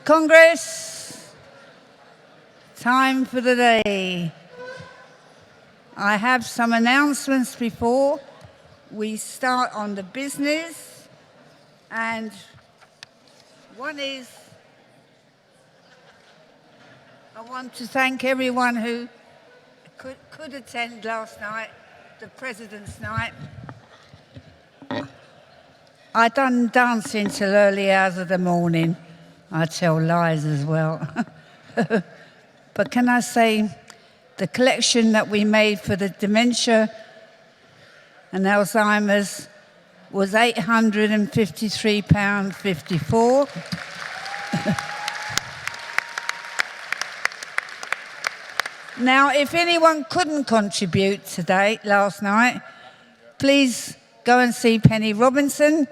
Congress, time for the day. I have some announcements before we start on the business, and one is I want to thank everyone who could attend last night, the President's Night. I done dancing till early hours of the morning. I tell lies as well. But can I say, the collection that we made for the dementia and Alzheimer's was £853.54. Now, if anyone couldn't contribute last night, please go and see Penny Robinson,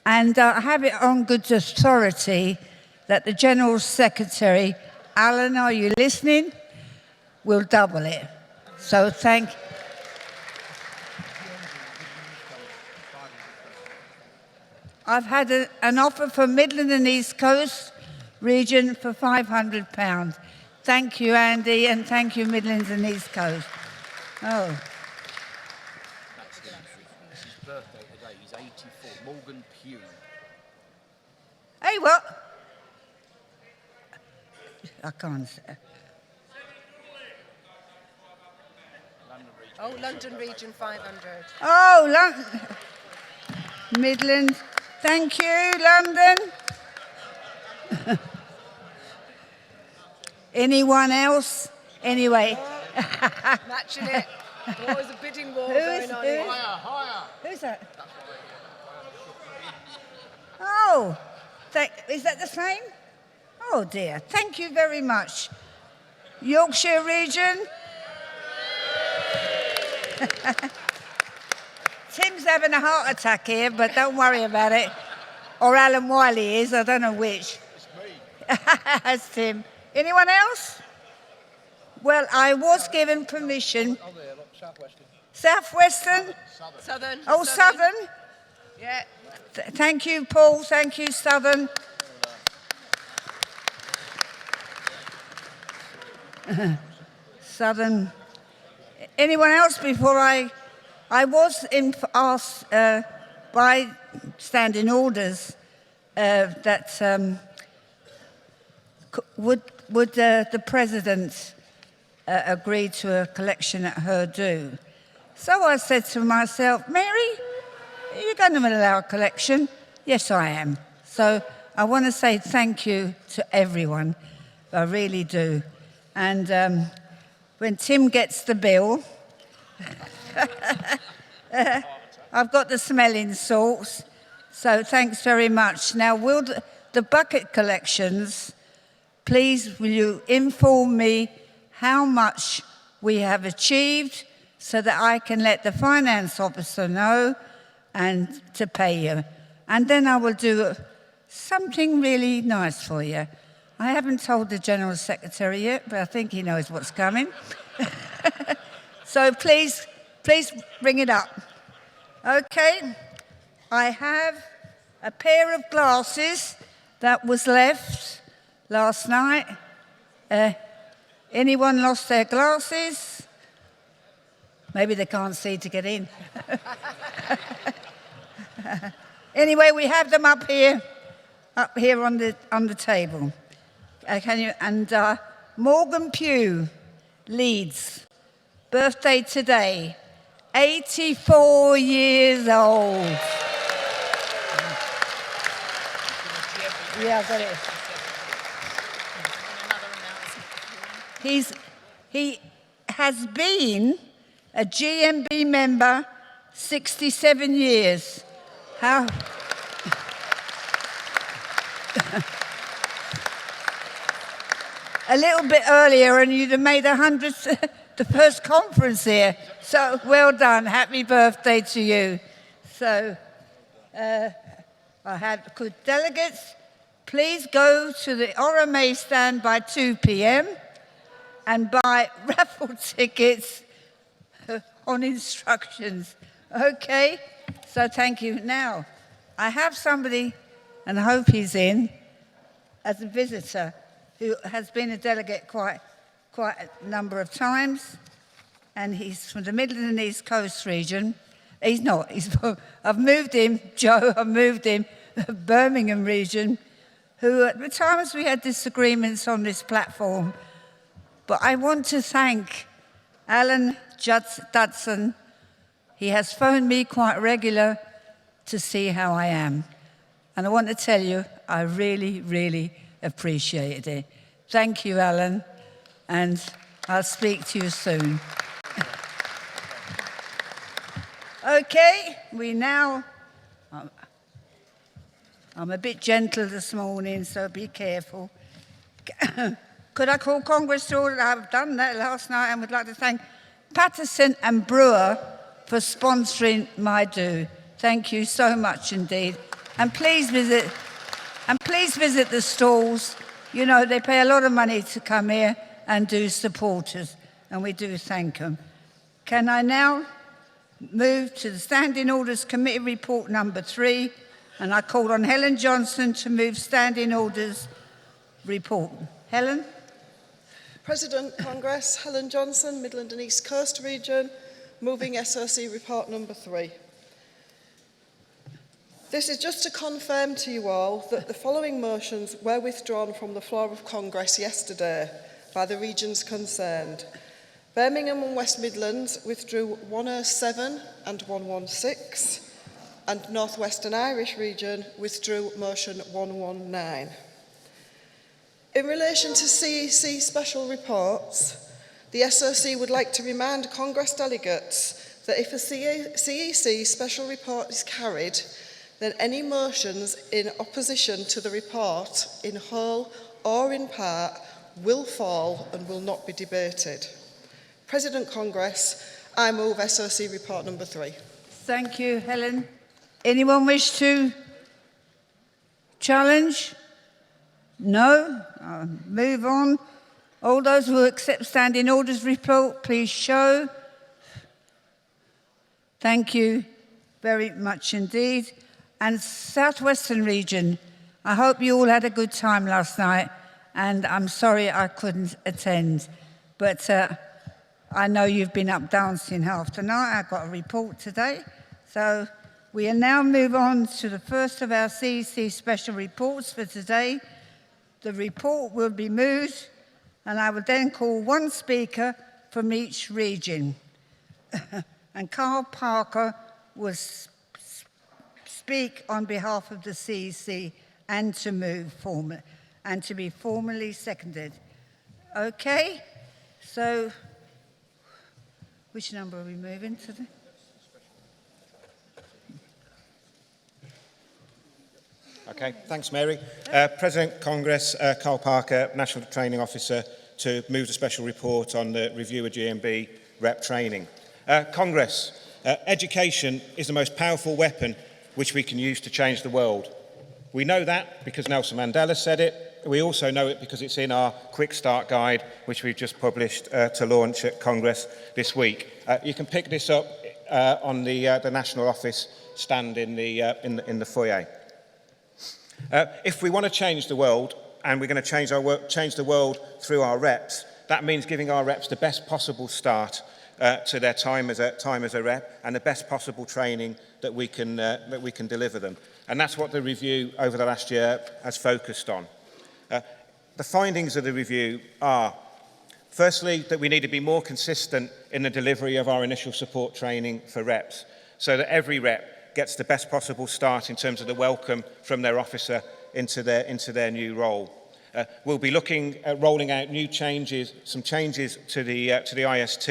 and I have it on good authority that the General Secretary, Alan, are you listening? Will double it. So thank you. I've had an offer for Midland and East Coast region for £500. Thank you, Andy, and thank you, Midlands and East Coast. Oh. It's his birthday today. He's 84. Morgan Pugh. Hey, what? I can't say. London Region 500. Oh, London. Midland. Thank you, London. Anyone else? Anyway. Matching it. Always a bidding war going on. Higher. Who's that? Oh, is that the same? Oh dear, thank you very much. Yorkshire region. Tim's having a heart attack here, but don't worry about it. Or Alan Wiley is, I don't know which. It's me. That's Tim. Anyone else? Well, I was given permission. Oh, there, look, Southwestern. Southwestern? Southern. Oh, Southern? Yeah. Thank you, Paul. Thank you, Southern. Southern. Anyone else before I was asked by standing orders that would the President agree to a collection at her do. So I said to myself, Mary, are you going to allow a collection? Yes, I am. So I want to say thank you to everyone. I really do. And when Tim gets the bill, I've got the smelling salts, so thanks very much. Now, will the bucket collections, please will you inform me how much we have achieved so that I can let the finance officer know and to pay you. And then I will do something really nice for you. I haven't told the General Secretary yet, but I think he knows what's coming. So please bring it up. Okay, I have a pair of glasses that was left last night. Anyone lost their glasses? Maybe they can't see to get in. Anyway, we have them up here on the table. Can you? And Morgan Pugh, Leeds, birthday today, 84 years old. Yeah, I've got it. He has been a GMB member 67 years. How? A little bit earlier and you'd have made 100th, the first conference here. So well done, happy birthday to you. So I had good delegates. Please go to the RMA stand by 2 p.m. and buy raffle tickets on instructions. Okay, so thank you. Now, I have somebody, and I hope he's in, as a visitor who has been a delegate quite a number of times, and he's from the Midland and East Coast region. He's not, I've moved him, Joe, I've moved him, Birmingham region, who at the times we had disagreements on this platform. But I want to thank Alan Dudson. He has phoned me quite regular to see how I am. And I want to tell you, I really, really appreciated it. Thank you, Alan, and I'll speak to you soon. Okay, we now, I'm a bit gentle this morning, so be careful. Could I call Congress to order? I've done that last night and would like to thank Patterson and Brewer for sponsoring my do. Thank you so much indeed. And please visit the stalls. You know, they pay a lot of money to come here and do support us, and we do thank them. Can I now move to the Standing Orders Committee Report number 3, and I call on Helen Johnson to move Standing Orders Report. Helen? President Congress, Helen Johnson, Midland and East Coast Region, moving SOC Report number 3. This is just to confirm to you all that the following motions were withdrawn from the floor of Congress yesterday by the regions concerned. Birmingham and West Midlands withdrew 107 and 116, and North Western Irish region withdrew motion 119. In relation to CEC special reports, the SOC would like to remind Congress delegates that if a CEC special report is carried, then any motions in opposition to the report, in whole or in part, will fall and will not be debated. President Congress, I move SOC Report number 3. Thank you, Helen. Anyone wish to challenge? No? I'll move on. All those who accept Standing Orders report, please show. Thank you very much indeed. And Southwestern region, I hope you all had a good time last night, and I'm sorry I couldn't attend, but I know you've been up dancing half the night. I got a report today. So we will now move on to the first of our CEC special reports for today. The report will be moved, and I will then call one speaker from each region. And Carl Parker will speak on behalf of the CEC and to move formally, and to be formally seconded. Okay, so which number are we moving to? Okay, thanks, Mary. President Congress, Carl Parker, National Training Officer, to move the special report on the review of GMB rep training. Congress, education is the most powerful weapon which we can use to change the world. We know that because Nelson Mandela said it. We also know it because it's in our Quick Start Guide, which we've just published to launch at Congress this week. You can pick this up on the National Office stand in the foyer. If we want to change the world, and we're going to change the world through our reps, that means giving our reps the best possible start to their time as a rep, and the best possible training that we can deliver them. And that's what the review over the last year has focused on. The findings of the review are, firstly, that we need to be more consistent in the delivery of our initial support training for reps, so that every rep gets the best possible start in terms of the welcome from their officer into their new role. We'll be looking at rolling out some changes to the IST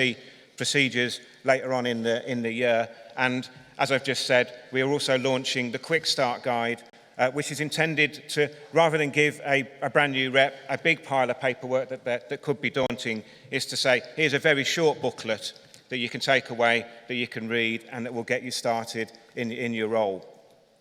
procedures later on in the year, and as I've just said, we are also launching the Quick Start Guide, which is intended to, rather than give a brand new rep a big pile of paperwork that could be daunting, is to say, here's a very short booklet that you can take away, that you can read, and that will get you started in your role.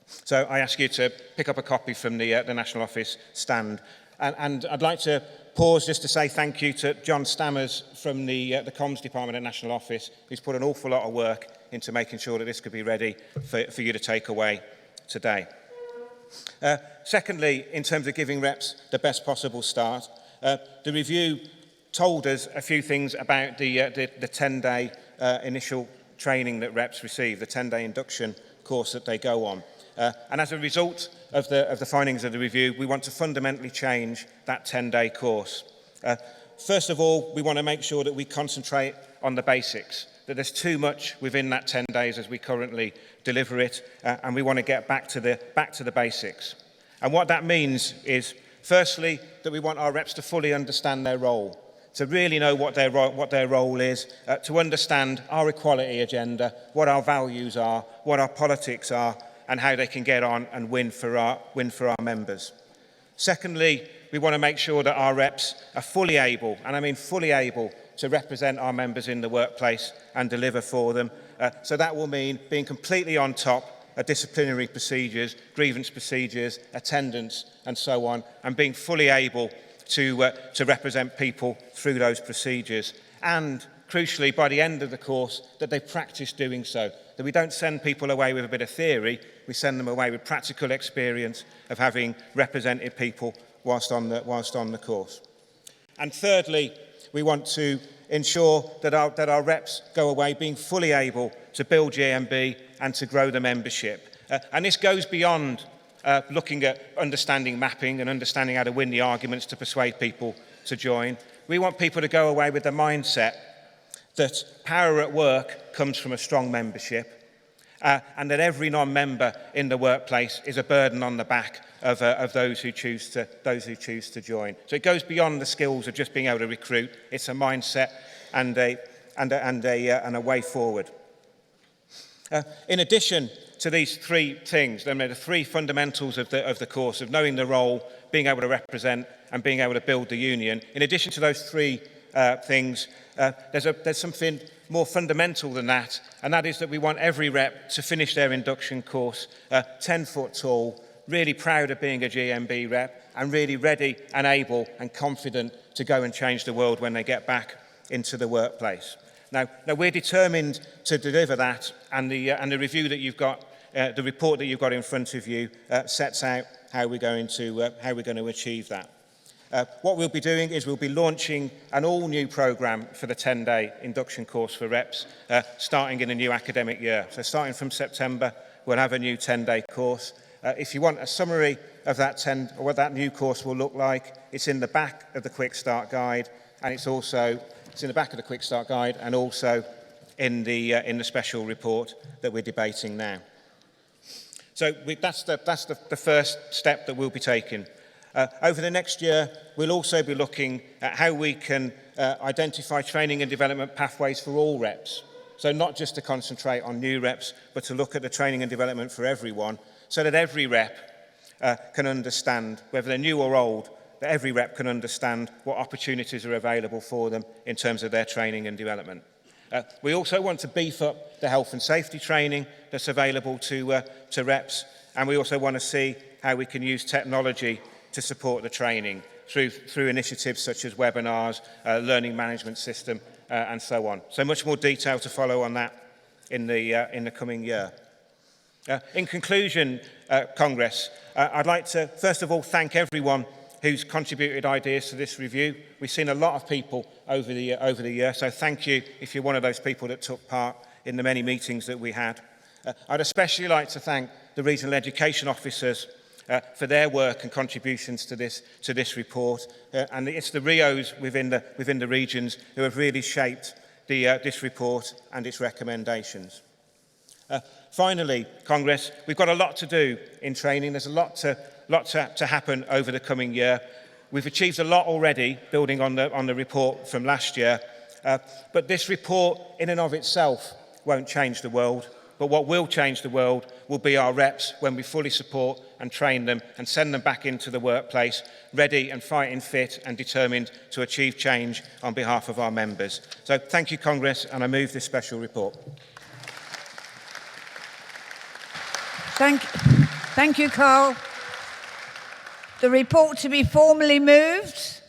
So I ask you to pick up a copy from the National Office stand. And I'd like to pause just to say thank you to John Stammers from the Comms Department at National Office, who's put an awful lot of work into making sure that this could be ready for you to take away today. Secondly, in terms of giving reps the best possible start, the review told us a few things about the 10-day initial training that reps receive, the 10-day induction course that they go on. And as a result of the findings of the review, we want to fundamentally change that 10-day course. First of all, we want to make sure that we concentrate on the basics, that there's too much within that 10 days as we currently deliver it, and we want to get back to the basics. And what that means is, firstly, that we want our reps to fully understand their role, to really know what their role is, to understand our equality agenda, what our values are, what our politics are, and how they can get on and win for our members. Secondly, we want to make sure that our reps are fully able, and I mean fully able, to represent our members in the workplace and deliver for them. So that will mean being completely on top of disciplinary procedures, grievance procedures, attendance, and so on, and being fully able to represent people through those procedures. And crucially, by the end of the course, that they practice doing so, that we don't send people away with a bit of theory, we send them away with practical experience of having represented people whilst on the course. And thirdly, we want to ensure that our reps go away being fully able to build GMB and to grow the membership. And this goes beyond looking at understanding mapping and understanding how to win the arguments to persuade people to join. We want people to go away with the mindset that power at work comes from a strong membership, and that every non-member in the workplace is a burden on the back of those who choose to join. So it goes beyond the skills of just being able to recruit. It's a mindset and a way forward. In addition to these three things, the three fundamentals of the course, of knowing the role, being able to represent, and being able to build the union. In addition to those three things, there's something more fundamental than that, and that is that we want every rep to finish their induction course 10 foot tall, really proud of being a GMB rep, and really ready and able and confident to go and change the world when they get back into the workplace. Now we're determined to deliver that, and the review that you've got, the report that you've got in front of you, sets out how we're going to achieve that. What we'll be doing is we'll be launching an all-new programme for the 10-day induction course for reps, starting in a new academic year. So starting from September, we'll have a new 10-day course. If you want a summary of what that new course will look like, it's in the back of the Quick Start Guide, and it's in the back of the Quick Start Guide, and also in the special report that we're debating now. So that's the first step that we'll be taking. Over the next year, we'll also be looking at how we can identify training and development pathways for all reps. So not just to concentrate on new reps, but to look at the training and development for everyone, so that every rep can understand, whether they're new or old, that every rep can understand what opportunities are available for them in terms of their training and development. We also want to beef up the health and safety training that's available to reps, and we also want to see how we can use technology to support the training through initiatives such as webinars, learning management system, and so on. So much more detail to follow on that in the coming year. In conclusion, Congress, I'd like to first of all thank everyone who's contributed ideas to this review. We've seen a lot of people over the year, so thank you if you're one of those people that took part in the many meetings that we had. I'd especially like to thank the regional education officers for their work and contributions to this report, and it's the RIOs within the regions who have really shaped this report and its recommendations. Finally, Congress, we've got a lot to do in training. There's a lot to happen over the coming year. We've achieved a lot already, building on the report from last year, but this report in and of itself won't change the world. But what will change the world will be our reps when we fully support and train them and send them back into the workplace, ready and fighting fit and determined to achieve change on behalf of our members. So thank you, Congress, and I move this special report. Thank you, Carl. The report to be formally moved.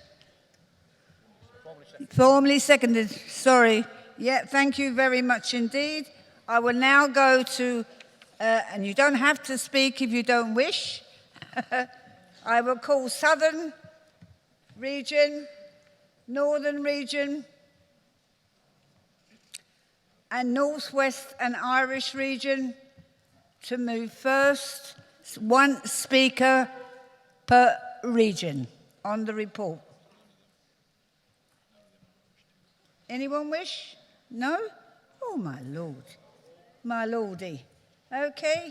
Formally seconded. Sorry. Yeah, thank you very much indeed. I will now go to, and you don't have to speak if you don't wish, I will call Southern Region, Northern Region, and Northwest and Irish Region to move first. One speaker per region on the report. Anyone wish? No? Oh, my Lord. My Lordy. Okay,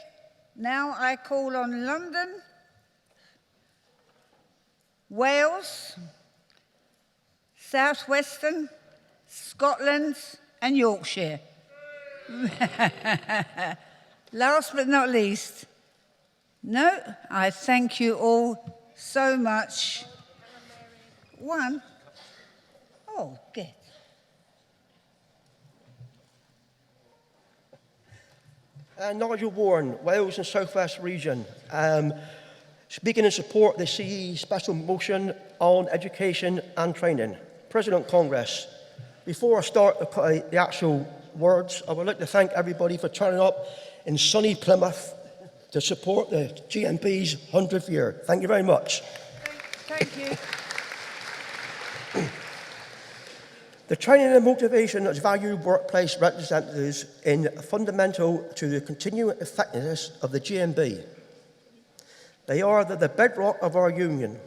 now I call on London, Wales, Southwestern, Scotland, and Yorkshire. Last but not least, no, I thank you all so much. One. Oh, good. Nigel Warren, Wales and South West Region. Speaking in support of the CE special motion on education and training. President Congress, before I start the actual words, I would like to thank everybody for turning up in sunny Plymouth to support the GMB's 100th year. Thank you very much. Thank you. The training and motivation as valued workplace representatives is fundamental to the continuing effectiveness of the GMB. They are the bedrock of our union.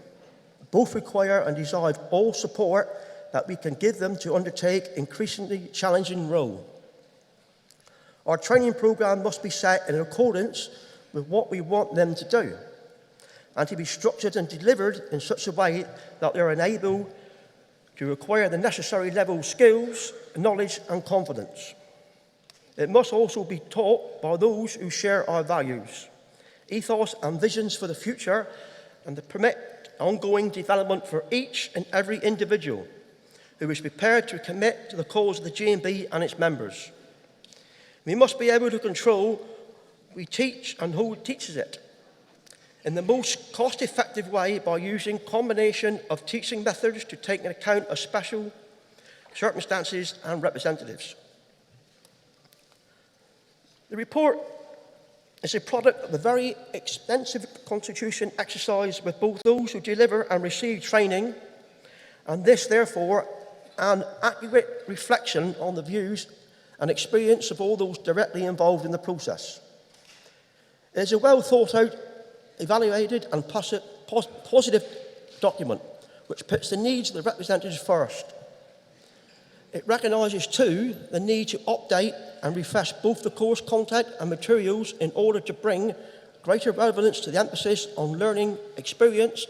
Both require and deserve all support that we can give them to undertake increasingly challenging role. Our training programme must be set in accordance with what we want them to do, and to be structured and delivered in such a way that they are enabled to acquire the necessary level of skills, knowledge and confidence. It must also be taught by those who share our values, ethos and visions for the future, and to permit ongoing development for each and every individual who is prepared to commit to the cause of the GMB and its members. We must be able to control we teach and who teaches it in the most cost-effective way by using combination of teaching methods to take into account of special circumstances and representatives. The report is a product of a very extensive constitution exercise with both those who deliver and receive training, and this, therefore, an accurate reflection on the views and experience of all those directly involved in the process. It is a well thought out, evaluated and positive document which puts the needs of the representatives first. It recognises too the need to update and refresh both the course content and materials in order to bring greater relevance to the emphasis on learning experience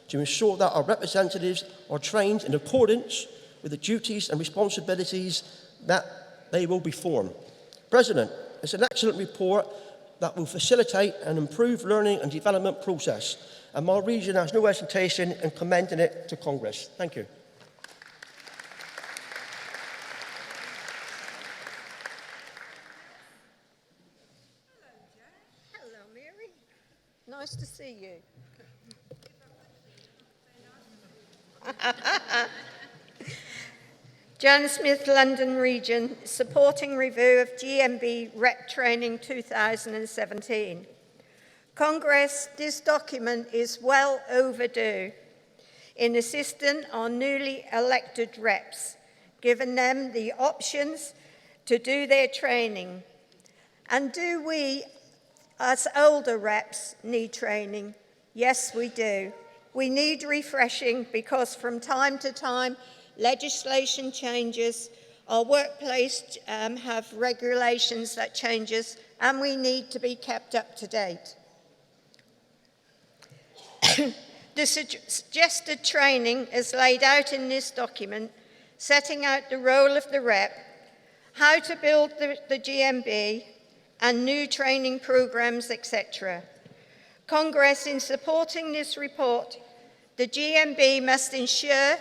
to ensure that our representatives are trained in accordance with the duties and responsibilities that they will perform. President, it's an excellent report that will facilitate and improve learning and development process, and my region has no hesitation in commending it to Congress. Thank you. Hello, Mary. Nice to see you. Jan Smith, London Region, supporting review of GMB Rep Training 2017. Congress, this document is well overdue in assisting our newly elected reps, giving them the options to do their training. And do we, as older reps, need training? Yes, we do. We need refreshing because from time to time, legislation changes, our workplace have regulations that changes, and we need to be kept up to date. The suggested training is laid out in this document, setting out the role of the rep, how to build the GMB, and new training programs, etc. Congress, in supporting this report, the GMB must ensure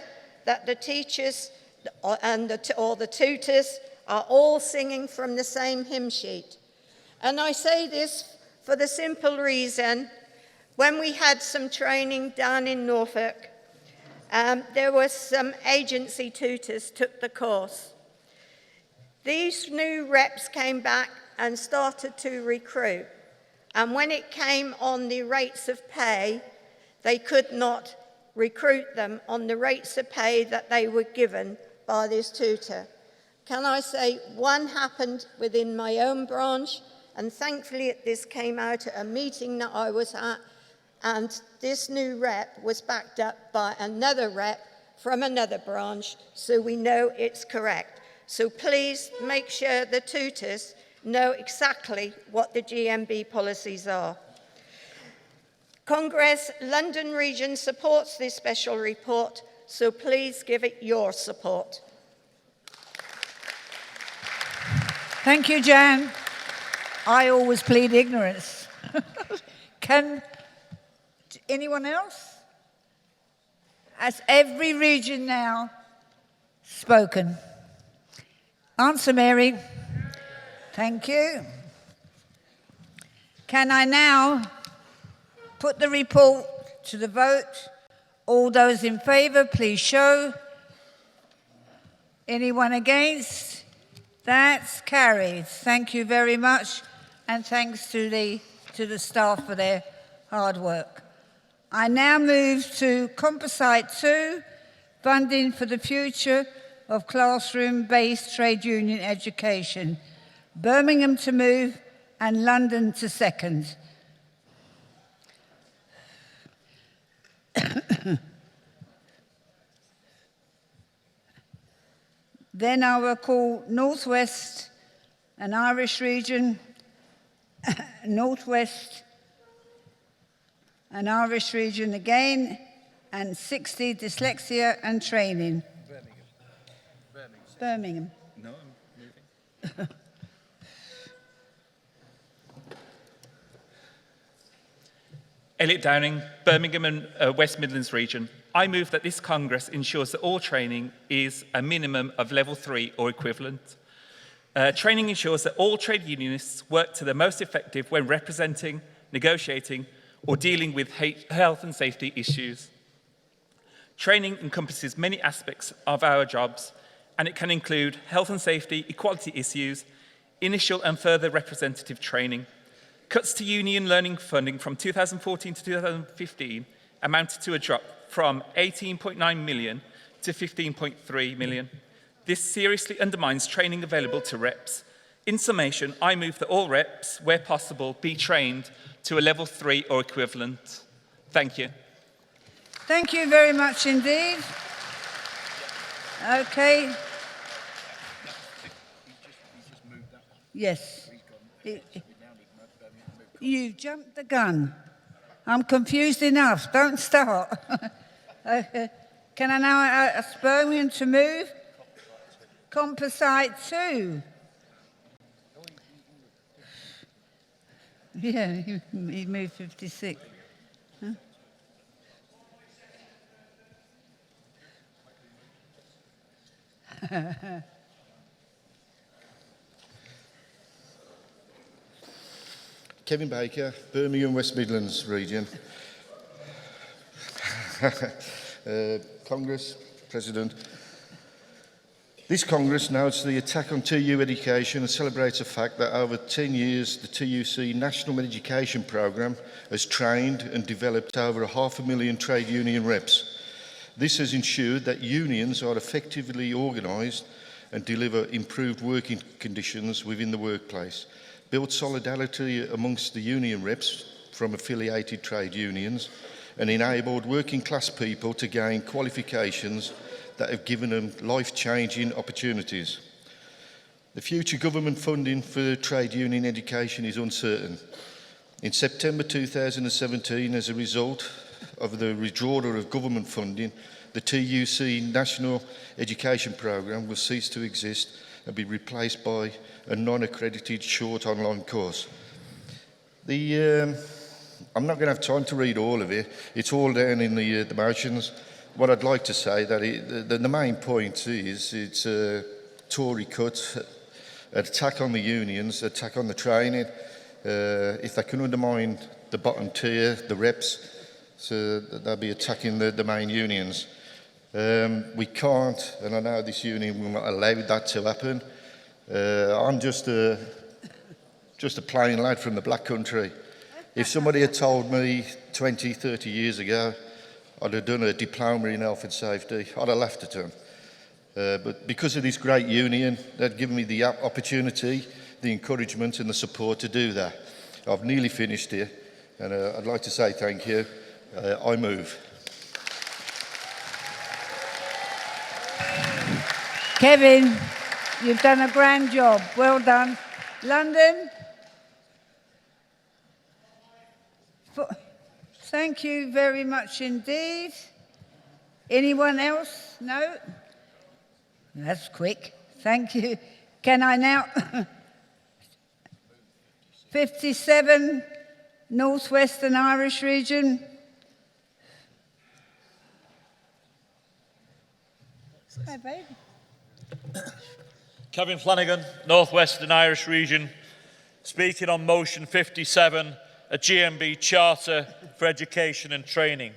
that the teachers and the tutors are all singing from the same hymn sheet. And I say this for the simple reason, when we had some training down in Norfolk, there was some agency tutors took the course. These new reps came back and started to recruit. And when it came on the rates of pay, they could not recruit them on the rates of pay that they were given by this tutor. Can I say one happened within my own branch, and thankfully this came out at a meeting that I was at, and this new rep was backed up by another rep from another branch, so we know it's correct. So please make sure the tutors know exactly what the GMB policies are. Congress London region supports this special report, so please give it your support. Thank you, Jan. I always plead ignorance. Can anyone else? Has every region now spoken? Answer, Mary. Thank you. Can I now put the report to the vote? All those in favour, please show. Anyone against? That's carried. Thank you very much, and thanks to the staff for their hard work. I now move to Composite 2, funding for the future of classroom-based trade union education. Birmingham to move and London to second. Then I will call Northwest and Irish region, Northwest and Irish region again, and 60 Dyslexia and training. Birmingham. No, I'm moving. Elliot Downing, Birmingham and West Midlands region. I move that this Congress ensures that all training is a minimum of level 3 or equivalent. Training ensures that all trade unionists work to their most effective when representing, negotiating, or dealing with health and safety issues. Training encompasses many aspects of our jobs, and it can include health and safety, equality issues, initial and further representative training. Cuts to union learning funding from 2014 to 2015 amounted to a drop from 18.9 million to 15.3 million. This seriously undermines training available to reps. In summation, I move that all reps, where possible, be trained to a level 3 or equivalent. Thank you. Thank you very much indeed. Okay. Yes. You jumped the gun. I'm confused enough. Don't start. Can I now ask Birmingham to move? Composite 2. Yeah, he moved 56. Huh? Kevin Baker, Birmingham, West Midlands region. Congress, President. This Congress notes the attack on TU education and celebrates the fact that over 10 years the TUC National Education Programme has trained and developed over 500,000 trade union reps. This has ensured that unions are effectively organised and deliver improved working conditions within the workplace, built solidarity amongst the union reps from affiliated trade unions, and enabled working class people to gain qualifications that have given them life-changing opportunities. The future government funding for trade union education is uncertain. In September 2017, as a result of the withdrawal of government funding, the TUC National Education Programme will cease to exist and be replaced by a non-accredited short online course. I'm not going to have time to read all of it. It's all down in the motions. What I'd like to say that the main point is it's a Tory cut, an attack on the unions, attack on the training. If they can undermine the bottom tier, the reps, so they'll be attacking the main unions. We can't, and I know this union will not allow that to happen. I'm just a plain lad from the Black Country. If somebody had told me 20, 30 years ago I'd have done a diploma in health and safety, I'd have laughed at them. But because of this great union, they'd given me the opportunity, the encouragement and the support to do that. I've nearly finished here, and I'd like to say thank you. I move. Kevin, you've done a grand job. Well done. London? Thank you very much indeed. Anyone else? No? That's quick. Thank you. Can I now? 57, Northwestern Irish region. Hi, babe. Kevin Flanagan, Northwestern Irish region, speaking on motion 57, a GMB Charter for Education and Training.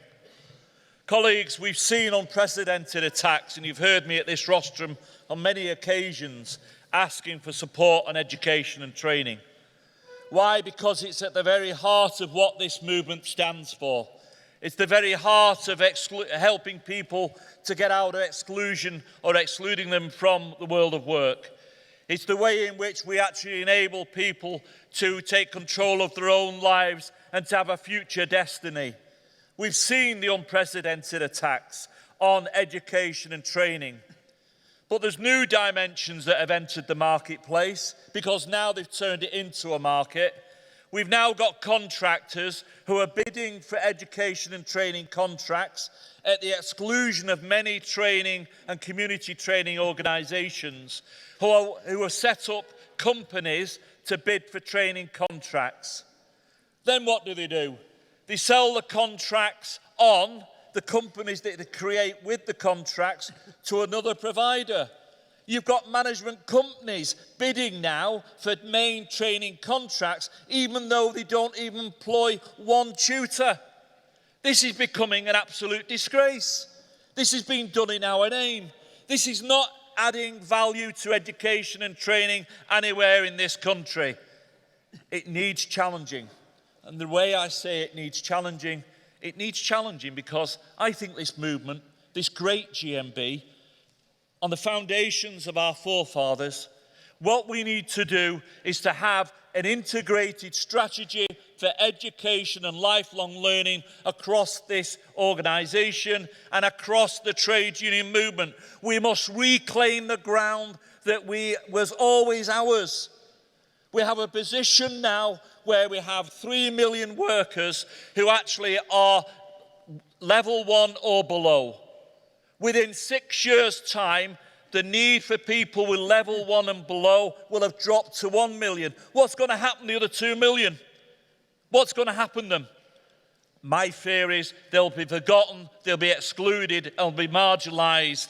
Colleagues, we've seen unprecedented attacks, and you've heard me at this rostrum on many occasions asking for support on education and training. Why? Because it's at the very heart of what this movement stands for. It's the very heart of helping people to get out of exclusion or excluding them from the world of work. It's the way in which we actually enable people to take control of their own lives and to have a future destiny. We've seen the unprecedented attacks on education and training. But there's new dimensions that have entered the marketplace because now they've turned it into a market. We've now got contractors who are bidding for education and training contracts at the exclusion of many training and community training organisations who have set up companies to bid for training contracts. Then what do? They sell the contracts on, the companies that they create with the contracts, to another provider. You've got management companies bidding now for main training contracts, even though they don't even employ one tutor. This is becoming an absolute disgrace. This is being done in our name. This is not adding value to education and training anywhere in this country. It needs challenging. And the way I say it needs challenging because I think this movement, this great GMB, on the foundations of our forefathers, what we need to do is to have an integrated strategy for education and lifelong learning across this organisation and across the trade union movement. We must reclaim the ground that was always ours. We have a position now where we have 3 million workers who actually are level 1 or below. Within 6 years' time, the need for people with level 1 and below will have dropped to 1 million. What's going to happen to the other 2 million? What's going to happen to them? My fear is they'll be forgotten, they'll be excluded, they'll be marginalised.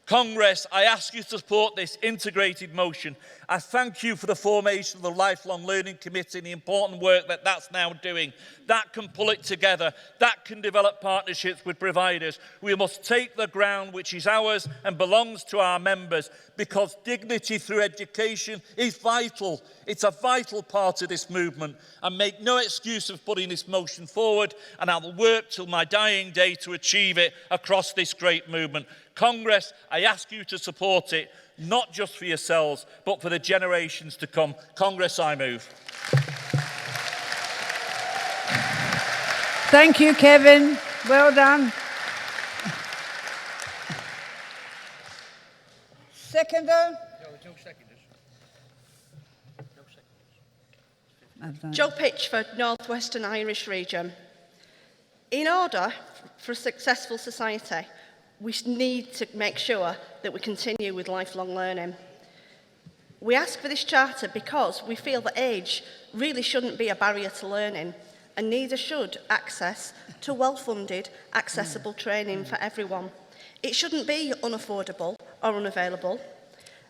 Congress, I ask you to support this integrated motion. I thank you for the formation of the Lifelong Learning Committee and the important work that that's now doing. That can pull it together. That can develop partnerships with providers. We must take the ground which is ours and belongs to our members because dignity through education is vital. It's a vital part of this movement. And make no excuse of putting this motion forward, and I will work till my dying day to achieve it across this great movement. Congress, I ask you to support it, not just for yourselves, but for the generations to come. Congress, I move. Thank you, Kevin. Well done. Seconder? Jo Pitchford, Northwestern Irish region. In order for a successful society, we need to make sure that we continue with lifelong learning. We ask for this charter because we feel that age really shouldn't be a barrier to learning, and neither should access to well-funded, accessible training for everyone. It shouldn't be unaffordable or unavailable.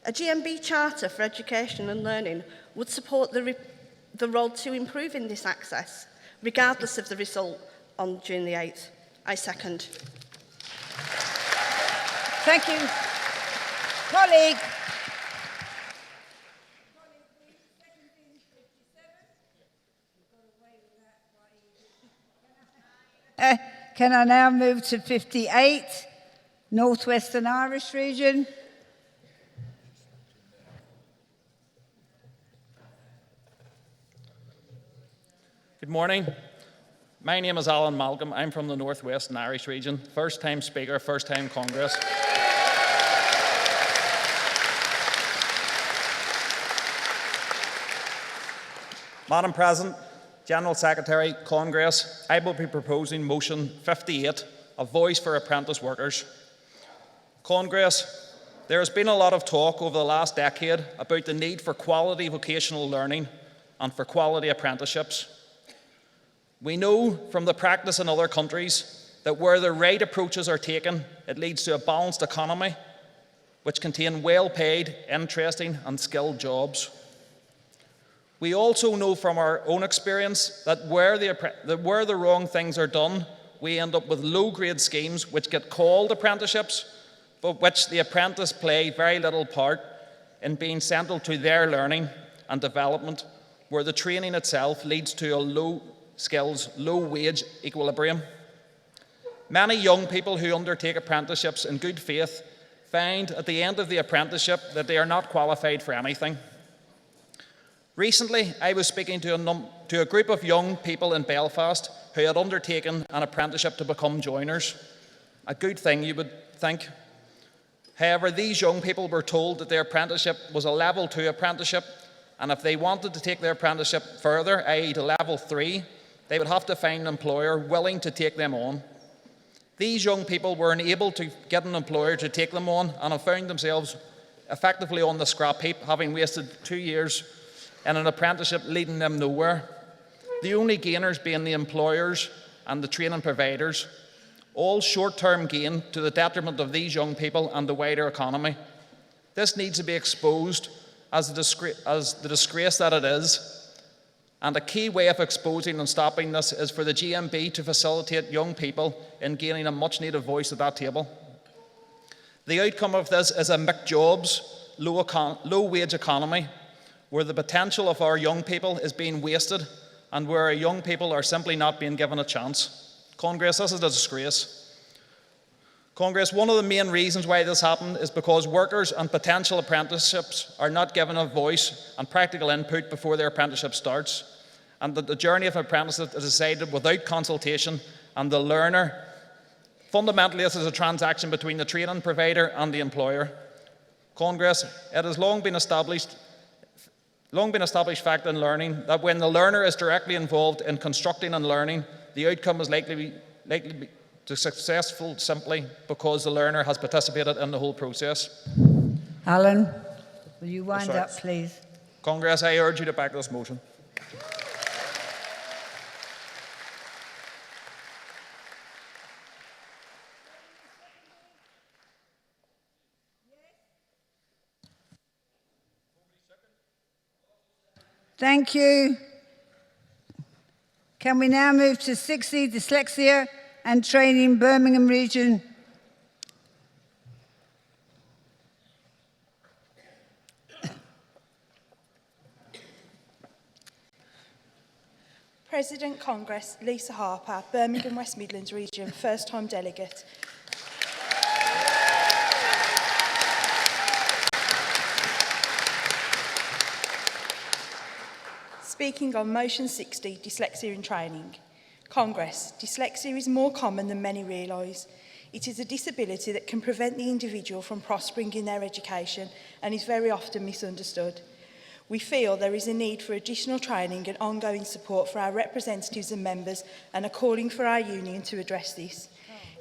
A GMB Charter for Education and Learning would support the road to improving this access, regardless of the result on June the 8th. I second. Thank you. Colleague. Can I now move to 58, Northwestern Irish region? Good morning. My name is Alan Malcolm. I'm from the Northwestern Irish region. First time speaker, first time Congress. Madam President, General Secretary, Congress, I will be proposing motion 58, a voice for apprentice workers. Congress, there has been a lot of talk over the last decade about the need for quality vocational learning and for quality apprenticeships. We know from the practice in other countries that where the right approaches are taken, it leads to a balanced economy which contain well-paid, interesting and skilled jobs. We also know from our own experience that where the wrong things are done, we end up with low-grade schemes which get called apprenticeships, but which the apprentice play very little part in being central to their learning and development, where the training itself leads to a low skills, low wage equilibrium. Many young people who undertake apprenticeships in good faith find at the end of the apprenticeship that they are not qualified for anything. Recently, I was speaking to a group of young people in Belfast who had undertaken an apprenticeship to become joiners. A good thing, you would think. However, these young people were told that their apprenticeship was a level 2 apprenticeship, and if they wanted to take their apprenticeship further, i.e. to level 3, they would have to find an employer willing to take them on. These young people were unable to get an employer to take them on and have found themselves effectively on the scrap heap, having wasted 2 years in an apprenticeship leading them nowhere. The only gainers being the employers and the training providers, all short-term gain to the detriment of these young people and the wider economy. This needs to be exposed as the disgrace that it is, and a key way of exposing and stopping this is for the GMB to facilitate young people in gaining a much-needed voice at that table. The outcome of this is a mixed jobs, low-wage economy, where the potential of our young people is being wasted and where our young people are simply not being given a chance. Congress, this is a disgrace. Congress, one of the main reasons why this happened is because workers and potential apprenticeships are not given a voice and practical input before their apprenticeship starts, and that the journey of an apprenticeship is decided without consultation and the learner. Fundamentally, this is a transaction between the training provider and the employer. Congress, it has long been established fact in learning that when the learner is directly involved in constructing and learning, the outcome is likely to be successful simply because the learner has participated in the whole process. Alan, will you wind up, please? Congress, I urge you to back this motion. Thank you. Can we now move to 60, Dyslexia and Training, Birmingham region? President Congress, Lisa Harper, Birmingham West Midlands region, first-time delegate. Speaking on motion 60, Dyslexia in Training. Congress, dyslexia is more common than many realise. It is a disability that can prevent the individual from prospering in their education and is very often misunderstood. We feel there is a need for additional training and ongoing support for our representatives and members and are calling for our union to address this.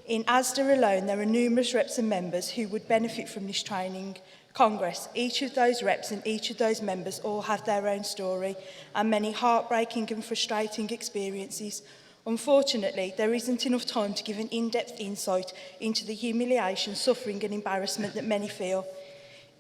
In ASDA alone, there are numerous reps and members who would benefit from this training. Congress, each of those reps and each of those members all have their own story and many heartbreaking and frustrating experiences. Unfortunately, there isn't enough time to give an in-depth insight into the humiliation, suffering and embarrassment that many feel.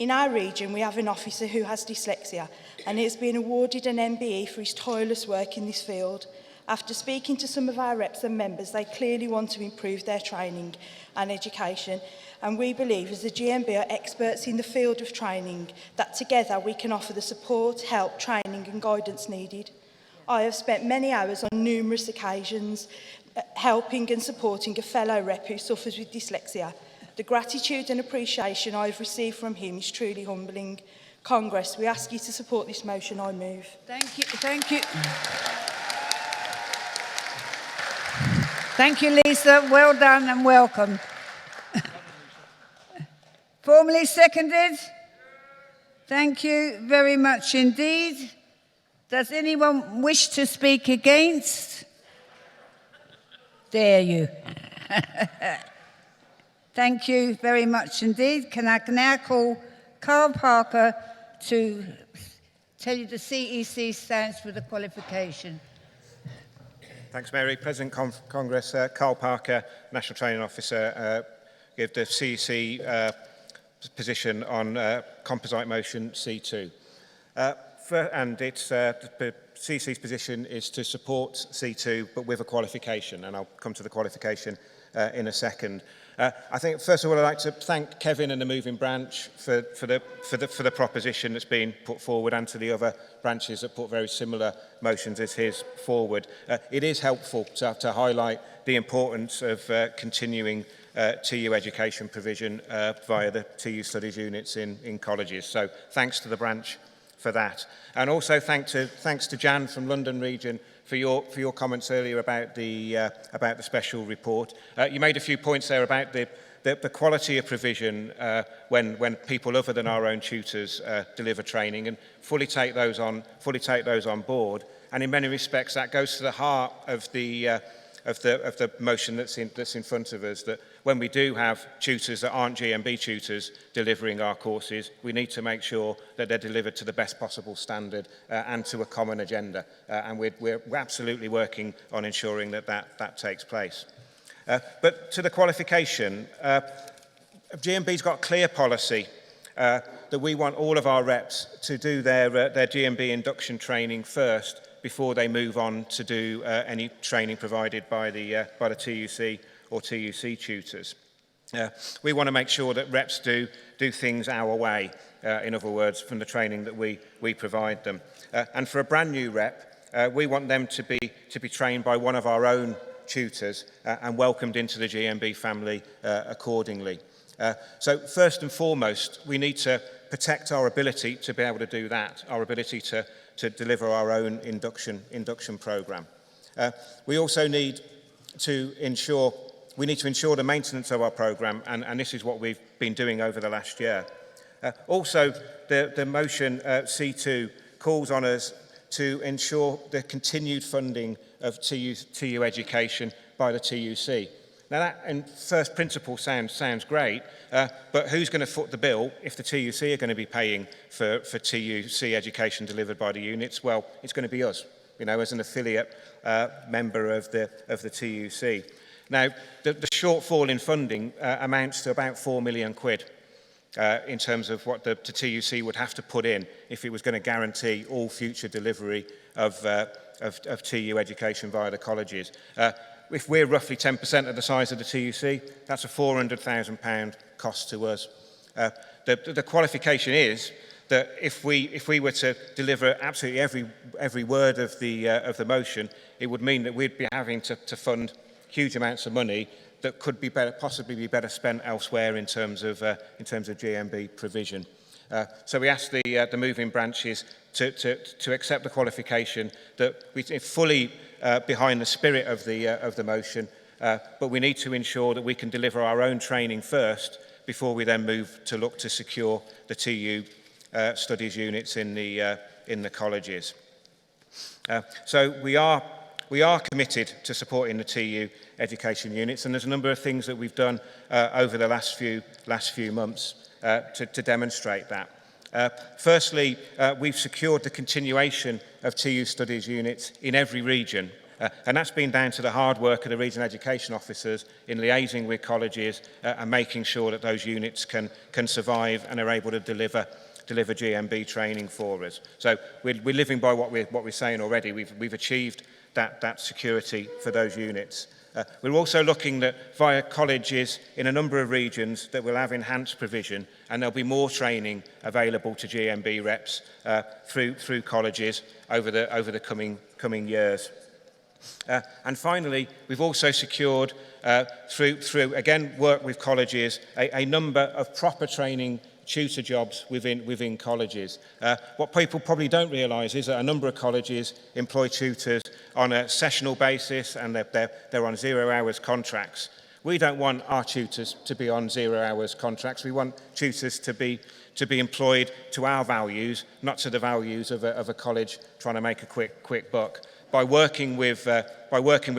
In our region, we have an officer who has dyslexia and he has been awarded an MBE for his tireless work in this field. After speaking to some of our reps and members, they clearly want to improve their training and education, and we believe as the GMB are experts in the field of training that together we can offer the support, help, training and guidance needed. I have spent many hours on numerous occasions helping and supporting a fellow rep who suffers with dyslexia. The gratitude and appreciation I've received from him is truly humbling. Congress, we ask you to support this motion. I move. Thank you. Thank you. Thank you, Lisa. Well done and welcome. Formally seconded. Thank you very much indeed. Does anyone wish to speak against? Dare you. Thank you very much indeed. Can I now call Carl Parker to tell you the CEC stands for the qualification. Thanks, Mary. President Congress, Carl Parker, National Training Officer, give the CEC position on composite motion C2. And it's the CEC's position is to support C2, but with a qualification, and I'll come to the qualification in a second. I think, first of all, I'd like to thank Kevin and the moving branch for the proposition that's been put forward, and to the other branches that put very similar motions as his forward. It is helpful to highlight the importance of continuing TU education provision via the TU studies units in colleges. So thanks to the branch for that. And also thanks to Jan from London Region for your comments earlier about the special report. You made a few points there about the quality of provision when people other than our own tutors deliver training, and fully take those on board. And in many respects, that goes to the heart of the motion that's in front of us, that when we do have tutors that aren't GMB tutors delivering our courses, we need to make sure that they're delivered to the best possible standard and to a common agenda. And we're absolutely working on ensuring that takes place. But to the qualification, GMB's got a clear policy that we want all of our reps to do their GMB induction training first before they move on to do any training provided by the TUC or TUC tutors. We want to make sure that reps do things our way, in other words, from the training that we provide them. And for a brand new rep, we want them to be trained by one of our own tutors and welcomed into the GMB family accordingly. So first and foremost, we need to protect our ability to be able to do that, our ability to deliver our own induction program. We also need to ensure the maintenance of our program, and this is what we've been doing over the last year. Also, the motion C2 calls on us to ensure the continued funding of TU education by the TUC. Now that in first principle sounds great, but who's going to foot the bill if the TUC are going to be paying for TUC education delivered by the units? Well, it's going to be us, as an affiliate member of the TUC. Now, the shortfall in funding amounts to about £4 million in terms of what the TUC would have to put in if it was going to guarantee all future delivery of TU education via the colleges. If we're roughly 10% of the size of the TUC, that's a £400,000 cost to us. The qualification is that if we were to deliver absolutely every word of the motion, it would mean that we'd be having to fund huge amounts of money that could be possibly be better spent elsewhere in terms of GMB provision. So we ask the moving branches to accept the qualification, that we fully behind the spirit of the motion, but we need to ensure that we can deliver our own training first before we then move to look to secure the TU studies units in the colleges. So we are committed to supporting the TU education units, and there's a number of things that we've done over the last few months to demonstrate that. Firstly, we've secured the continuation of TU studies units in every region, and that's been down to the hard work of the regional education officers in liaising with colleges and making sure that those units can survive and are able to deliver GMB training for us. So we're living by what we're saying already. We've achieved that security for those units. We're also looking that via colleges in a number of regions that will have enhanced provision, and there'll be more training available to GMB reps through colleges over the coming years. And finally, we've also secured, through again, work with colleges, a number of proper training tutor jobs within colleges. What people probably don't realise is that a number of colleges employ tutors on a sessional basis, and they're on 0 hours contracts. We don't want our tutors to be on 0 hours contracts. We want tutors to be employed to our values, not to the values of a college trying to make a quick buck. By working with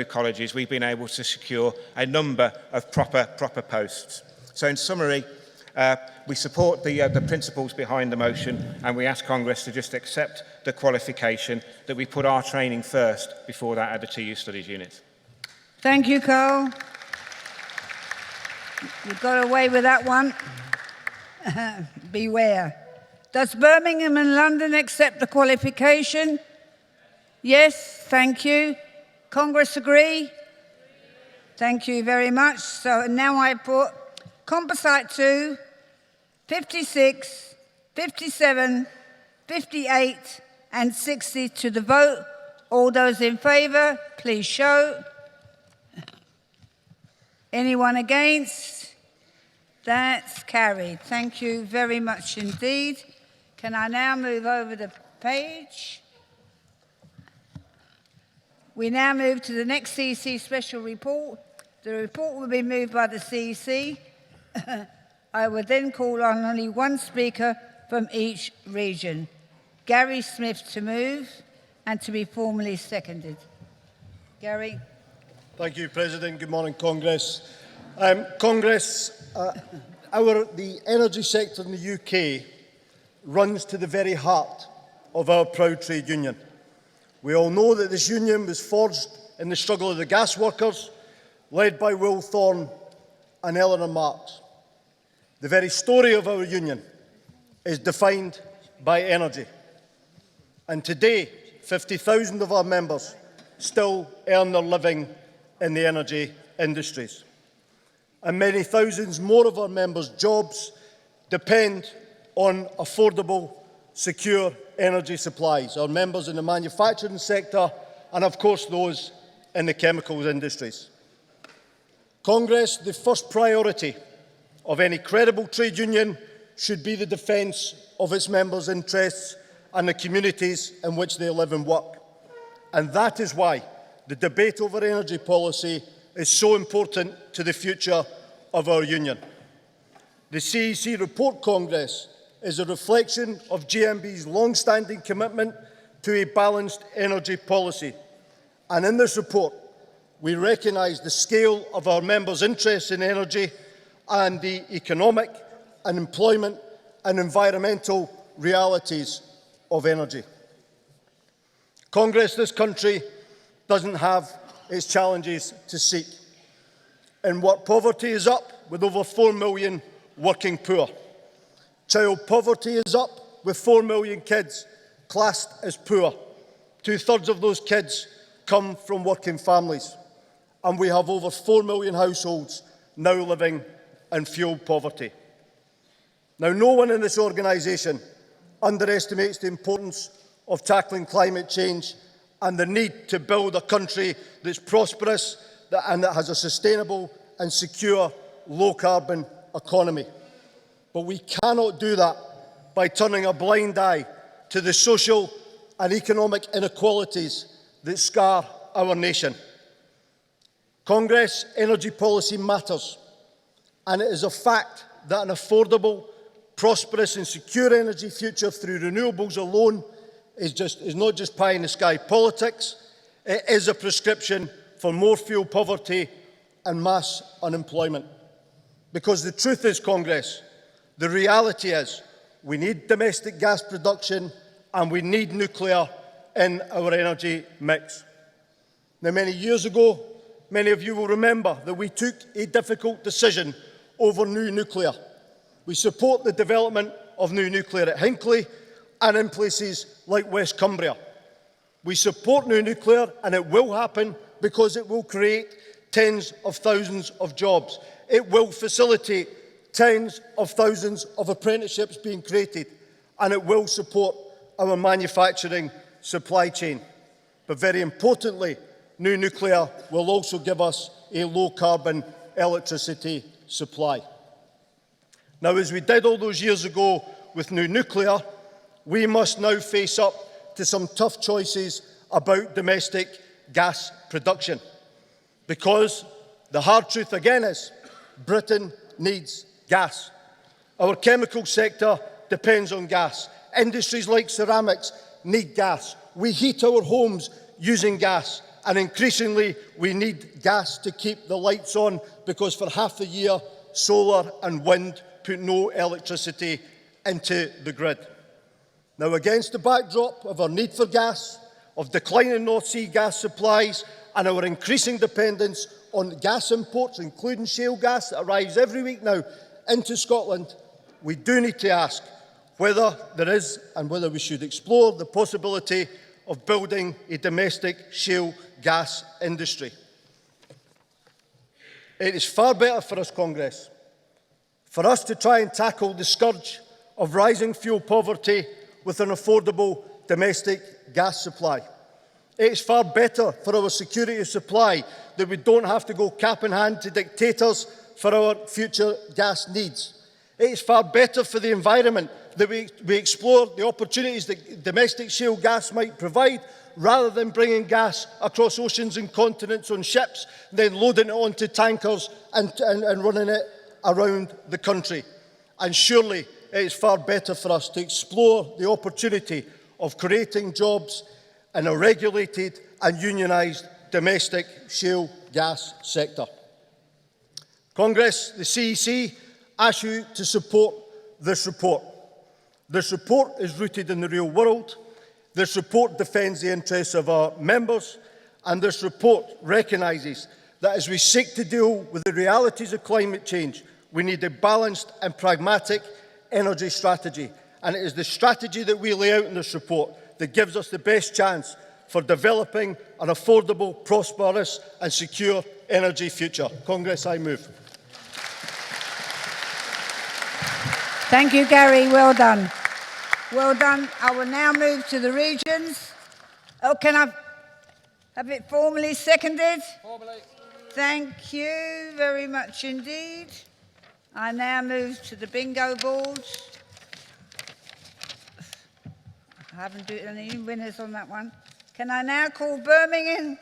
colleges, we've been able to secure a number of proper posts. So in summary, we support the principles behind the motion, and we ask Congress to just accept the qualification that we put our training first before that at the TU Studies Unit. Thank you, Carl. You got away with that one. Beware. Does Birmingham and London accept the qualification? Yes, thank you. Congress agree? Thank you very much. So now I put Composite 2, 56, 57, 58 and 60 to the vote. All those in favour, please show. Anyone against? That's carried. Thank you very much indeed. Can I now move over the page? We now move to the next CEC special report. The report will be moved by the CEC. I will then call on only one speaker from each region. Gary Smith to move and to be formally seconded. Gary. Thank you, President. Good morning, Congress. The energy sector in the UK runs to the very heart of our proud trade union. We all know that this union was forged in the struggle of the gas workers, led by Will Thorne and Eleanor Marx. The very story of our union is defined by energy. And today, 50,000 of our members still earn their living in the energy industries. And many thousands more of our members' jobs depend on affordable, secure energy supplies. Our members in the manufacturing sector and, of course, those in the chemicals industries. Congress, the first priority of any credible trade union should be the defence of its members' interests and the communities in which they live and work. And that is why the debate over energy policy is so important to the future of our union. The CEC report, Congress, is a reflection of GMB's long-standing commitment to a balanced energy policy. And in this report, we recognise the scale of our members' interests in energy and the economic and employment and environmental realities of energy. Congress, this country doesn't have its challenges to seek. In work, poverty is up with over 4 million working poor. Child poverty is up with 4 million kids classed as poor. 2/3 of those kids come from working families. And we have over 4 million households now living in fuel poverty. Now, no one in this organisation underestimates the importance of tackling climate change and the need to build a country that's prosperous and that has a sustainable and secure low-carbon economy. But we cannot do that by turning a blind eye to the social and economic inequalities that scar our nation. Congress, energy policy matters, and it is a fact that an affordable, prosperous and secure energy future through renewables alone is not just pie-in-the-sky politics. It is a prescription for more fuel poverty and mass unemployment. Because the truth is, Congress, the reality is we need domestic gas production and we need nuclear in our energy mix. Now, many years ago, many of you will remember that we took a difficult decision over new nuclear. We support the development of new nuclear at Hinkley and in places like West Cumbria. We support new nuclear, and it will happen because it will create tens of thousands of jobs. It will facilitate tens of thousands of apprenticeships being created, and it will support our manufacturing supply chain. But very importantly, new nuclear will also give us a low-carbon electricity supply. Now, as we did all those years ago with new nuclear, we must now face up to some tough choices about domestic gas production. Because the hard truth again is, Britain needs gas. Our chemical sector depends on gas. Industries like ceramics need gas. We heat our homes using gas. And increasingly, we need gas to keep the lights on, because for half the year, solar and wind put no electricity into the grid. Now, against the backdrop of our need for gas, of declining North Sea gas supplies, and our increasing dependence on gas imports, including shale gas that arrives every week now into Scotland, we do need to ask whether there is and whether we should explore the possibility of building a domestic shale gas industry. It is far better for us, Congress, for us to try and tackle the scourge of rising fuel poverty with an affordable domestic gas supply. It is far better for our security of supply that we don't have to go cap in hand to dictators for our future gas needs. It is far better for the environment that we explore the opportunities that domestic shale gas might provide, rather than bringing gas across oceans and continents on ships, then loading it onto tankers and running it around the country. And surely it is far better for us to explore the opportunity of creating jobs in a regulated and unionised domestic shale gas sector. Congress, the CEC, asks you to support this report. This report is rooted in the real world. This report defends the interests of our members, and this report recognises that as we seek to deal with the realities of climate change, we need a balanced and pragmatic energy strategy. And it is the strategy that we lay out in this report that gives us the best chance for developing an affordable, prosperous and secure energy future. Congress, I move. Thank you, Gary. Well done. Well done. I will now move to the regions. Oh, can I have it formally seconded? Formally. Thank you very much indeed. I now move to the bingo board. I haven't done any winners on that one. Can I now call Birmingham,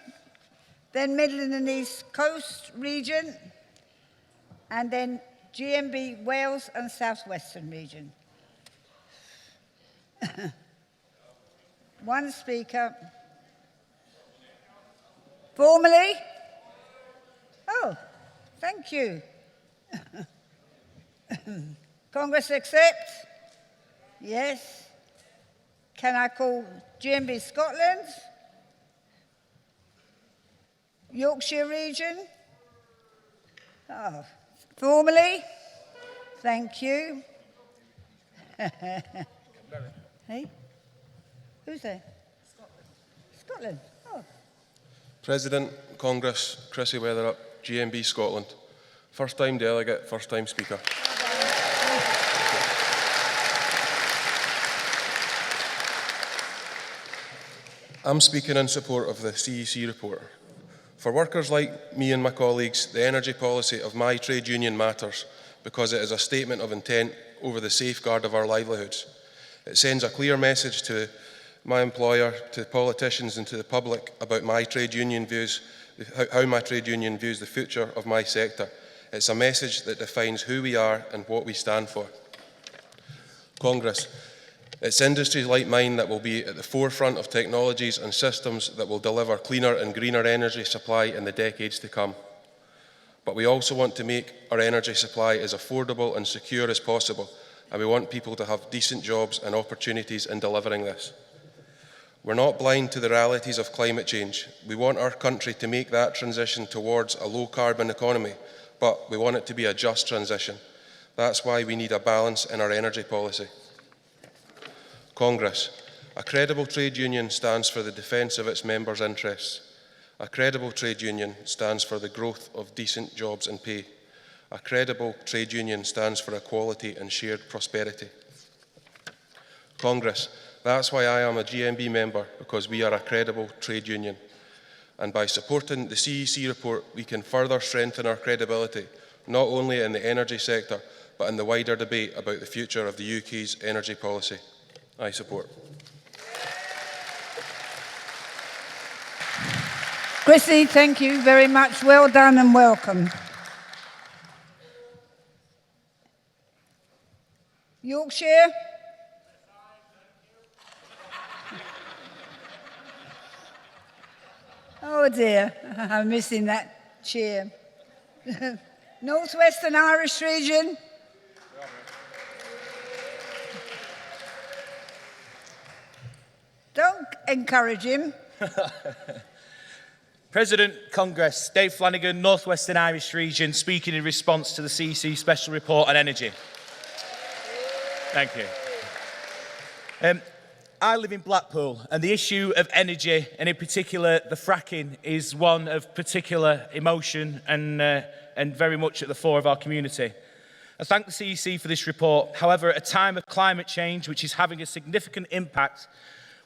then Midland and East Coast region, and then GMB Wales and South Western region? One speaker. Formally? Oh, thank you. Congress accept? Yes. Can I call GMB Scotland? Yorkshire region? Oh, formally? Thank you. Hey? Who's there? Scotland. Oh. President, Congress, Chrissy Weatherup, GMB Scotland. First time delegate, first time speaker. I'm speaking in support of the CEC report. For workers like me and my colleagues, the energy policy of my trade union matters because it is a statement of intent over the safeguard of our livelihoods. It sends a clear message to my employer, to politicians and to the public about my trade union views, how my trade union views the future of my sector. It's a message that defines who we are and what we stand for. Congress, it's industries like mine that will be at the forefront of technologies and systems that will deliver cleaner and greener energy supply in the decades to come. But we also want to make our energy supply as affordable and secure as possible, and we want people to have decent jobs and opportunities in delivering this. We're not blind to the realities of climate change. We want our country to make that transition towards a low-carbon economy, but we want it to be a just transition. That's why we need a balance in our energy policy. Congress, a credible trade union stands for the defence of its members' interests. A credible trade union stands for the growth of decent jobs and pay. A credible trade union stands for equality and shared prosperity. Congress, that's why I am a GMB member, because we are a credible trade union. And by supporting the CEC report, we can further strengthen our credibility, not only in the energy sector, but in the wider debate about the future of the UK's energy policy. I support. Chrissy, thank you very much. Well done and welcome. Yorkshire? Oh dear, I'm missing that cheer. North Western Irish region? Don't encourage him. President Congress, Dave Flanagan, North Western Irish region, speaking in response to the CEC Special Report on Energy. Thank you. I live in Blackpool, and the issue of energy, and in particular the fracking, is one of particular emotion and very much at the fore of our community. I thank the CEC for this report. However, at a time of climate change, which is having a significant impact,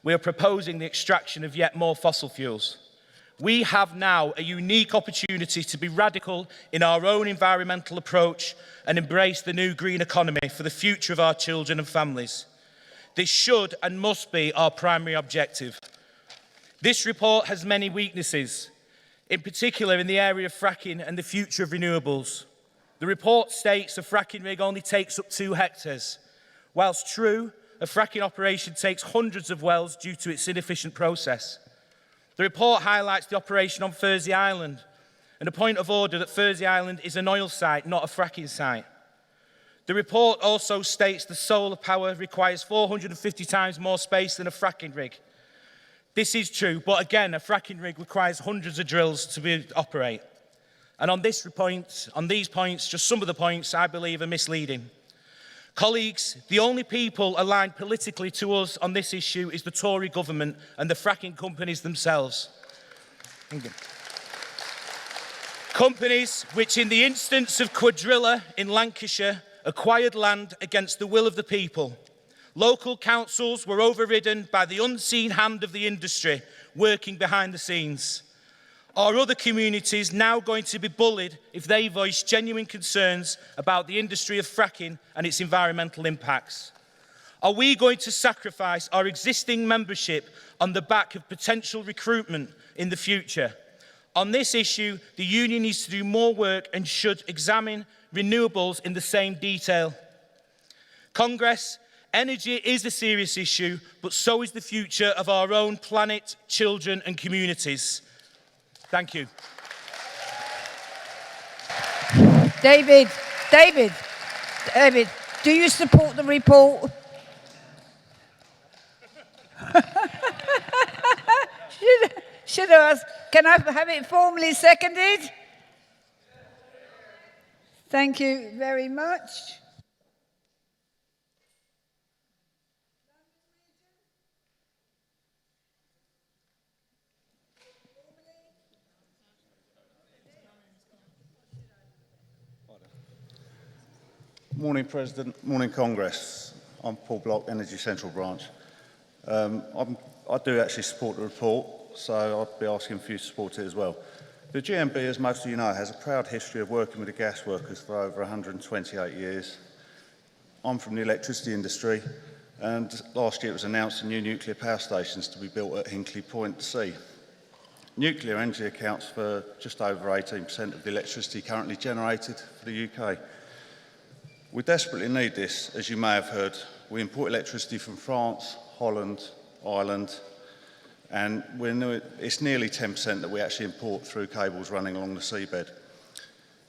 we are proposing the extraction of yet more fossil fuels. We have now a unique opportunity to be radical in our own environmental approach and embrace the new green economy for the future of our children and families. This should and must be our primary objective. This report has many weaknesses, in particular in the area of fracking and the future of renewables. The report states a fracking rig only takes up 2 hectares. Whilst true, a fracking operation takes hundreds of wells due to its inefficient process. The report highlights the operation on Thursday Island, and a point of order that Thursday Island is an oil site, not a fracking site. The report also states the solar power requires 450 times more space than a fracking rig. This is true, but again, a fracking rig requires hundreds of drills to operate. And on these points, just some of the points I believe are misleading. Colleagues, the only people aligned politically to us on this issue is the Tory government and the fracking companies themselves. Companies which, in the instance of Quadrilla in Lancashire, acquired land against the will of the people. Local councils were overridden by the unseen hand of the industry working behind the scenes. Are other communities now going to be bullied if they voice genuine concerns about the industry of fracking and its environmental impacts? Are we going to sacrifice our existing membership on the back of potential recruitment in the future? On this issue, the union needs to do more work and should examine renewables in the same detail. Congress, energy is a serious issue, but so is the future of our own planet, children and communities. Thank you. David, do you support the report? Should I ask, can I have it formally seconded? Thank you very much. Morning, President. Morning, Congress. I'm Paul Block, Energy Central Branch. I do actually support the report, so I'll be asking for you to support it as well. The GMB, as most of you know, has a proud history of working with the gas workers for over 128 years. I'm from the electricity industry, and last year it was announced new nuclear power stations to be built at Hinkley Point C. Nuclear energy accounts for just over 18% of the electricity currently generated for the UK. We desperately need this, as you may have heard. We import electricity from France, Holland, Ireland, and it's nearly 10% that we actually import through cables running along the seabed.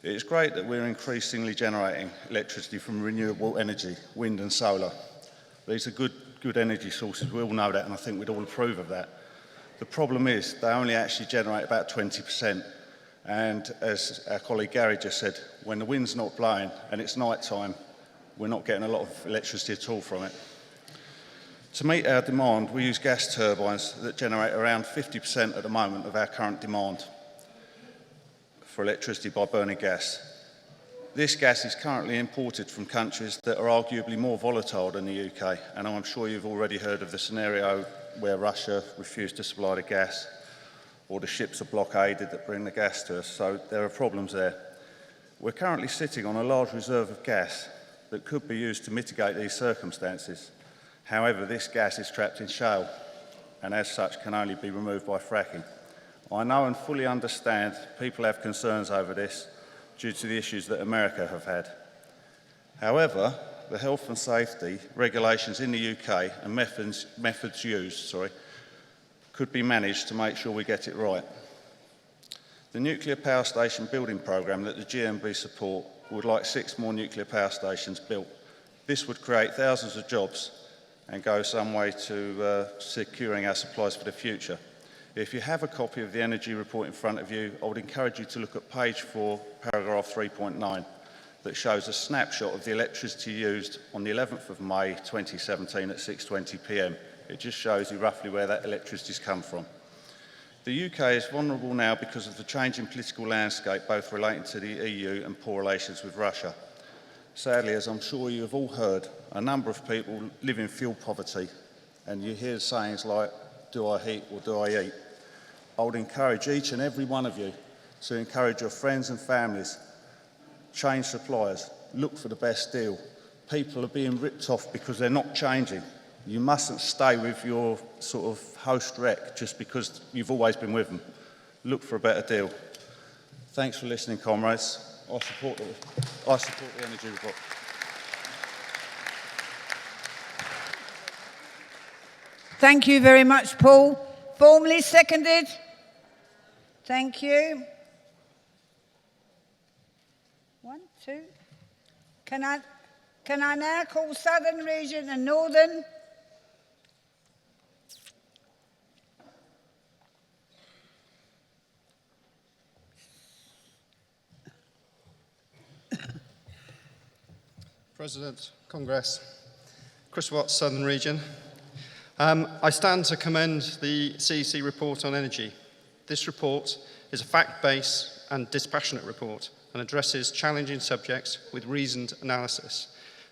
It's great that we're increasingly generating electricity from renewable energy, wind and solar. These are good energy sources, we all know that, and I think we'd all approve of that. The problem is they only actually generate about 20%, and as our colleague Gary just said, when the wind's not blowing and it's night time, we're not getting a lot of electricity at all from it. To meet our demand, we use gas turbines that generate around 50% at the moment of our current demand for electricity by burning gas. This gas is currently imported from countries that are arguably more volatile than the UK, and I'm sure you've already heard of the scenario where Russia refused to supply the gas, or the ships are blockaded that bring the gas to us, so there are problems there. We're currently sitting on a large reserve of gas that could be used to mitigate these circumstances. However, this gas is trapped in shale and as such can only be removed by fracking. I know and fully understand people have concerns over this due to the issues that America have had. However, the health and safety regulations in the UK and methods used could be managed to make sure we get it right. The nuclear power station building programme that the GMB support would like 6 more nuclear power stations built. This would create thousands of jobs and go some way to securing our supplies for the future. If you have a copy of the energy report in front of you, I would encourage you to look at page 4, paragraph 3.9, that shows a snapshot of the electricity used on the 11th of May 2017 at 6:20 p.m. It just shows you roughly where that electricity's come from. The UK is vulnerable now because of the changing political landscape, both relating to the EU and poor relations with Russia. Sadly, as I'm sure you have all heard, a number of people live in fuel poverty, and you hear sayings like, do I heat or do I eat? I would encourage each and every one of you to encourage your friends and families, change suppliers, look for the best deal. People are being ripped off because they're not changing. You mustn't stay with your sort of host rec just because you've always been with them. Look for a better deal. Thanks for listening, comrades. I support the energy report. Thank you very much, Paul. Formally seconded. Thank you. 1, 2. Can I now call Southern Region and Northern? President, Congress, Chris Watts, Southern Region. I stand to commend the CEC report on energy. This report is a fact-based and dispassionate report and addresses challenging subjects with reasoned analysis.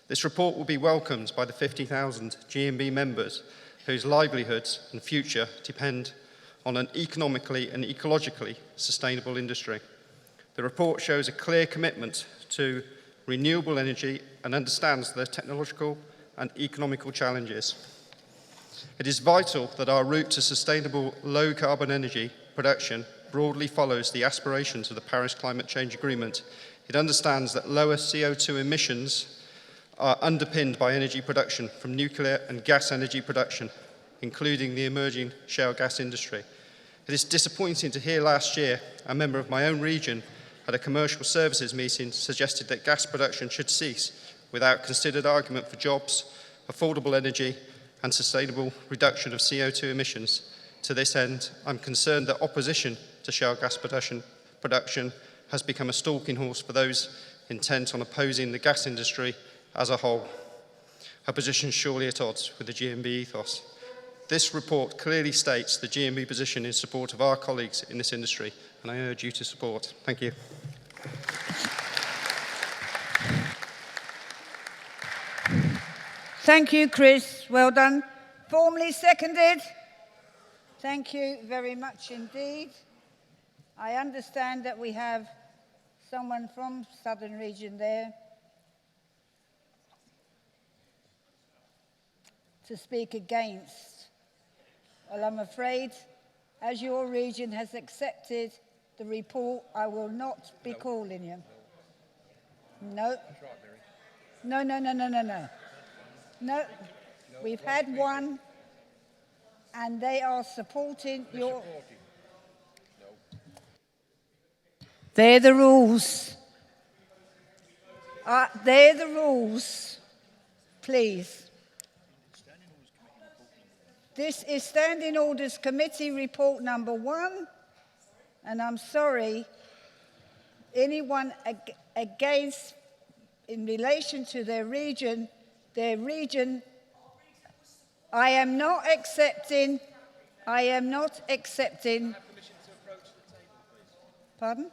This report will be welcomed by the 50,000 GMB members whose livelihoods and future depend on an economically and ecologically sustainable industry. The report shows a clear commitment to renewable energy and understands the technological and economical challenges. It is vital that our route to sustainable low-carbon energy production broadly follows the aspirations of the Paris Climate Change Agreement. It understands that lower CO2 emissions are underpinned by energy production from nuclear and gas energy production, including the emerging shale gas industry. It is disappointing to hear last year a member of my own region at a commercial services meeting suggested that gas production should cease without considered argument for jobs, affordable energy and sustainable reduction of CO2 emissions. To this end, I'm concerned that opposition to shale gas production has become a stalking horse for those intent on opposing the gas industry as a whole. Her position is surely at odds with the GMB ethos. This report clearly states the GMB position in support of our colleagues in this industry, and I urge you to support. Thank you. Thank you, Chris. Well done. Formally seconded. Thank you very much indeed. I understand that we have someone from Southern Region there to speak against. Well, I'm afraid, as your region has accepted the report, I will not be calling you. No. No, no, no, no, no, no. No, we've had one, and they are supporting your... They're the rules. They're the rules. Please. This is Standing Orders Committee Report number 1, and I'm sorry, anyone against in relation to their region, I am not accepting. Pardon?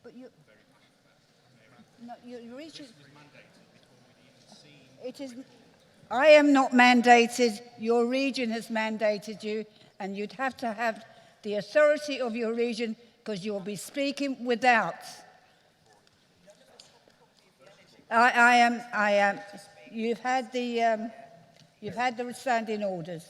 But you... No, your region... It is... I am not mandated. Your region has mandated you, and you'd have to have the authority of your region because you'll be speaking without. I am. You've had the standing orders.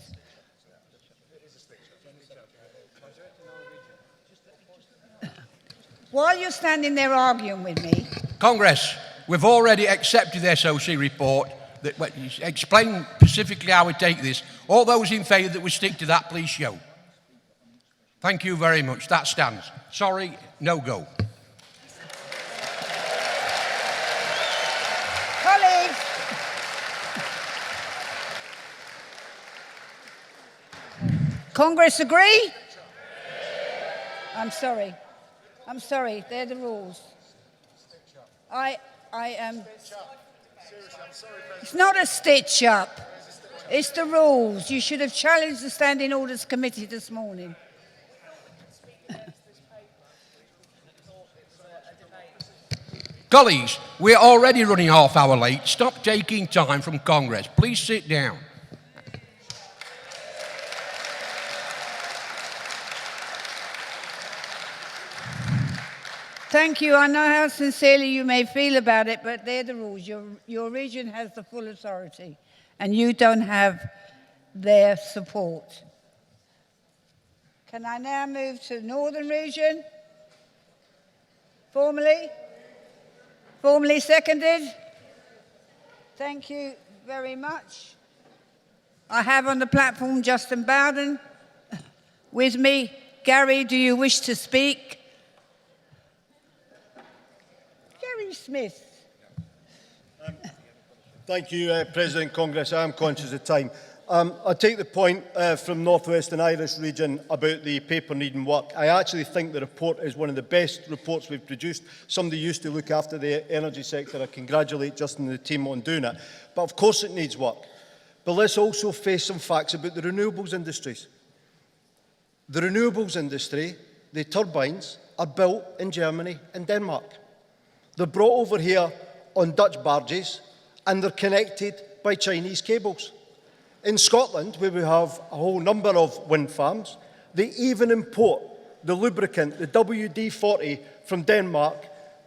While you're standing there arguing with me, Congress, we've already accepted the SOC report. Explain specifically how we take this. All those in favour that we stick to that, please show. Thank you very much. That stands. Sorry, no go. colleagues, Congress agree? I'm sorry. I'm sorry. They're the rules. I am... It's not a stitch up. It's the rules. You should have challenged the Standing Orders Committee this morning. Colleagues, we're already running half hour late. Stop taking time from Congress. Please sit down. Thank you. I know how sincerely you may feel about it, but they're the rules. Your region has the full authority, and you don't have their support. Can I now move to the Northern region? Formally seconded. Thank you very much. I have on the platform Justin Bowden with me. Gary, do you wish to speak? Gary Smith. Thank you, President Congress. I am conscious of time. I take the point from North Western Irish region about the paper needing work. I actually think the report is one of the best reports we've produced. Somebody used to look after the energy sector. I congratulate Justin and the team on doing it. But of course it needs work. But let's also face some facts about the renewables industries. The renewables industry, the turbines, are built in Germany and Denmark. They're brought over here on Dutch barges and they're connected by Chinese cables. In Scotland, where we have a whole number of wind farms, they even import the lubricant, the WD-40, from Denmark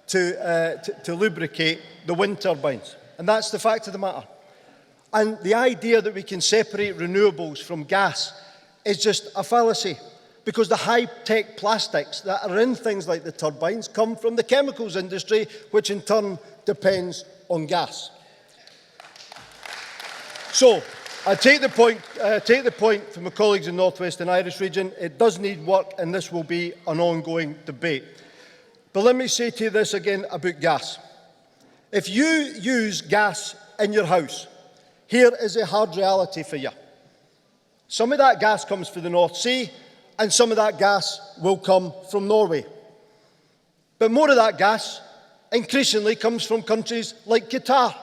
to lubricate the wind turbines. And that's the fact of the matter. And the idea that we can separate renewables from gas is just a fallacy, because the high-tech plastics that are in things like the turbines come from the chemicals industry, which in turn depends on gas. So, I take the point from my colleagues in North Western Irish region. It does need work, and this will be an ongoing debate. But let me say to you this again about gas. If you use gas in your house, here is a hard reality for you. Some of that gas comes from the North Sea, and some of that gas will come from Norway. But more of that gas increasingly comes from countries like Qatar.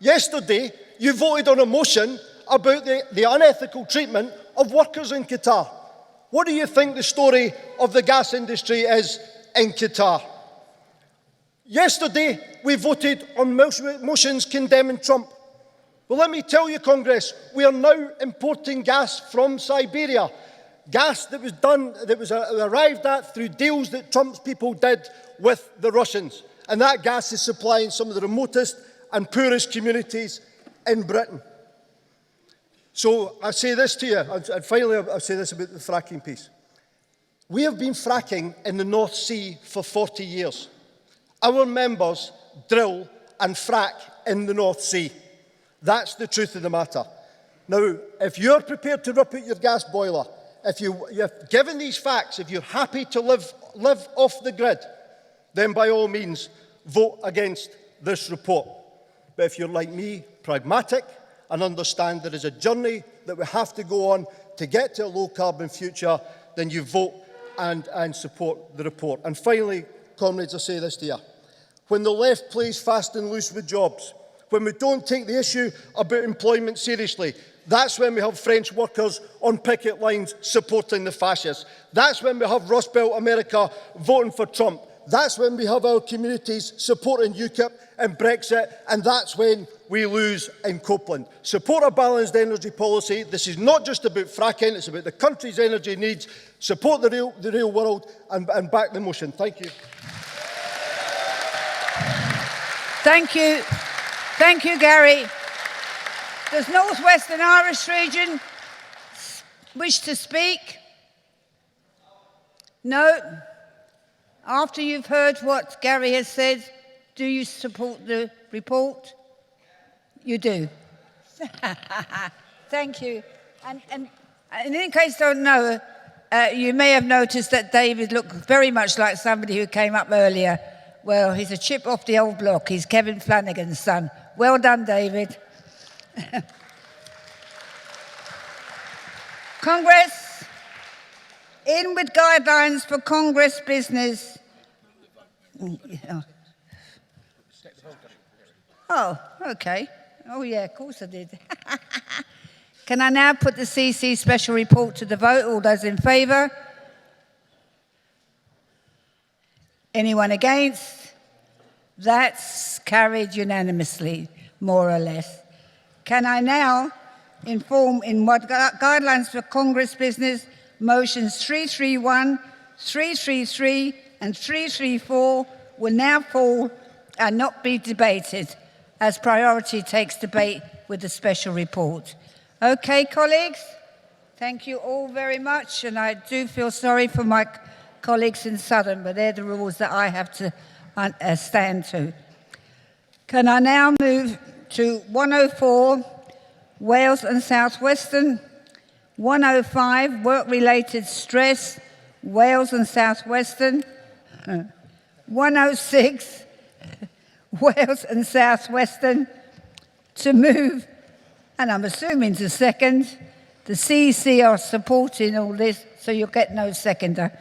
Yesterday, you voted on a motion about the unethical treatment of workers in Qatar. What do you think the story of the gas industry is in Qatar? Yesterday, we voted on motions condemning Trump. Well, let me tell you, Congress, we are now importing gas from Siberia. Gas that was arrived at through deals that Trump's people did with the Russians. And that gas is supplying some of the remotest and poorest communities in Britain. So I say this to you, and finally I'll say this about the fracking piece. We have been fracking in the North Sea for 40 years. Our members drill and frack in the North Sea. That's the truth of the matter. Now, if you're prepared to rip out your gas boiler, given these facts, if you're happy to live off the grid, then by all means, vote against this report. But if you're like me, pragmatic, and understand there is a journey that we have to go on to get to a low-carbon future, then you vote and support the report. And finally, comrades, I say this to you. When the left plays fast and loose with jobs, when we don't take the issue about employment seriously, that's when we have French workers on picket lines supporting the fascists. That's when we have Rust Belt America voting for Trump. that's when we have our communities supporting UKIP and Brexit, and that's when we lose in Copeland. Support a balanced energy policy. This is not just about fracking, it's about the country's energy needs. Support the real world and back the motion. Thank you. Thank you. Thank you, Gary. Does North Western Irish Region wish to speak? No? After you've heard what Gary has said, do you support the report? You do. Thank you. And in case you don't know, you may have noticed that David looked very much like somebody who came up earlier. Well, he's a chip off the old block. He's Kevin Flanagan's son. Well done, David. Congress, in with guidelines for Congress business. Oh, okay. Oh, yeah, of course I did. Can I now put the CC special report to the vote? All those in favour? Anyone against? That's carried unanimously, more or less. Can I now inform in what guidelines for Congress business, motions 331, 333 and 334 will now fall and not be debated, as priority takes debate with the special report. Okay, colleagues? Thank you all very much, and I do feel sorry for my colleagues in Southern, but they're the rules that I have to stand to. Can I now move to 104, Wales and South Western, 105, work-related stress, Wales and South Western, 106, Wales and South Western, to move, and I'm assuming to second. The CEC are supporting all this, so you'll get no seconder.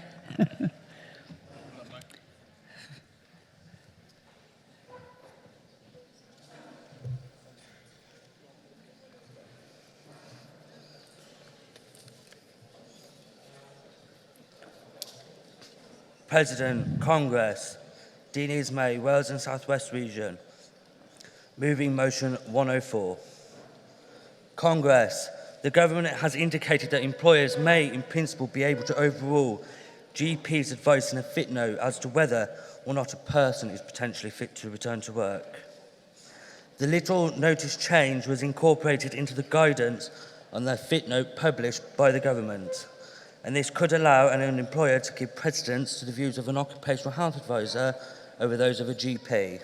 President, Congress, Dean Ismay, Wales and South West Region. Moving motion 104. Congress, the government has indicated that employers may, in principle, be able to overrule GP's advice in a fit note as to whether or not a person is potentially fit to return to work. The little notice change was incorporated into the guidance on the fit note published by the government, and this could allow an employer to give precedence to the views of an occupational health advisor over those of a GP.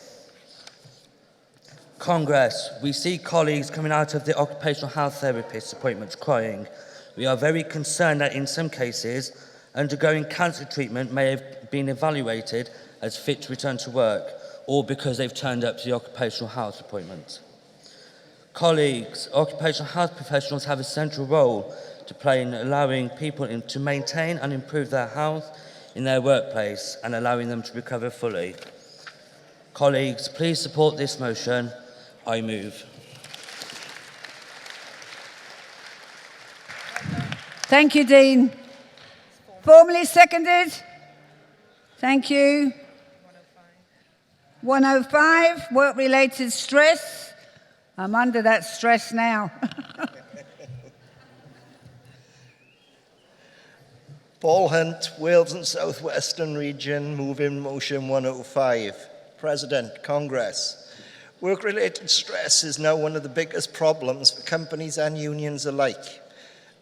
Congress, we see colleagues coming out of the occupational health therapist appointments crying. We are very concerned that in some cases, undergoing cancer treatment may have been evaluated as fit to return to work, or because they've turned up to the occupational health appointment. Colleagues, occupational health professionals have a central role to play in allowing people to maintain and improve their health in their workplace and allowing them to recover fully. Colleagues, please support this motion. I move. Thank you, Dean. Formally seconded. Thank you. 105, work-related stress. I'm under that stress now. Paul Hunt, Wales and South Western Region, moving motion 105. President, Congress. Work-related stress is now one of the biggest problems for companies and unions alike.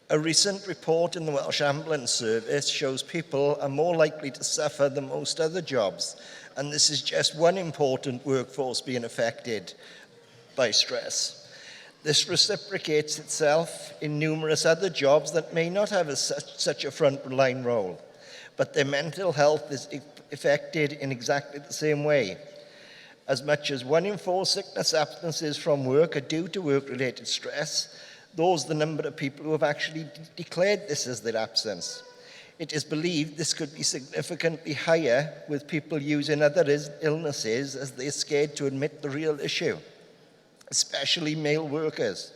A recent report in the Welsh Ambulance Service shows people are more likely to suffer than most other jobs, and this is just one important workforce being affected by stress. This reciprocates itself in numerous other jobs that may not have such a front-line role, but their mental health is affected in exactly the same way. As much as 1 in 4 sickness absences from work are due to work-related stress, those are the number of people who have actually declared this as their absence. It is believed this could be significantly higher with people using other illnesses as they're scared to admit the real issue, especially male workers.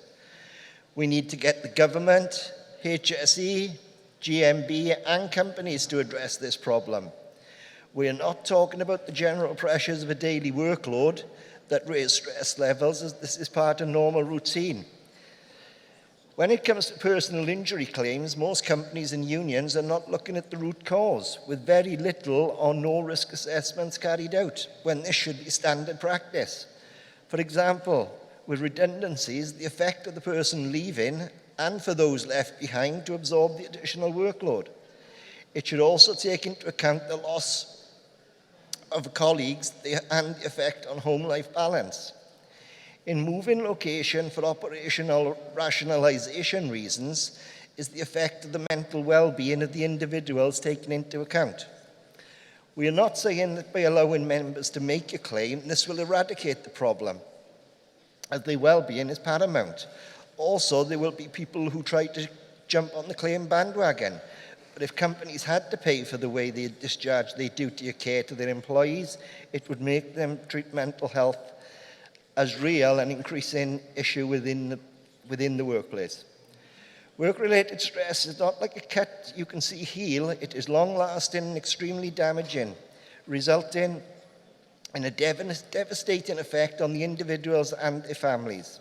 We need to get the government, HSE, GMB and companies to address this problem. We are not talking about the general pressures of a daily workload that raise stress levels, as this is part of normal routine. When it comes to personal injury claims, most companies and unions are not looking at the root cause, with very little or no risk assessments carried out, when this should be standard practice. For example, with redundancies, the effect of the person leaving and for those left behind to absorb the additional workload. It should also take into account the loss of colleagues and the effect on home-life balance. In moving location for operational rationalisation reasons is the effect of the mental well-being of the individuals taken into account. We are not saying that by allowing members to make a claim, this will eradicate the problem, as their well-being is paramount. Also, there will be people who try to jump on the claim bandwagon. But if companies had to pay for the way they discharge their duty of care to their employees, it would make them treat mental health as real and increasing issue within the workplace. Work-related stress is not like a cut you can see heal. It is long-lasting and extremely damaging, resulting in a devastating effect on the individuals and their families.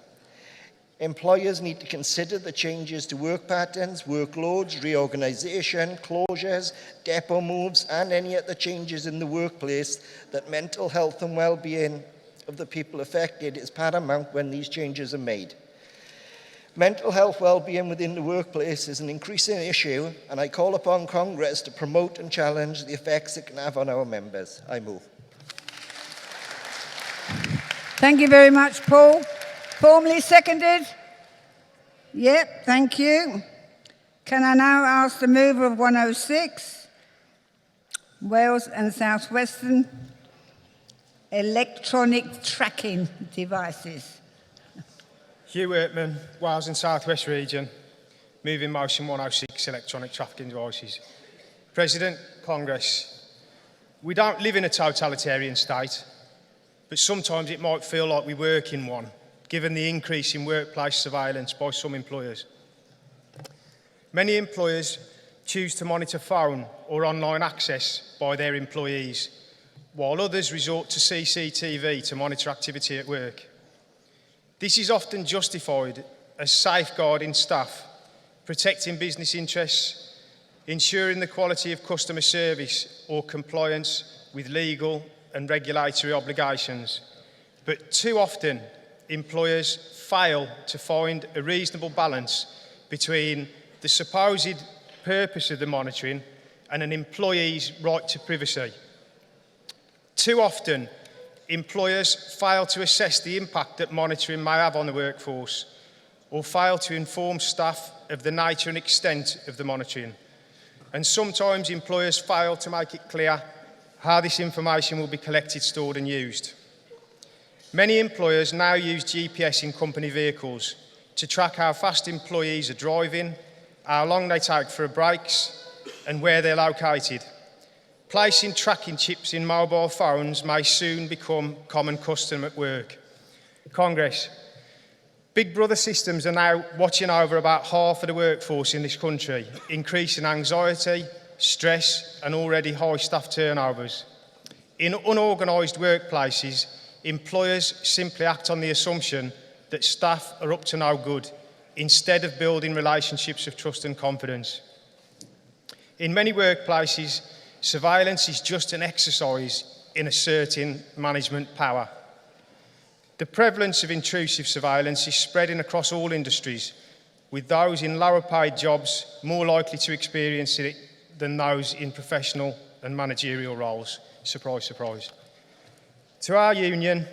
Employers need to consider the changes to work patterns, workloads, reorganisation, closures, depot moves, and any other changes in the workplace. That mental health and well-being of the people affected is paramount when these changes are made. Mental health well-being within the workplace is an increasing issue, and I call upon Congress to promote and challenge the effects it can have on our members. I move. Thank you very much, Paul. Formally seconded? Yep, thank you. Can I now ask the mover of 106, Wales and South Western, electronic tracking devices? Hugh Workman, Wales and South West Region, moving motion 106, electronic trafficking devices. President, Congress, we don't live in a totalitarian state, but sometimes it might feel like we work in one, given the increase in workplace surveillance by some employers. Many employers choose to monitor phone or online access by their employees, while others resort to CCTV to monitor activity at work. This is often justified as safeguarding staff, protecting business interests, ensuring the quality of customer service or compliance with legal and regulatory obligations. But too often, employers fail to find a reasonable balance between the supposed purpose of the monitoring and an employee's right to privacy. Too often, employers fail to assess the impact that monitoring may have on the workforce, or fail to inform staff of the nature and extent of the monitoring. And sometimes employers fail to make it clear how this information will be collected, stored and used. Many employers now use GPS in company vehicles to track how fast employees are driving, how long they take for breaks, and where they're located. Placing tracking chips in mobile phones may soon become common custom at work. Congress, Big Brother systems are now watching over about half of the workforce in this country, increasing anxiety, stress, and already high staff turnovers. In unorganised workplaces, employers simply act on the assumption that staff are up to no good, instead of building relationships of trust and confidence. In many workplaces, surveillance is just an exercise in asserting management power. The prevalence of intrusive surveillance is spreading across all industries, with those in lower paid jobs more likely to experience it than those in professional and managerial roles. Surprise, surprise. To our union,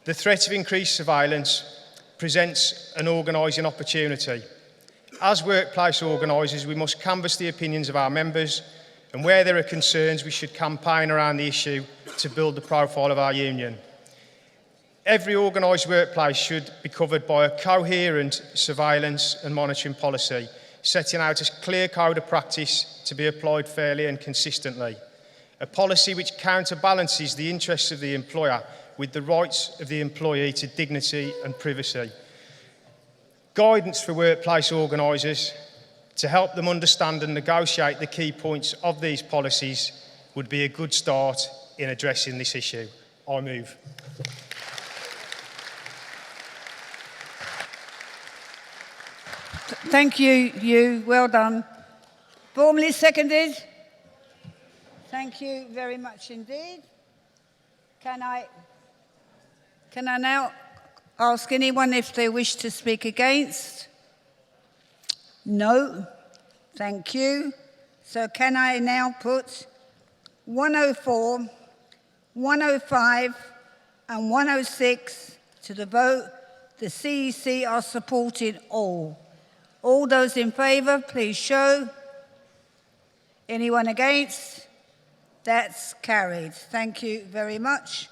the threat of increased surveillance presents an organising opportunity. As workplace organisers, we must canvass the opinions of our members, and where there are concerns, we should campaign around the issue to build the profile of our union. Every organised workplace should be covered by a coherent surveillance and monitoring policy, setting out a clear code of practice to be applied fairly and consistently. A policy which counterbalances the interests of the employer with the rights of the employee to dignity and privacy. Guidance for workplace organisers to help them understand and negotiate the key points of these policies would be a good start in addressing this issue. I move. Thank you. Well done. Formally seconded. Thank you very much indeed. Can I now ask anyone if they wish to speak against? No. Thank you. So can I now put 104, 105 and 106 to the vote? The CEC are supporting all. All those in favour, please show. Anyone against? That's carried. Thank you very much.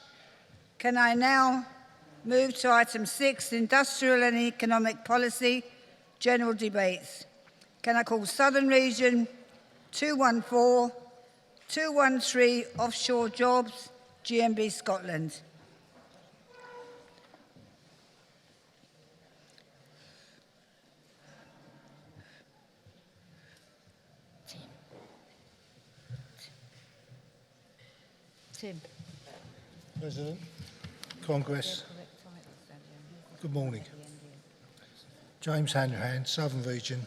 Can I now move to item 6, Industrial and Economic Policy, General Debates. Can I call Southern Region 214, 213 Offshore Jobs, GMB Scotland. Tim. President, Congress, good morning. James Hanrahan, Southern Region,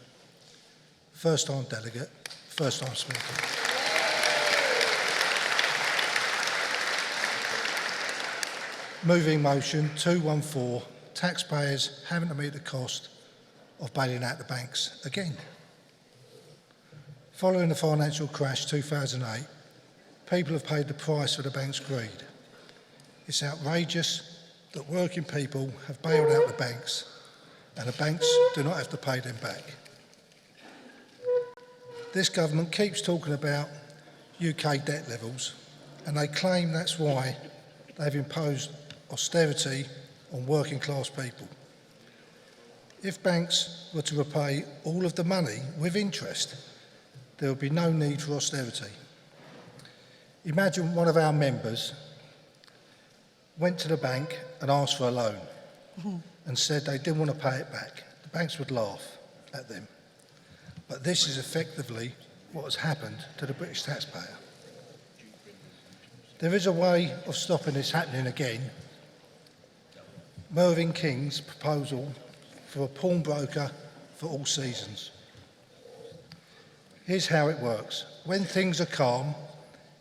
first time delegate, first time speaker. Moving motion 214, taxpayers having to meet the cost of bailing out the banks again. Following the financial crash 2008, people have paid the price for the bank's greed. It's outrageous that working people have bailed out the banks and the banks do not have to pay them back. This government keeps talking about UK debt levels and they claim that's why they've imposed austerity on working class people. If banks were to repay all of the money with interest, there would be no need for austerity. Imagine one of our members went to the bank and asked for a loan and said they didn't want to pay it back. The banks would laugh at them. But this is effectively what has happened to the British taxpayer. There is a way of stopping this happening again. Mervyn King's proposal for a pawnbroker for all seasons. Here's how it works. When things are calm,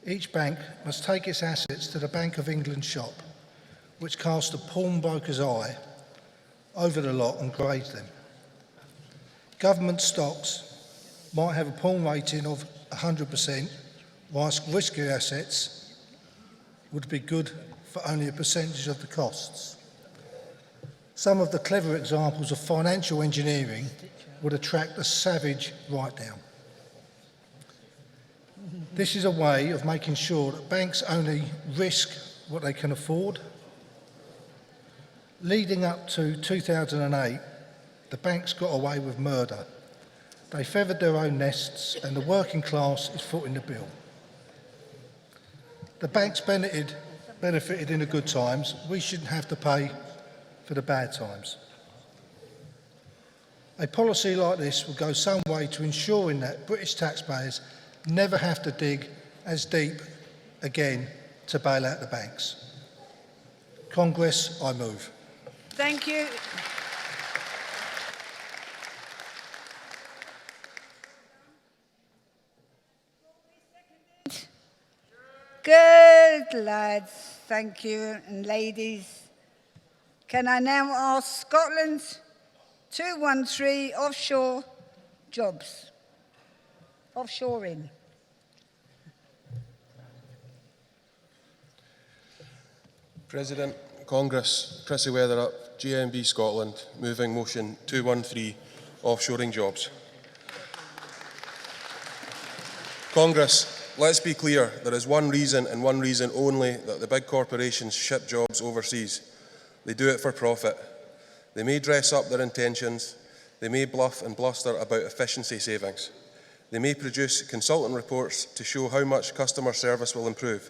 each bank must take its assets to the Bank of England shop, which casts a pawnbroker's eye over the lot and grades them. Government stocks might have a pawn rating of 100%, whilst riskier assets would be good for only a percentage of the costs. Some of the clever examples of financial engineering would attract a savage write-down. This is a way of making sure that banks only risk what they can afford. Leading up to 2008, the banks got away with murder. They feathered their own nests and the working class is footing the bill. The banks benefited in the good times. We shouldn't have to pay for the bad times. A policy like this will go some way to ensuring that British taxpayers never have to dig as deep again to bail out the banks. Congress, I move. Thank you. Good lads, thank you, and ladies. Can I now ask Scotland 213 offshore jobs? Offshoring. President, Congress, Chrissy Weatherup, GMB Scotland, moving motion 213, offshoring jobs. Congress, let's be clear, there is one reason and one reason only that the big corporations ship jobs overseas. They do it for profit. They may dress up their intentions, they may bluff and bluster about efficiency savings. They may produce consultant reports to show how much customer service will improve.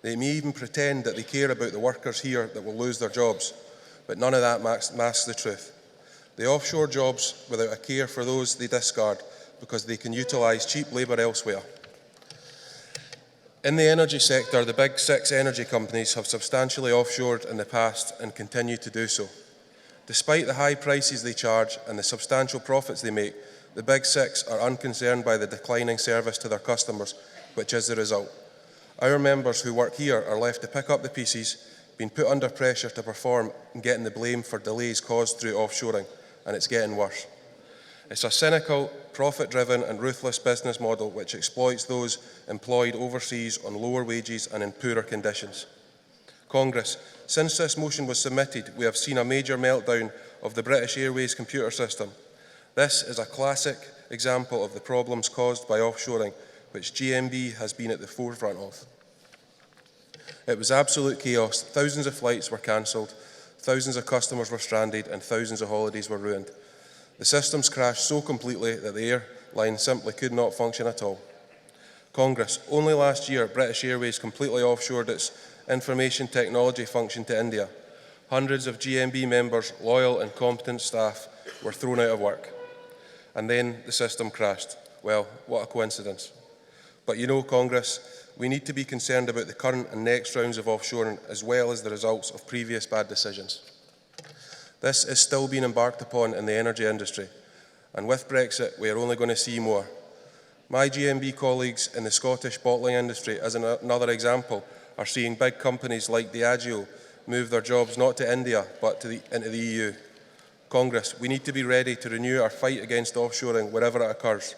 They may even pretend that they care about the workers here that will lose their jobs, but none of that masks the truth. They offshore jobs without a care for those they discard because they can utilise cheap labour elsewhere. In the energy sector, the big six energy companies have substantially offshored in the past and continue to do so. Despite the high prices they charge and the substantial profits they make, the big six are unconcerned by the declining service to their customers, which is the result. Our members who work here are left to pick up the pieces, being put under pressure to perform and getting the blame for delays caused through offshoring, and it's getting worse. It's a cynical, profit-driven and ruthless business model which exploits those employed overseas on lower wages and in poorer conditions. Congress, since this motion was submitted, we have seen a major meltdown of the British Airways computer system. This is a classic example of the problems caused by offshoring, which GMB has been at the forefront of. It was absolute chaos. Thousands of flights were cancelled, thousands of customers were stranded, and thousands of holidays were ruined. The systems crashed so completely that the airline simply could not function at all. Congress, only last year, British Airways completely offshored its information technology function to India. Hundreds of GMB members, loyal and competent staff, were thrown out of work. And then the system crashed. Well, what a coincidence. But you know, Congress, we need to be concerned about the current and next rounds of offshoring as well as the results of previous bad decisions. This is still being embarked upon in the energy industry, and with Brexit, we are only going to see more. My GMB colleagues in the Scottish bottling industry, as another example, are seeing big companies like Diageo move their jobs not to India, but into the EU. Congress, we need to be ready to renew our fight against offshoring wherever it occurs.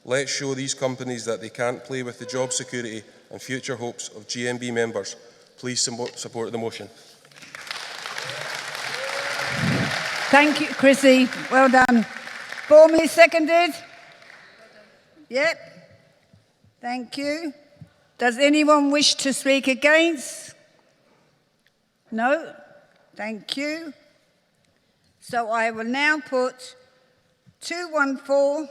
Let's show these companies that they can't play with the job security and future hopes of GMB members. Please support the motion. Thank you, Chrissy. Well done. Formally seconded? Yep. Thank you. Does anyone wish to speak against? No? Thank you. So I will now put 214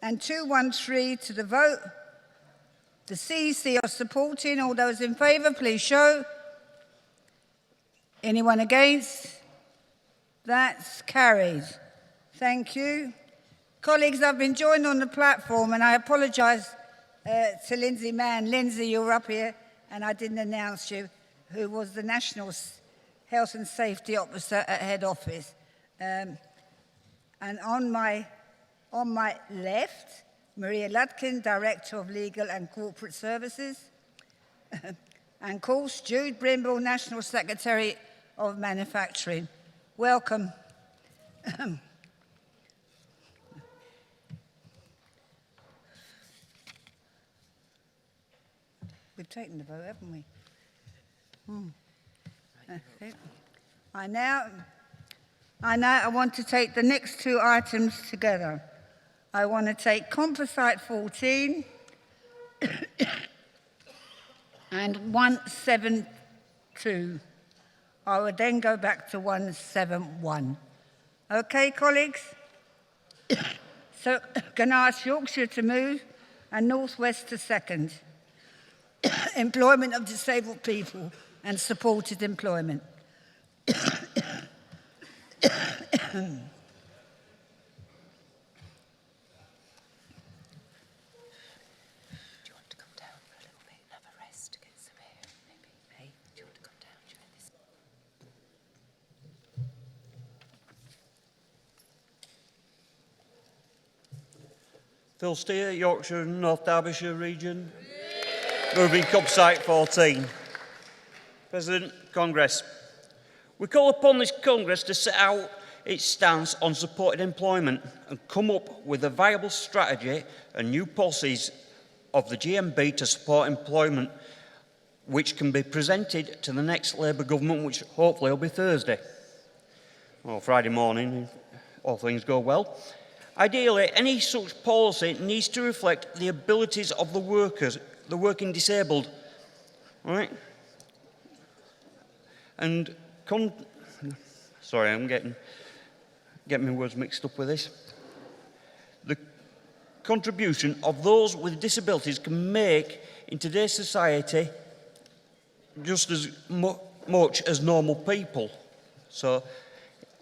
and 213 to the vote. The CEC are supporting. All those in favour, please show. Anyone against? That's carried. Thank you. Colleagues, I've been joined on the platform and I apologise to Lindsay Mann. Lindsay, you're up here and I didn't announce you, who was the National Health and Safety Officer at Head Office. And on my left, Maria Ludkin, Director of Legal and Corporate Services. And of course, Jude Brimble, National Secretary of Manufacturing. Welcome. We've taken the vote, haven't we? Okay. I want to take the next two items together. I want to take Composite 14 and 172. I will then go back to 171. Okay, colleagues? So can I ask Yorkshire to move and North West to second? Employment of disabled people and supported employment. Phil Steer, Yorkshire and North Derbyshire region. Moving Composite 14. President, Congress. We call upon this Congress to set out its stance on supported employment and come up with a viable strategy and new policies of the GMB to support employment, which can be presented to the next Labour government, which hopefully will be Thursday or Friday morning, if all things go well. Ideally, any such policy needs to reflect the abilities of the workers, the working disabled, right? And sorry, I'm getting my words mixed up with this. The contribution of those with disabilities can make in today's society just as much as normal people. So,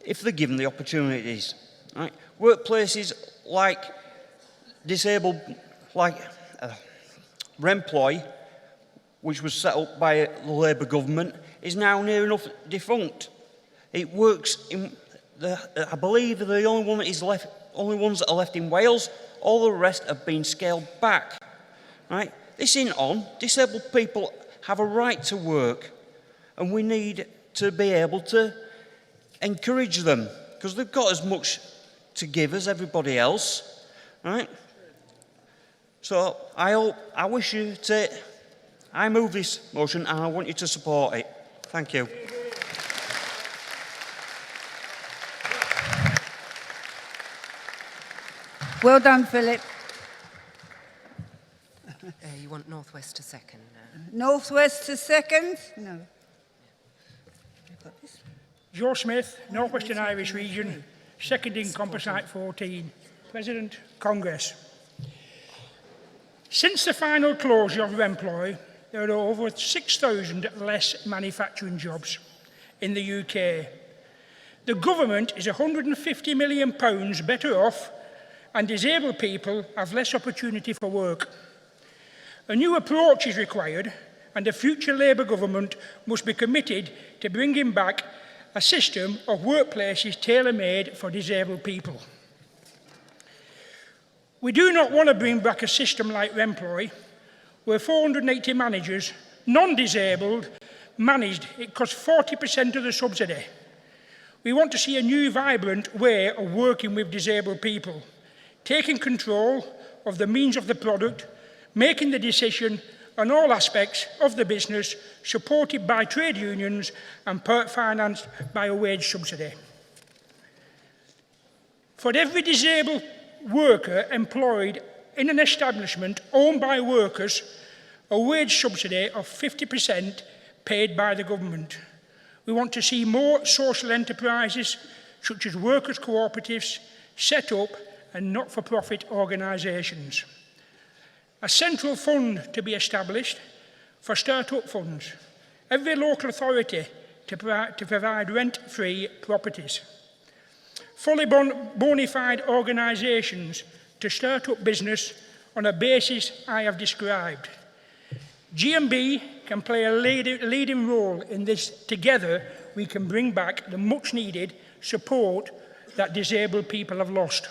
if they're given the opportunities, right? Workplaces like disabled, like Remploy, which was set up by the Labour government, is now near enough defunct. It works in I believe they're the only ones that are left in Wales. All the rest have been scaled back. Right? This isn't on. Disabled people have a right to work, and we need to be able to encourage them because they've got as much to give as everybody else. Right? So I wish you to. I move this motion, and I want you to support it. Thank you. Well done, Philip. You want North West to second? North West to second? No. Joe Smith, North Western Irish Region, seconding Composite 14. President, Congress. Since the final closure of Remploy, there are over 6,000 less manufacturing jobs in the UK. The government is £150 million better off, and disabled people have less opportunity for work. A new approach is required, and the future Labour government must be committed to bringing back a system of workplaces tailor-made for disabled people. We do not want to bring back a system like Remploy, where 480 managers, non-disabled, managed it cost 40% of the subsidy. We want to see a new, vibrant way of working with disabled people, taking control of the means of the product, making the decision on all aspects of the business, supported by trade unions and part-financed by a wage subsidy. For every disabled worker employed in an establishment owned by workers, a wage subsidy of 50% paid by the government. We want to see more social enterprises, such as workers' cooperatives, set up and not-for-profit organisations. A central fund to be established for start-up funds. Every local authority to provide rent-free properties. Fully bona fide organisations to start up business on a basis I have described. GMB can play a leading role in this. Together, we can bring back the much-needed support that disabled people have lost.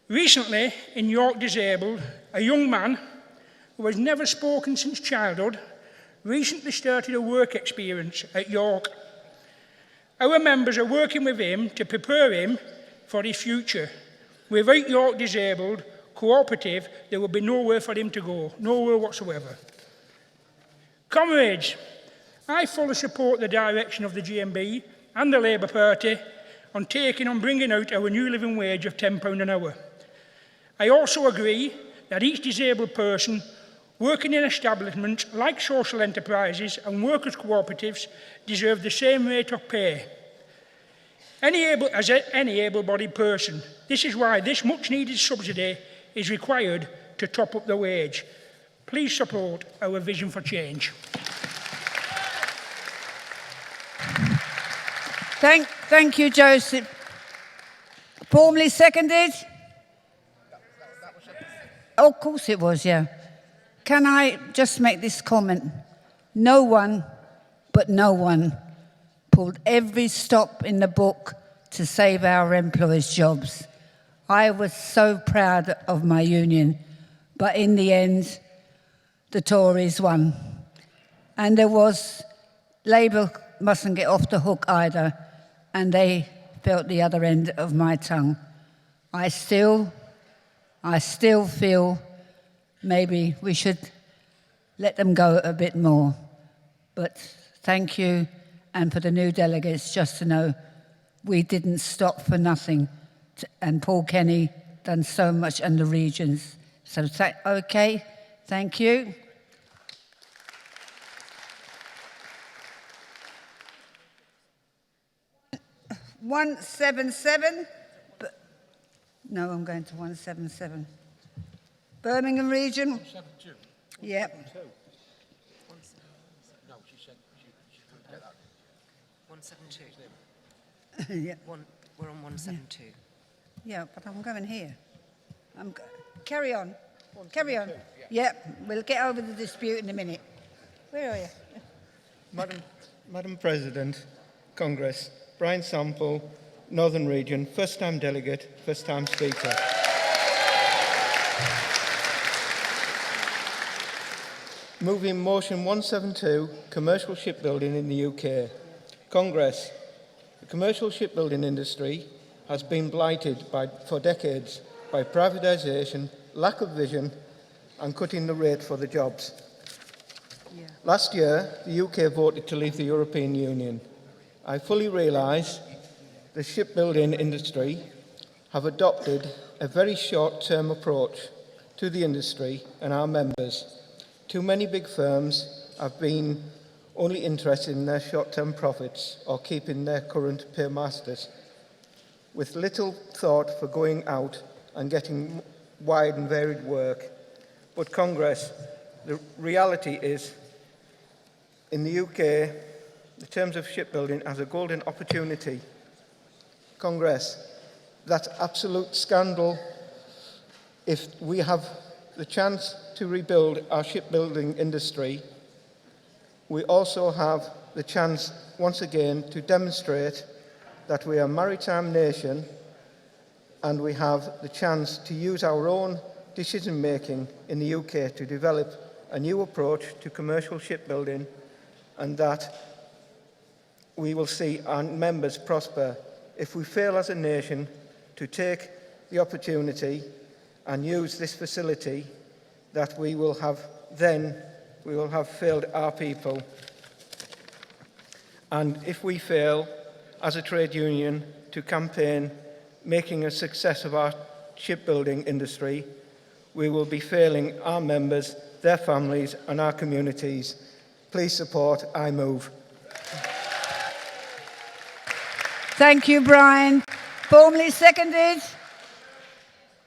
Recently, in York Disabled, a young man who has never spoken since childhood recently started a work experience at York. Our members are working with him to prepare him for his future. Without York Disabled Cooperative, there will be nowhere for him to go, nowhere whatsoever. Comrades, I fully support the direction of the GMB and the Labour Party on taking on bringing out our new living wage of £10 an hour. I also agree that each disabled person working in establishments like social enterprises and workers' cooperatives deserve the same rate of pay as any able-bodied person. This is why this much-needed subsidy is required to top up the wage. Please support our vision for change. Thank you, Joseph. Formally seconded? Oh, of course it was, yeah. Can I just make this comment? No one, but no one, pulled every stop in the book to save our employees' jobs. I was so proud of my union, but in the end, the Tories won. And there was, Labour mustn't get off the hook either, and they felt the other end of my tongue. I still feel maybe we should let them go a bit more. But thank you, and for the new delegates, just to know we didn't stop for nothing. And Paul Kenny done so much in the regions. So, okay, thank you. (177). No, I'm going to 177. Birmingham region. 172. Yep. No, she said she couldn't get that. 172. Yeah. We're on 172. Yeah, but I'm going here. Carry on. Carry on. Yep, we'll get over the dispute in a minute. Where are you? Madam President, Congress, Brian Sample, Northern Region, first-time delegate, first-time speaker. Moving motion 172, commercial shipbuilding in the UK. Congress, the commercial shipbuilding industry has been blighted for decades by privatisation, lack of vision and cutting the rate for the jobs. Last year, the UK voted to leave the European Union. I fully realise the shipbuilding industry have adopted a very short-term approach to the industry and our members. Too many big firms have been only interested in their short-term profits or keeping their current paymasters, with little thought for going out and getting wide and varied work. But Congress, the reality is, in the UK, the terms of shipbuilding has a golden opportunity. Congress, that's absolute scandal. If we have the chance to rebuild our shipbuilding industry, we also have the chance once again to demonstrate that we are a maritime nation, and we have the chance to use our own decision making in the UK to develop a new approach to commercial shipbuilding, and that we will see our members prosper. If we fail as a nation to take the opportunity and use this facility, that we will have failed our people. And if we fail as a trade union to campaign making a success of our shipbuilding industry, we will be failing our members, their families and our communities. Please support I Move. Thank you, Brian. Formally seconded?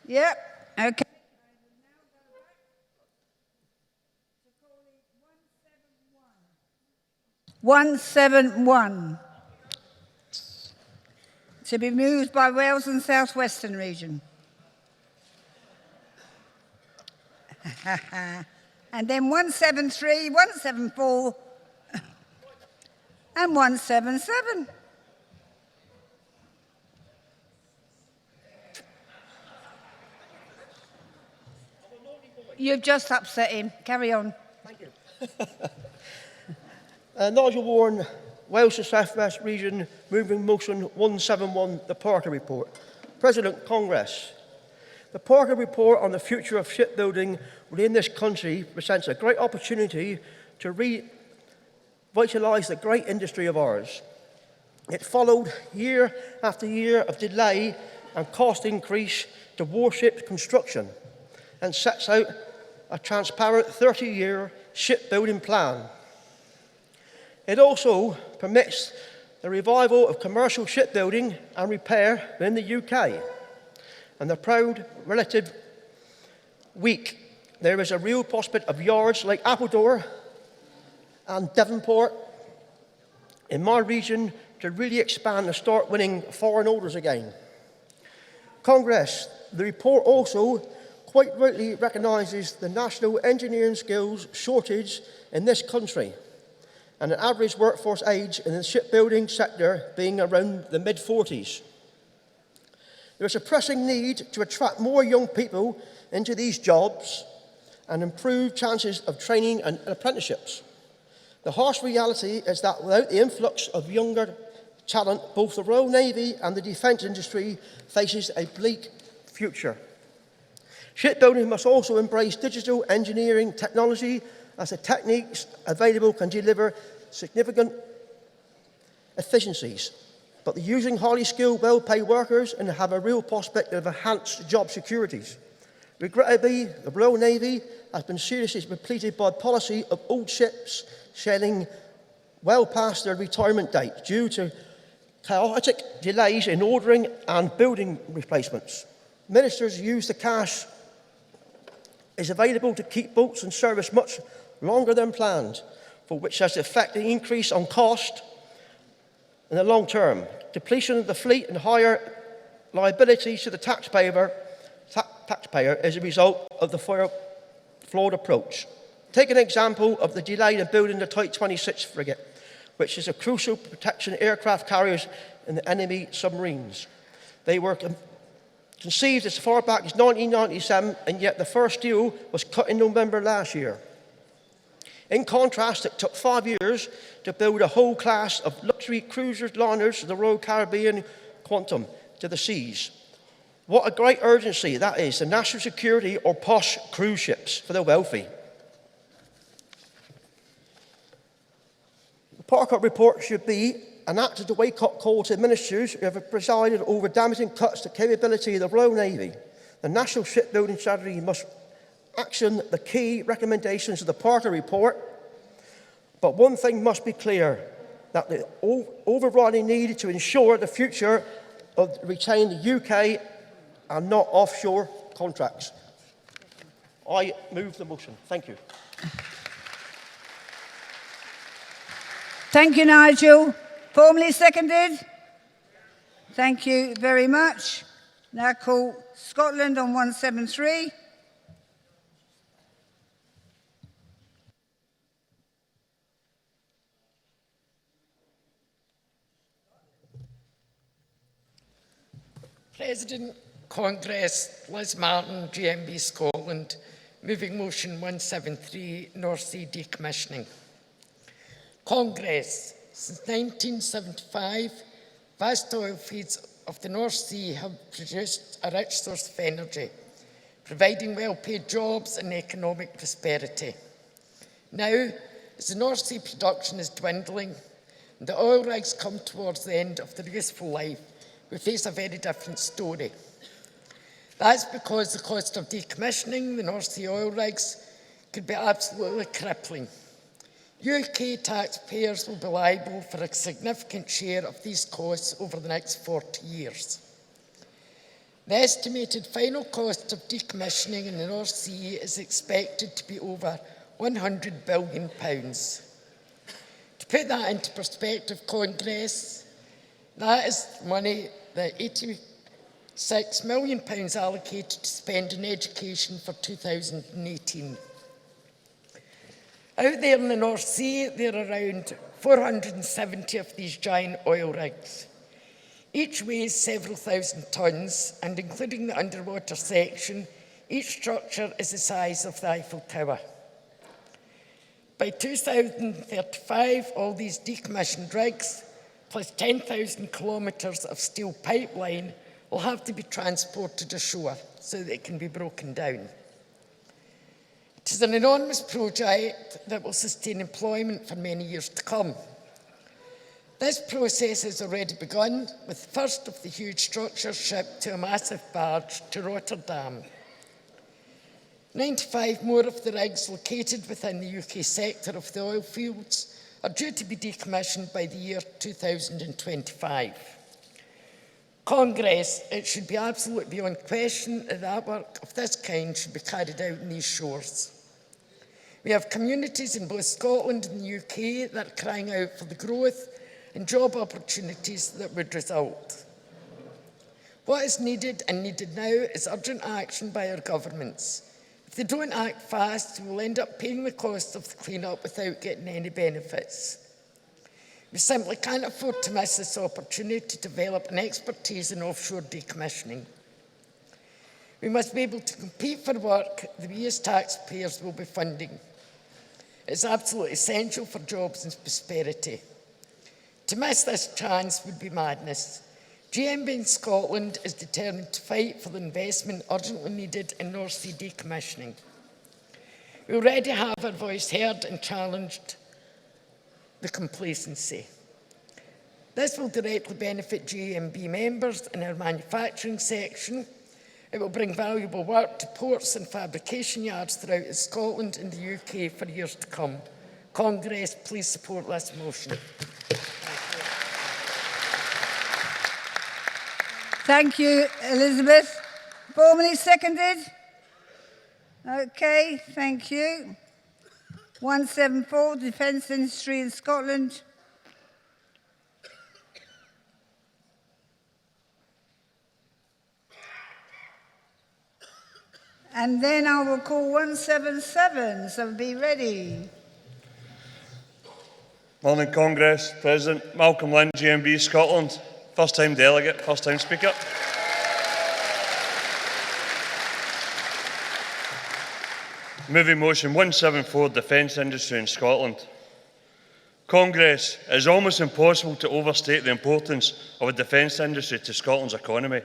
Yep, okay. 171. To be moved by Wales and South Western Region. And then 173, 174, and 177. You've just upset him. Carry on. Thank you. Nigel Warren, Wales and South West Region, moving motion 171, the Parker Report. President, Congress. The Parker Report on the future of shipbuilding within this country presents a great opportunity to revitalise the great industry of ours. It followed year after year of delay and cost increase to warship construction and sets out a transparent 30-year shipbuilding plan. It also permits the revival of commercial shipbuilding and repair in the UK. And the proud relative week, there is a real prospect of yards like Appledore and Devonport in my region to really expand and start winning foreign orders again. Congress, the report also quite rightly recognises the national engineering skills shortage in this country and an average workforce age in the shipbuilding sector being around the mid-40s. There is a pressing need to attract more young people into these jobs and improve chances of training and apprenticeships. The harsh reality is that without the influx of younger talent, both the Royal Navy and the defence industry faces a bleak future. Shipbuilding must also embrace digital engineering technology as the techniques available can deliver significant efficiencies. But they're using highly skilled, well-paid workers and have a real prospect of enhanced job securities. Regrettably, the Royal Navy has been seriously depleted by policy of old ships sailing well past their retirement date due to chaotic delays in ordering and building replacements. Ministers use the cash is available to keep boats in service much longer than planned, for which has affected the increase on cost in the long term, depletion of the fleet and higher liabilities to the taxpayer taxpayer as a result of the flawed approach. Take an example of the delay in building the Type 26 frigate, which is a crucial protection aircraft carriers in the enemy submarines. They were conceived as far back as 1997, and yet the first deal was cut in November last year. In contrast, it took 5 years to build a whole class of luxury cruiser liners, the Royal Caribbean Quantum, to the seas. What a great urgency that is, the national security or posh cruise ships for the wealthy. The Parker report should be an act of the wake-up call to ministers who have presided over damaging cuts to capability of the Royal Navy. The National Shipbuilding Strategy must action the key recommendations of the Parker report, but one thing must be clear, that the overriding need to ensure the future of retain the UK and not offshore contracts. I move the motion. Thank you. Thank you, Nigel. Formally seconded. Thank you very much. Now call Scotland on 173. President, Congress, Liz Martin, GMB Scotland, moving motion 173, North Sea decommissioning. Congress, since 1975, vast oil fields of the North Sea have produced a rich source of energy, providing well-paid jobs and economic prosperity. Now, as the North Sea production is dwindling and the oil rigs come towards the end of their useful life, we face a very different story. That's because the cost of decommissioning the North Sea oil rigs could be absolutely crippling. UK taxpayers will be liable for a significant share of these costs over the next 40 years. The estimated final cost of decommissioning in the North Sea is expected to be over £100 billion. To put that into perspective, Congress, that is money that £86 million allocated to spend in education for 2018. Out there in the North Sea, there are around 470 of these giant oil rigs. Each weighs several thousand tonnes, and including the underwater section, each structure is the size of the Eiffel Tower. By 2035, all these decommissioned rigs, plus 10,000 kilometres of steel pipeline, will have to be transported ashore so that it can be broken down. It is an enormous project that will sustain employment for many years to come. This process has already begun, with the first of the huge structures shipped to a massive barge to Rotterdam. 95 more of the rigs located within the UK sector of the oil fields are due to be decommissioned by the year 2025. Congress, it should be absolutely beyond question that work of this kind should be carried out in these shores. We have communities in both Scotland and the UK that are crying out for the growth and job opportunities that would result. What is needed and needed now is urgent action by our governments. If they don't act fast, we will end up paying the cost of the clean-up without getting any benefits. We simply can't afford to miss this opportunity to develop an expertise in offshore decommissioning. We must be able to compete for work that we as taxpayers will be funding. It's absolutely essential for jobs and prosperity. To miss this chance would be madness. GMB in Scotland is determined to fight for the investment urgently needed in North Sea decommissioning. We already have our voice heard and challenged the complacency. This will directly benefit GMB members in our manufacturing section. It will bring valuable work to ports and fabrication yards throughout Scotland and the UK for years to come. Congress, please support this motion. Thank you, Elizabeth. Formally seconded? Okay, thank you. 174, Defence Industry in Scotland. And then I will call 177, so be ready. Morning Congress, President Malcolm Lynn, GMB Scotland. First time delegate, first time speaker. Moving motion 174, Defence Industry in Scotland. Congress, it is almost impossible to overstate the importance of a defence industry to Scotland's economy.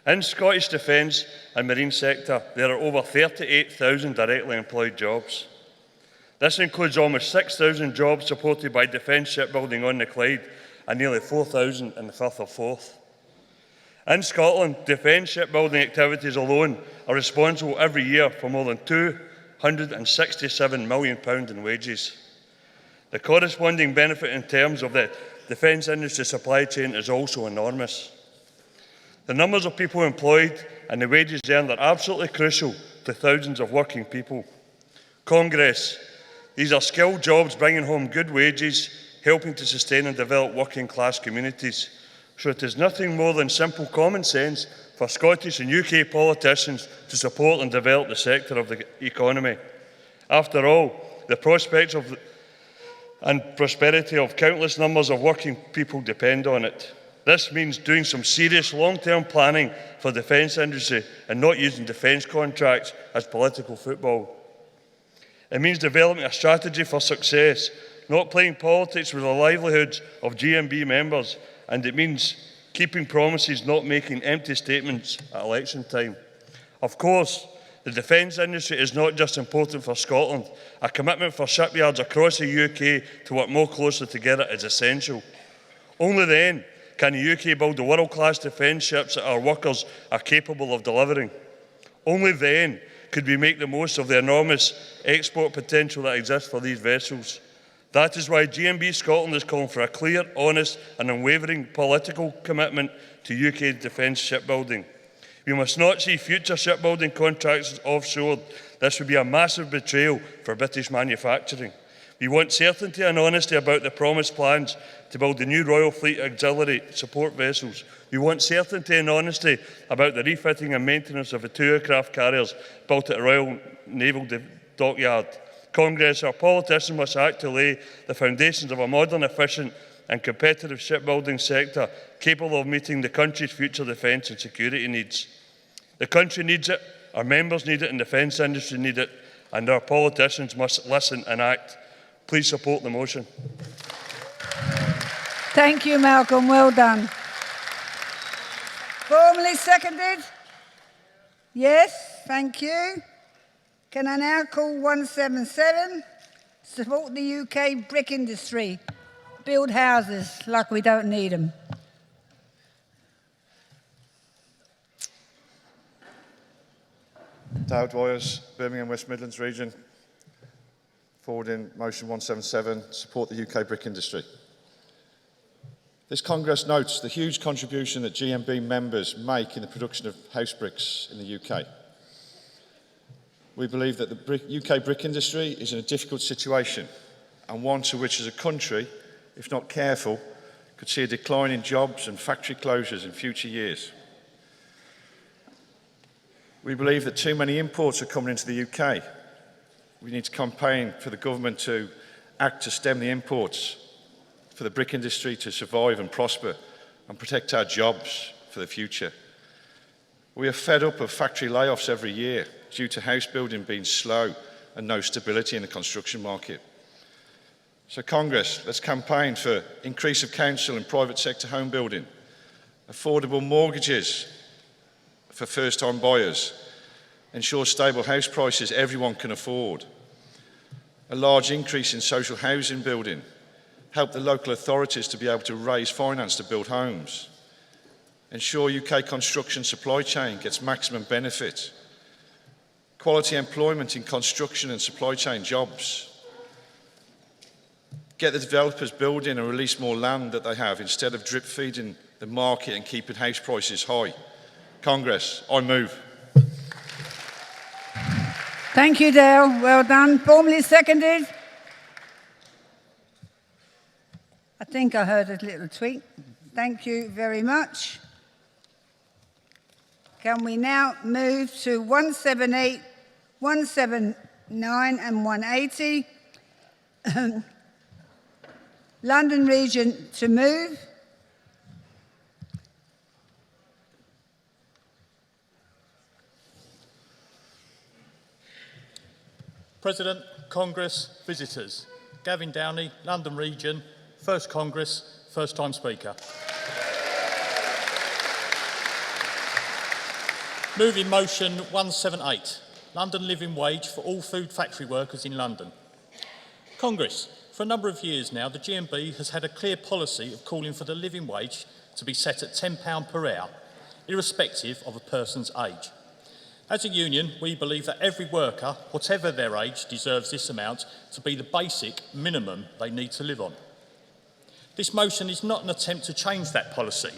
In Scottish defence and marine sector, there are over 38,000 directly employed jobs. This includes almost 6,000 jobs supported by defence shipbuilding on the Clyde and nearly 4,000 in the Firth of Forth. In Scotland, defence shipbuilding activities alone are responsible every year for more than £267 million in wages. The corresponding benefit in terms of the defence industry supply chain is also enormous. The numbers of people employed and the wages earned are absolutely crucial to thousands of working people. Congress, these are skilled jobs bringing home good wages, helping to sustain and develop working class communities. So it is nothing more than simple common sense for Scottish and UK politicians to support and develop the sector of the economy. After all, the prospects of and prosperity of countless numbers of working people depend on it. This means doing some serious long-term planning for the defence industry and not using defence contracts as political football. It means developing a strategy for success, not playing politics with the livelihoods of GMB members, and it means keeping promises, not making empty statements at election time. Of course, the defence industry is not just important for Scotland. A commitment for shipyards across the UK to work more closely together is essential. Only then can the UK build the world-class defence ships that our workers are capable of delivering. Only then could we make the most of the enormous export potential that exists for these vessels. That is why GMB Scotland is calling for a clear, honest and unwavering political commitment to UK defence shipbuilding. We must not see future shipbuilding contracts offshored. This would be a massive betrayal for British manufacturing. We want certainty and honesty about the promised plans to build the new Royal Fleet Auxiliary support vessels. We want certainty and honesty about the refitting and maintenance of the 2 aircraft carriers built at the Royal Naval Dockyard. Congress, our politicians must act to lay the foundations of a modern, efficient and competitive shipbuilding sector capable of meeting the country's future defence and security needs. The country needs it, our members need it, and the defence industry need it, and our politicians must listen and act. Please support the motion. Thank you, Malcolm. Well done. Formally seconded? Yes, thank you. Can I now call 177? Support the UK brick industry. Build houses like we don't need them. Dow Dwyers, Birmingham West Midlands region. Forwarding motion 177, support the UK brick industry. This Congress notes the huge contribution that GMB members make in the production of house bricks in the UK. We believe that the UK brick industry is in a difficult situation and one to which as a country, if not careful, could see a decline in jobs and factory closures in future years. We believe that too many imports are coming into the UK. We need to campaign for the government to act to stem the imports, for the brick industry to survive and prosper and protect our jobs for the future. We are fed up of factory layoffs every year due to house building being slow and no stability in the construction market. So Congress, let's campaign for increase of council and private sector home building, affordable mortgages for first-time buyers, ensure stable house prices everyone can afford, a large increase in social housing building, help the local authorities to be able to raise finance to build homes, ensure UK construction supply chain gets maximum benefit, quality employment in construction and supply chain jobs, get the developers building and release more land that they have instead of drip feeding the market and keeping house prices high. Congress, I move. Thank you, Dale. Well done. Formally seconded. I think I heard a little tweet. Thank you very much. Can we now move to 178, 179 and 180? London Region to move. President, Congress, visitors. Gavin Downey, London Region, First Congress, first time speaker. Moving motion 178, London living wage for all food factory workers in London. Congress, for a number of years now, the GMB has had a clear policy of calling for the living wage to be set at £10 per hour, irrespective of a person's age. As a union, we believe that every worker, whatever their age, deserves this amount to be the basic minimum they need to live on. This motion is not an attempt to change that policy,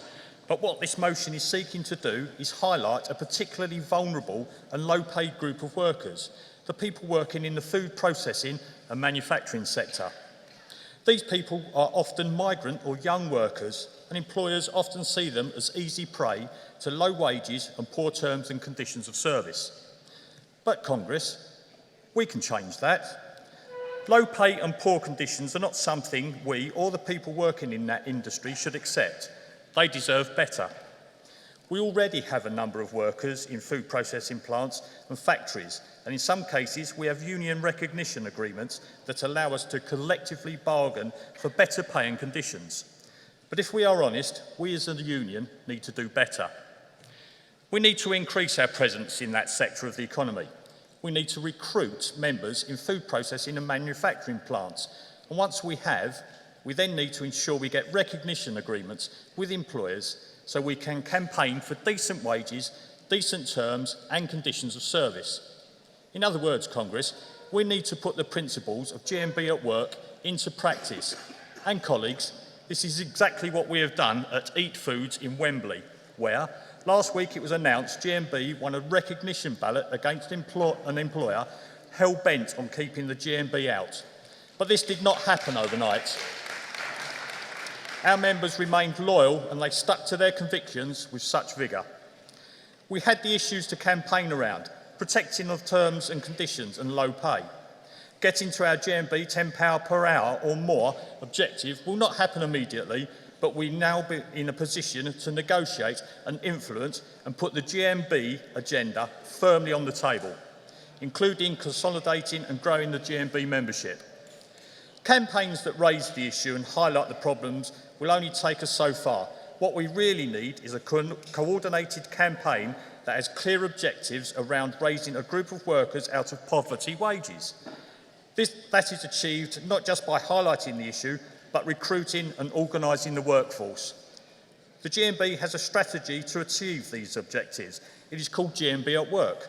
but what this motion is seeking to do is highlight a particularly vulnerable and low-paid group of workers, the people working in the food processing and manufacturing sector. These people are often migrant or young workers, and employers often see them as easy prey to low wages and poor terms and conditions of service. But Congress, we can change that. Low pay and poor conditions are not something we or the people working in that industry should accept. They deserve better. We already have a number of workers in food processing plants and factories, and in some cases we have union recognition agreements that allow us to collectively bargain for better pay and conditions. But if we are honest, we as a union need to do better. We need to increase our presence in that sector of the economy. We need to recruit members in food processing and manufacturing plants. And once we have, we then need to ensure we get recognition agreements with employers so we can campaign for decent wages, decent terms and conditions of service. In other words, Congress, we need to put the principles of GMB at work into practice. And colleagues, this is exactly what we have done at Eat Foods in Wembley, where last week it was announced GMB won a recognition ballot against an employer hell-bent on keeping the GMB out. But this did not happen overnight. Our members remained loyal and they stuck to their convictions with such vigour. We had the issues to campaign around, protecting of terms and conditions and low pay. Getting to our GMB £10 per hour or more objective will not happen immediately, but we now be in a position to negotiate and influence and put the GMB agenda firmly on the table, including consolidating and growing the GMB membership. Campaigns that raise the issue and highlight the problems will only take us so far. What we really need is a coordinated campaign that has clear objectives around raising a group of workers out of poverty wages. That is achieved not just by highlighting the issue, but recruiting and organising the workforce. The GMB has a strategy to achieve these objectives. It is called GMB at Work.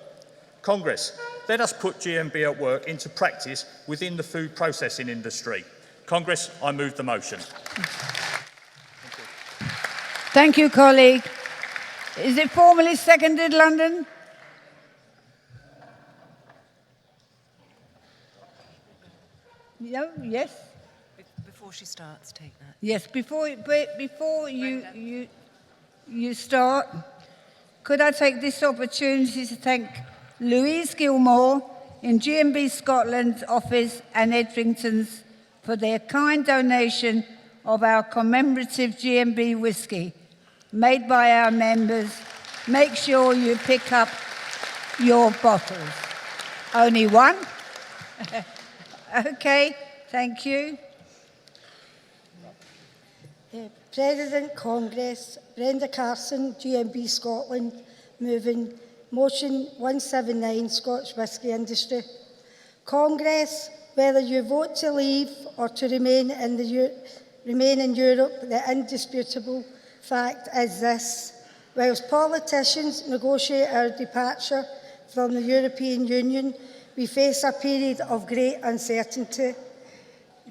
Congress, let us put GMB at Work into practice within the food processing industry. Congress, I move the motion. Thank you, colleague. Is it formally seconded, London? No, yes? Before she starts, take that. Yes, before you start, could I take this opportunity to thank Louise Gilmore in GMB Scotland's office and Edrington's for their kind donation of our commemorative GMB whisky made by our members. Make sure you pick up your bottles. Only one? Okay, thank you. President Congress, Brenda Carson, GMB Scotland, moving motion 179, Scotch Whisky Industry. Congress, whether you vote to leave or to remain in Europe, the indisputable fact is this. Whilst politicians negotiate our departure from the European Union, we face a period of great uncertainty.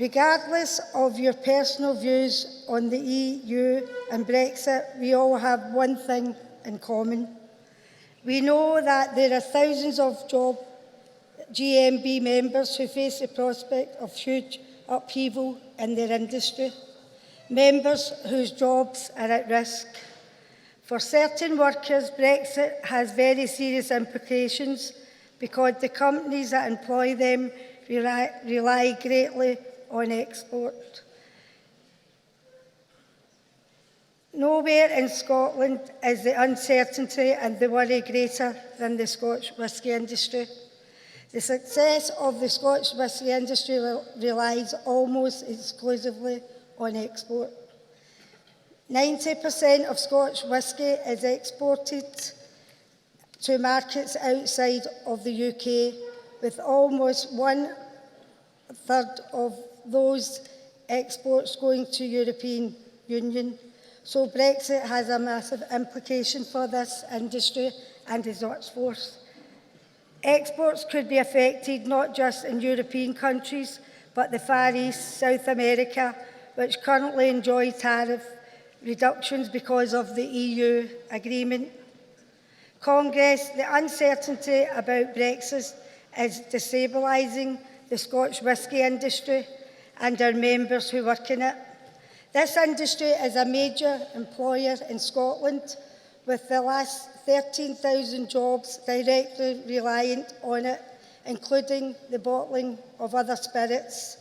Regardless of your personal views on the EU and Brexit, we all have one thing in common. We know that there are thousands of GMB members who face the prospect of huge upheaval in their industry, members whose jobs are at risk. For certain workers, Brexit has very serious implications because the companies that employ them rely greatly on export. Nowhere in Scotland is the uncertainty and the worry greater than the Scotch whisky industry. The success of the Scotch whisky industry relies almost exclusively on export. 90% of Scotch whisky is exported to markets outside of the UK, with almost 1/3 of those exports going to European Union. So Brexit has a massive implication for this industry and its workforce. Exports could be affected not just in European countries, but the Far East, South America, which currently enjoy tariff reductions because of the EU agreement. Congress, the uncertainty about Brexit is destabilising the Scotch whisky industry and our members who work in it. This industry is a major employer in Scotland, with the last 13,000 jobs directly reliant on it, including the bottling of other spirits.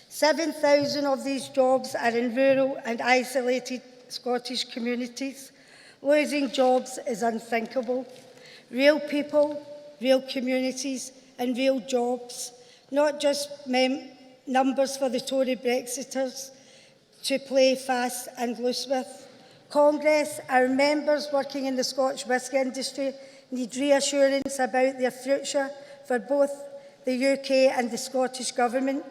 7,000 of these jobs are in rural and isolated Scottish communities. Losing jobs is unthinkable. Real people, real communities and real jobs, not just numbers for the Tory Brexiters to play fast and loose with. Congress, our members working in the Scotch whisky industry need reassurance about their future for both the UK and the Scottish Government.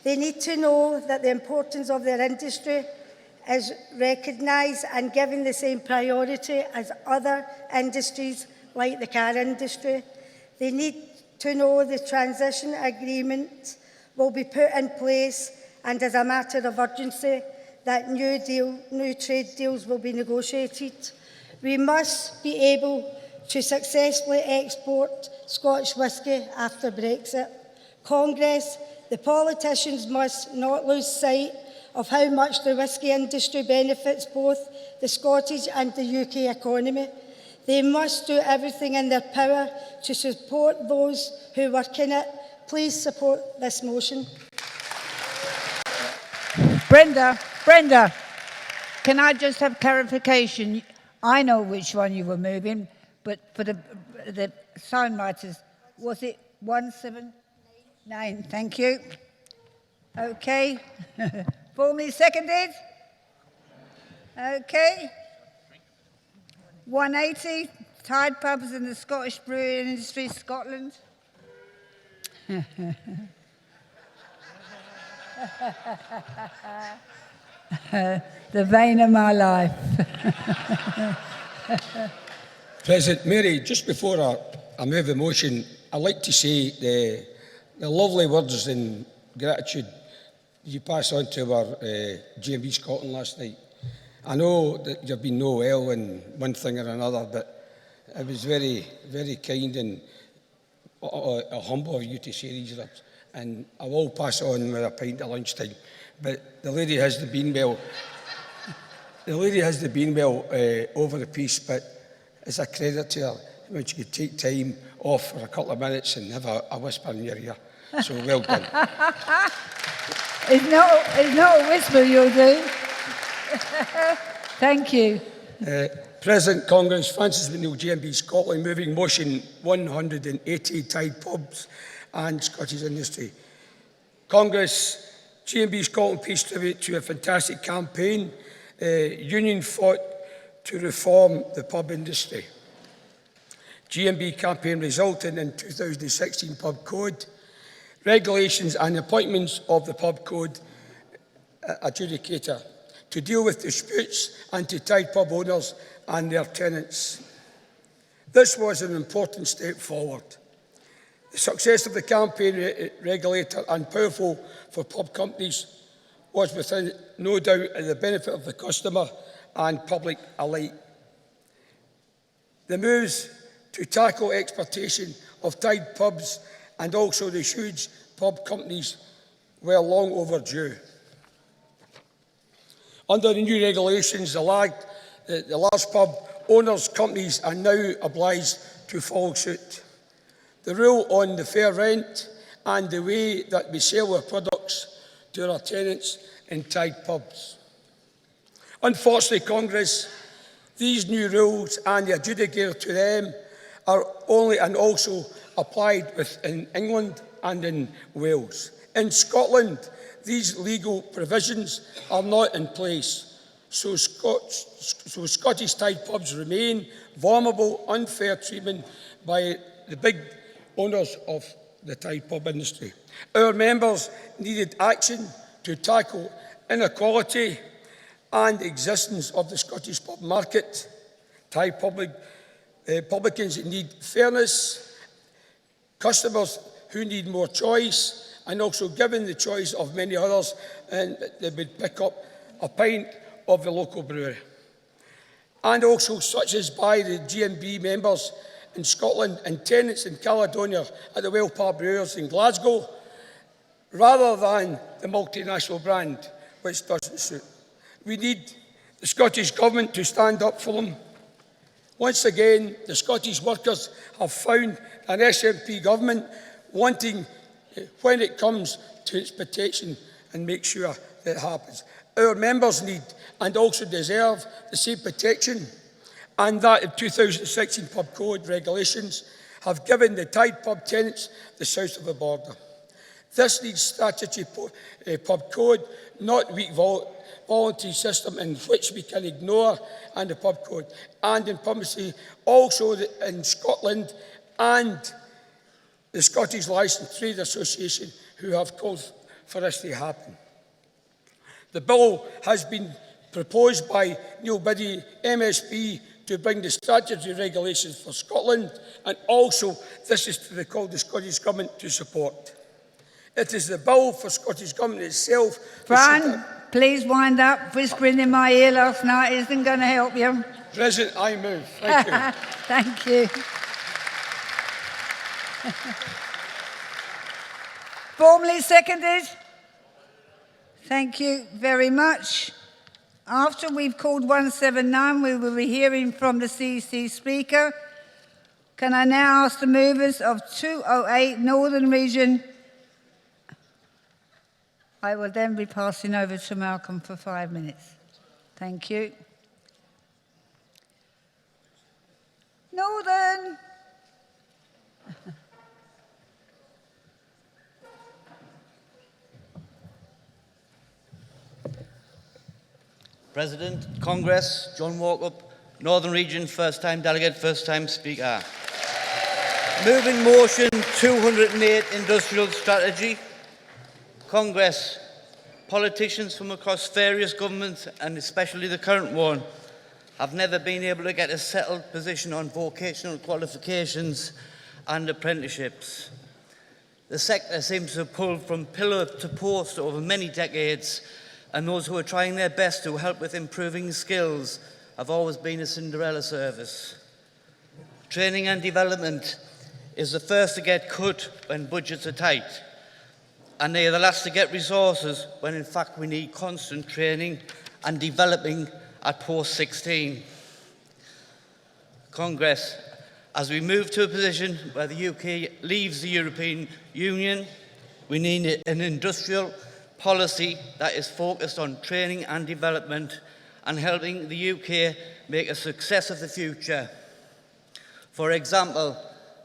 They need to know that the importance of their industry is recognised and given the same priority as other industries like the car industry. They need to know the transition agreement will be put in place, and as a matter of urgency, that new trade deals will be negotiated. We must be able to successfully export Scotch whisky after Brexit. Congress, the politicians must not lose sight of how much the whisky industry benefits both the Scottish and the UK economy. They must do everything in their power to support those who work in it. Please support this motion. Brenda, can I just have clarification? I know which one you were moving, but for the sign writers, was it 179? Thank you. Okay. Formally seconded. Okay. 180, Tide Pubs and the Scottish Brewing Industry, Scotland. The vein of my life. President Mary, just before I move the motion, I'd like to say the lovely words and gratitude you passed on to our GMB Scotland last night. I know that you've been no well in one thing or another, but it was very, very kind and humble of you to say these words. And I will pass on with a pint at lunchtime. But the lady hasn't been well. The lady hasn't been well over the piece, but it's a credit to her when she could take time off for a couple of minutes and have a whisper in your ear. So well done. It's not a whisper you'll do. Thank you. President Congress, Francis McNeill, GMB Scotland, moving motion 180, Tide Pubs and Scottish Industry. Congress, GMB Scotland pays tribute to a fantastic campaign. Union fought to reform the pub industry. GMB campaign resulted in 2016 pub code, regulations and appointments of the pub code adjudicator to deal with disputes and to Tide pub owners and their tenants. This was an important step forward. The success of the campaign regulator and powerful for pub companies was within no doubt at the benefit of the customer and public alike. The moves to tackle exploitation of Tide pubs and also the huge pub companies were long overdue. Under the new regulations, the large pub owners' companies are now obliged to follow suit. The rule on the fair rent and the way that we sell our products to our tenants in tied pubs. Unfortunately, Congress, these new rules and the adjudicator to them are only and also applied within England and in Wales. In Scotland, these legal provisions are not in place, so Scottish tied pubs remain vulnerable, unfair treatment by the big owners of the tied pub industry. Our members needed action to tackle inequality and the existence of the Scottish pub market. Tied publicans need fairness, customers who need more choice, and also given the choice of many others, and they would pick up a pint of the local brewery. And also such as by the GMB members in Scotland and tenants in Caledonia at the Wellpark Brewers in Glasgow, rather than the multinational brand, which doesn't suit. We need the Scottish Government to stand up for them. Once again, the Scottish workers have found an SNP government wanting, when it comes to its protection, and make sure that happens. Our members need and also deserve the same protection, and that the 2016 pub code regulations have given the tied pub tenants the south of the border. This needs statutory pub code, not weak voluntary system in which we can ignore, and the pub code. And in publicity, also in Scotland and the Scottish Licensed Trade Association, who have called for this to happen. The bill has been proposed by Neil Biddy, MSP, to bring the statutory regulations for Scotland, and also this is to call the Scottish Government to support. It is the bill for Scottish Government itself. Fran, please wind up. Whispering in my ear last night isn't going to help you. President, I move. Thank you. Thank you. Formally seconded. Thank you very much. After we've called 179, we will be hearing from the CEC Speaker. Can I now ask the movers of 208 Northern Region? I will then be passing over to Malcolm for 5 minutes. Thank you. Northern. President, Congress, John Walkup, Northern Region, first-time delegate, first-time speaker. Moving motion 208, industrial strategy. Congress, politicians from across various governments, and especially the current one, have never been able to get a settled position on vocational qualifications and apprenticeships. The sector seems to have pulled from pillar to post over many decades, and those who are trying their best to help with improving skills have always been a Cinderella service. Training and development is the first to get cut when budgets are tight, and they are the last to get resources when in fact we need constant training and developing at post-16. Congress, as we move to a position where the UK leaves the European Union, we need an industrial policy that is focused on training and development and helping the UK make a success of the future. For example,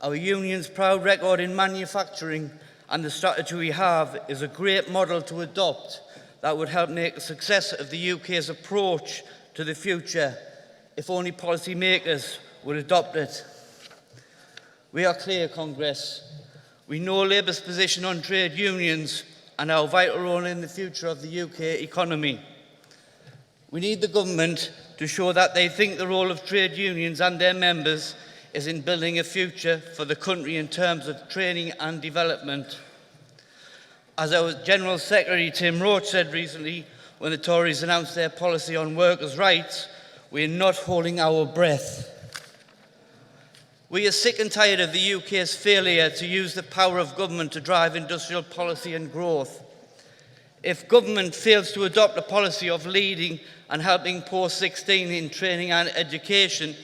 our union's proud record in manufacturing and the strategy we have is a great model to adopt that would help make a success of the UK's approach to the future if only policymakers would adopt it. We are clear, Congress. We know Labour's position on trade unions and our vital role in the future of the UK economy. We need the government to show that they think the role of trade unions and their members is in building a future for the country in terms of training and development. As our General Secretary Tim Roach said recently when the Tories announced their policy on workers' rights, we are not holding our breath. We are sick and tired of the UK's failure to use the power of government to drive industrial policy and growth. If government fails to adopt a policy of leading and helping post-16 in training and education,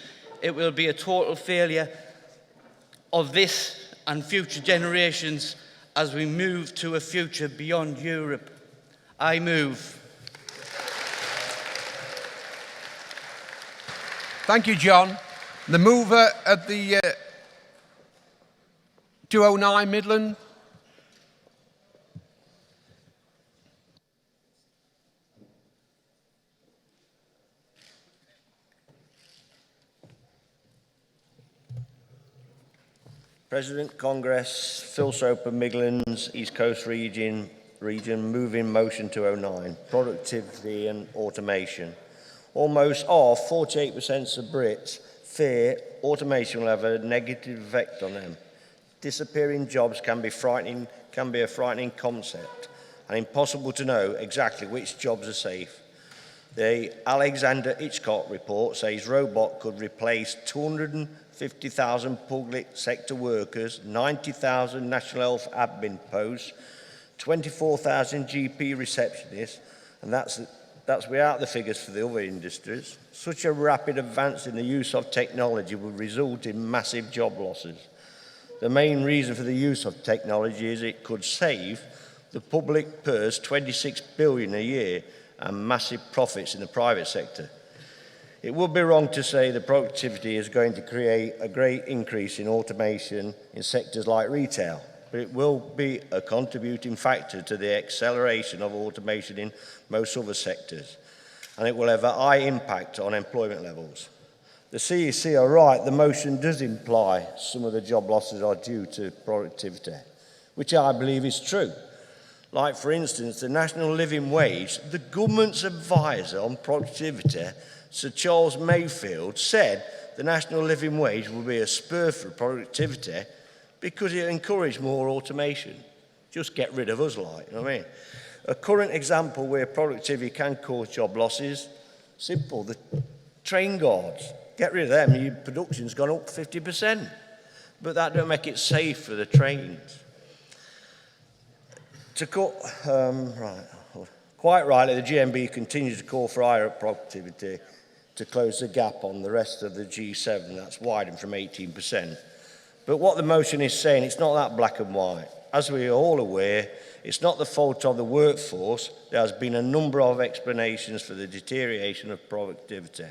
it will be a total failure of this and future generations as we move to a future beyond Europe. I move. Thank you, John. The mover at the 209 Midland. President, Congress, Phil Soper, Midlands, East Coast region, moving motion 209, productivity and automation. Almost all, 48% of Brits, fear automation will have a negative effect on them. Disappearing jobs can be a frightening concept and impossible to know exactly which jobs are safe. The Alexander Hitchcock report says robot could replace 250,000 public sector workers, 90,000 national health admin posts, 24,000 GP receptionists, and that's without the figures for the other industries. Such a rapid advance in the use of technology would result in massive job losses. The main reason for the use of technology is it could save the public purse $26 billion a year and massive profits in the private sector. It would be wrong to say that productivity is going to create a great increase in automation in sectors like retail, but it will be a contributing factor to the acceleration of automation in most other sectors, and it will have a high impact on employment levels. The CEC are right, the motion does imply some of the job losses are due to productivity, which I believe is true. Like, for instance, the national living wage, the government's advisor on productivity, Sir Charles Mayfield, said the national living wage will be a spur for productivity because it encouraged more automation. Just get rid of us, like, you know what I mean? A current example where productivity can cause job losses, simple, the train guards. Get rid of them, your production's gone up 50%. But that don't make it safe for the trains. Quite rightly, the GMB continues to call for higher productivity to close the gap on the rest of the G7. That's widened from 18%. But what the motion is saying, it's not that black and white. As we are all aware, it's not the fault of the workforce. There has been a number of explanations for the deterioration of productivity.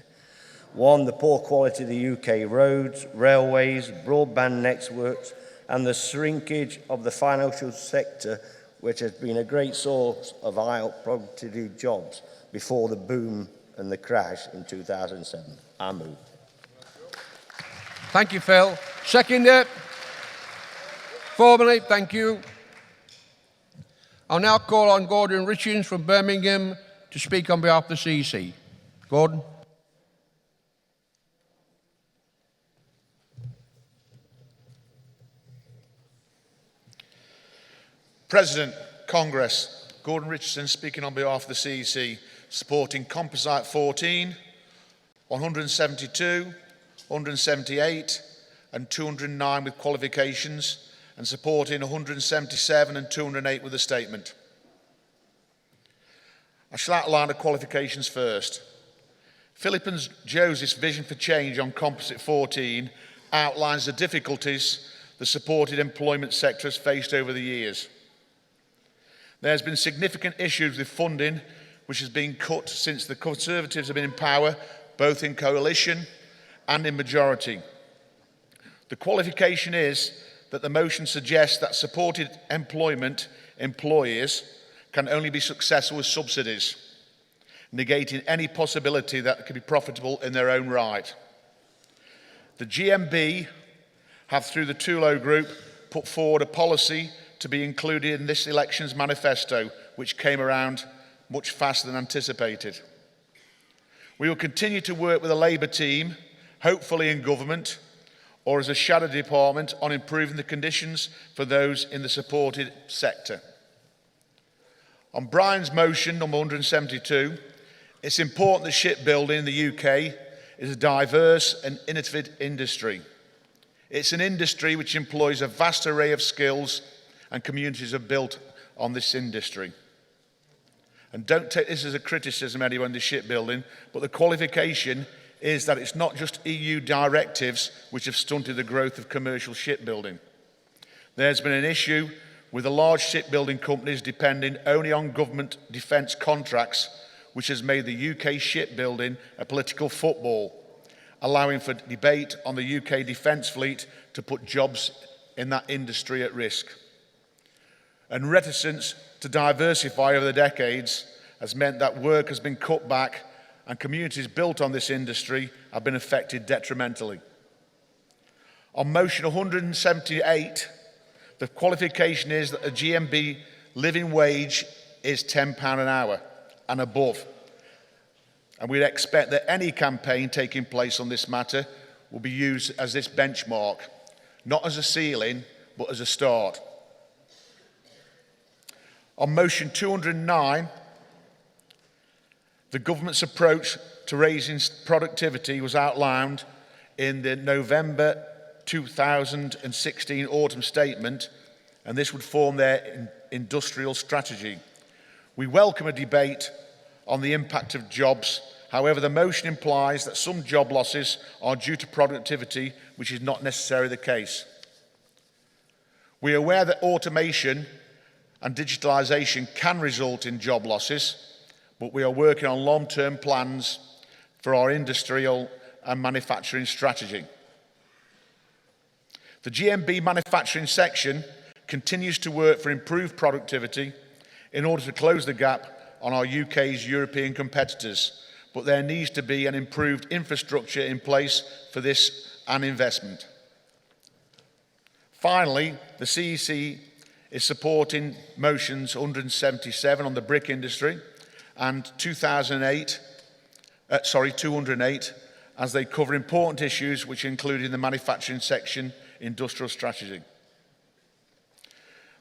One, the poor quality of the UK roads, railways, broadband networks, and the shrinkage of the financial sector, which has been a great source of high productivity jobs before the boom and the crash in 2007. I move. Thank you, Phil. Seconder. Formally, thank you. I'll now call on Gordon Richards from Birmingham to speak on behalf of the CEC. Gordon. President, Congress, Gordon Richardson speaking on behalf of the CEC, supporting Composite 14, 172, 178 and 209 with qualifications, and supporting 177 and 208 with a statement. I shall outline the qualifications first. Philip and Joseph's vision for change on Composite 14 outlines the difficulties the supported employment sector has faced over the years. There has been significant issues with funding, which has been cut since the Conservatives have been in power, both in coalition and in majority. The qualification is that the motion suggests that supported employment employers can only be successful with subsidies, negating any possibility that they can be profitable in their own right. The GMB have, through the Tulo Group, put forward a policy to be included in this election's manifesto, which came around much faster than anticipated. We will continue to work with the Labour team, hopefully in government, or as a shadow department, on improving the conditions for those in the supported sector. On Brian's motion, number 172, it's important that shipbuilding in the UK is a diverse and innovative industry. It's an industry which employs a vast array of skills, and communities are built on this industry. And don't take this as a criticism, anyone in the shipbuilding, but the qualification is that it's not just EU directives which have stunted the growth of commercial shipbuilding. There's been an issue with the large shipbuilding companies depending only on government defence contracts, which has made the UK shipbuilding a political football, allowing for debate on the UK defence fleet to put jobs in that industry at risk. And reticence to diversify over the decades has meant that work has been cut back and communities built on this industry have been affected detrimentally. On motion 178, the qualification is that a GMB living wage is £10 an hour and above. And we'd expect that any campaign taking place on this matter will be used as this benchmark, not as a ceiling, but as a start. On motion 209, the government's approach to raising productivity was outlined in the November 2016 autumn statement, and this would form their industrial strategy. We welcome a debate on the impact of jobs. However, the motion implies that some job losses are due to productivity, which is not necessarily the case. We are aware that automation and digitalisation can result in job losses, but we are working on long-term plans for our industrial and manufacturing strategy. The GMB manufacturing section continues to work for improved productivity in order to close the gap on our UK's European competitors, but there needs to be an improved infrastructure in place for this and investment. Finally, the CEC is supporting motions 177 on the brick industry and 208 as they cover important issues which include in the manufacturing section industrial strategy.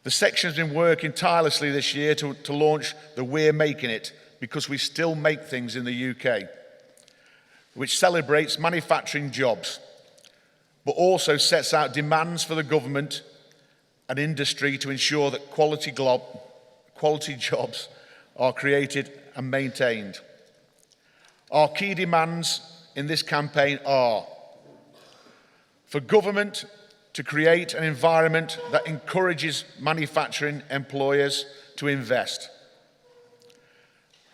The section has been working tirelessly this year to launch the We're Making It, because we still make things in the UK, which celebrates manufacturing jobs, but also sets out demands for the government and industry to ensure that quality jobs are created and maintained. Our key demands in this campaign are for government to create an environment that encourages manufacturing employers to invest,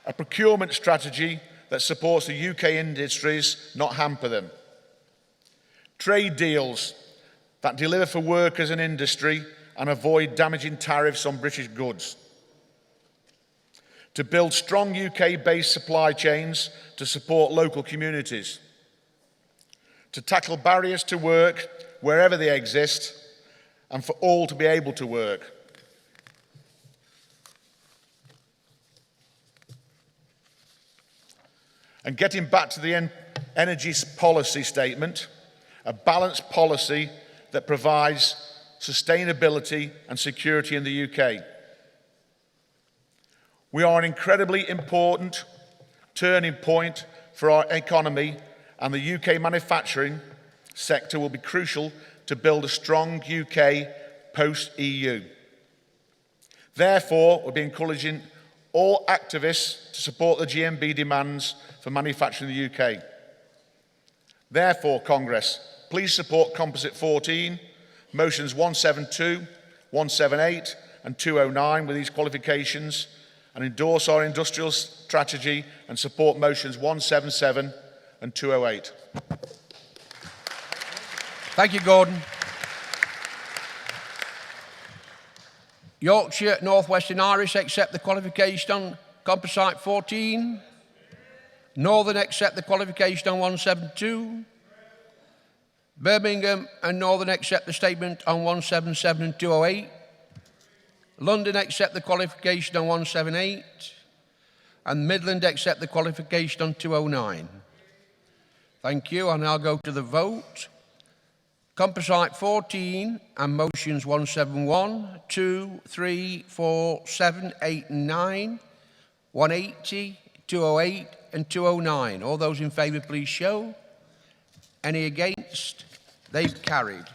a procurement strategy that supports the UK industries, not hamper them, trade deals that deliver for workers and industry and avoid damaging tariffs on British goods, to build strong UK-based supply chains to support local communities, to tackle barriers to work wherever they exist, and for all to be able to work. And getting back to the energy policy statement, a balanced policy that provides sustainability and security in the UK. We are an incredibly important turning point for our economy, and the UK manufacturing sector will be crucial to build a strong UK post-EU. Therefore, we'll be encouraging all activists to support the GMB demands for manufacturing in the UK. Therefore, Congress, please support Composite 14, motions 172, 178 and 209 with these qualifications, and endorse our industrial strategy and support motions 177 and 208. Thank you, Gordon. Yorkshire, North Western Irish accept the qualification on Composite 14. Northern accept the qualification on 172. Birmingham and Northern accept the statement on 177 and 208. London accept the qualification on 178. And Midland accept the qualification on 209. Thank you. I'll now go to the vote. Composite 14 and motions 171, 2, 3, 4, 7, 8 and 9, 180, 208 and 209. All those in favour please show. Any against? They've carried.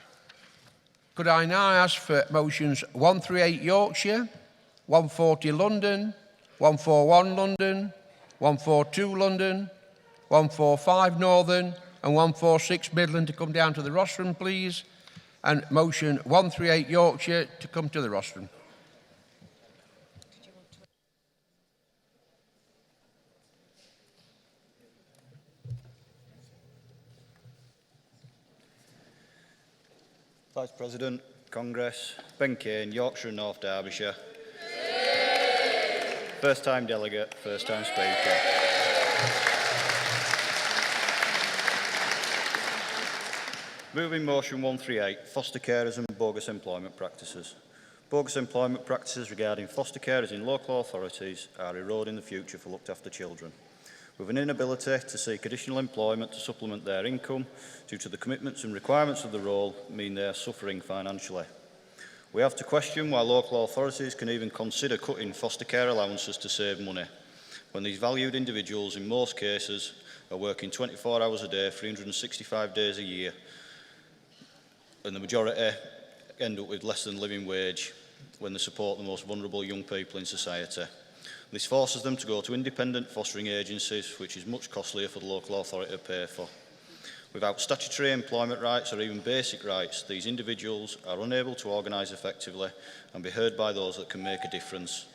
Could I now ask for motions 138 Yorkshire, 140 London, 141 London, 142 London, 145 Northern and 146 Midland to come down to the rostrum, please. And motion 138 Yorkshire to come to the rostrum. Vice President, Congress, Ben Kane, Yorkshire and North Derbyshire. First time delegate, first time speaker. Moving motion 138, foster carers and bogus employment practices. Bogus employment practices regarding foster carers in local authorities are eroding the future for looked after children. With an inability to seek additional employment to supplement their income due to the commitments and requirements of the role mean they are suffering financially. We have to question why local authorities can even consider cutting foster care allowances to save money, when these valued individuals in most cases are working 24 hours a day, 365 days a year, and the majority end up with less than living wage when they support the most vulnerable young people in society. This forces them to go to independent fostering agencies, which is much costlier for the local authority to pay for. Without statutory employment rights or even basic rights, these individuals are unable to organise effectively and be heard by those that can make a difference.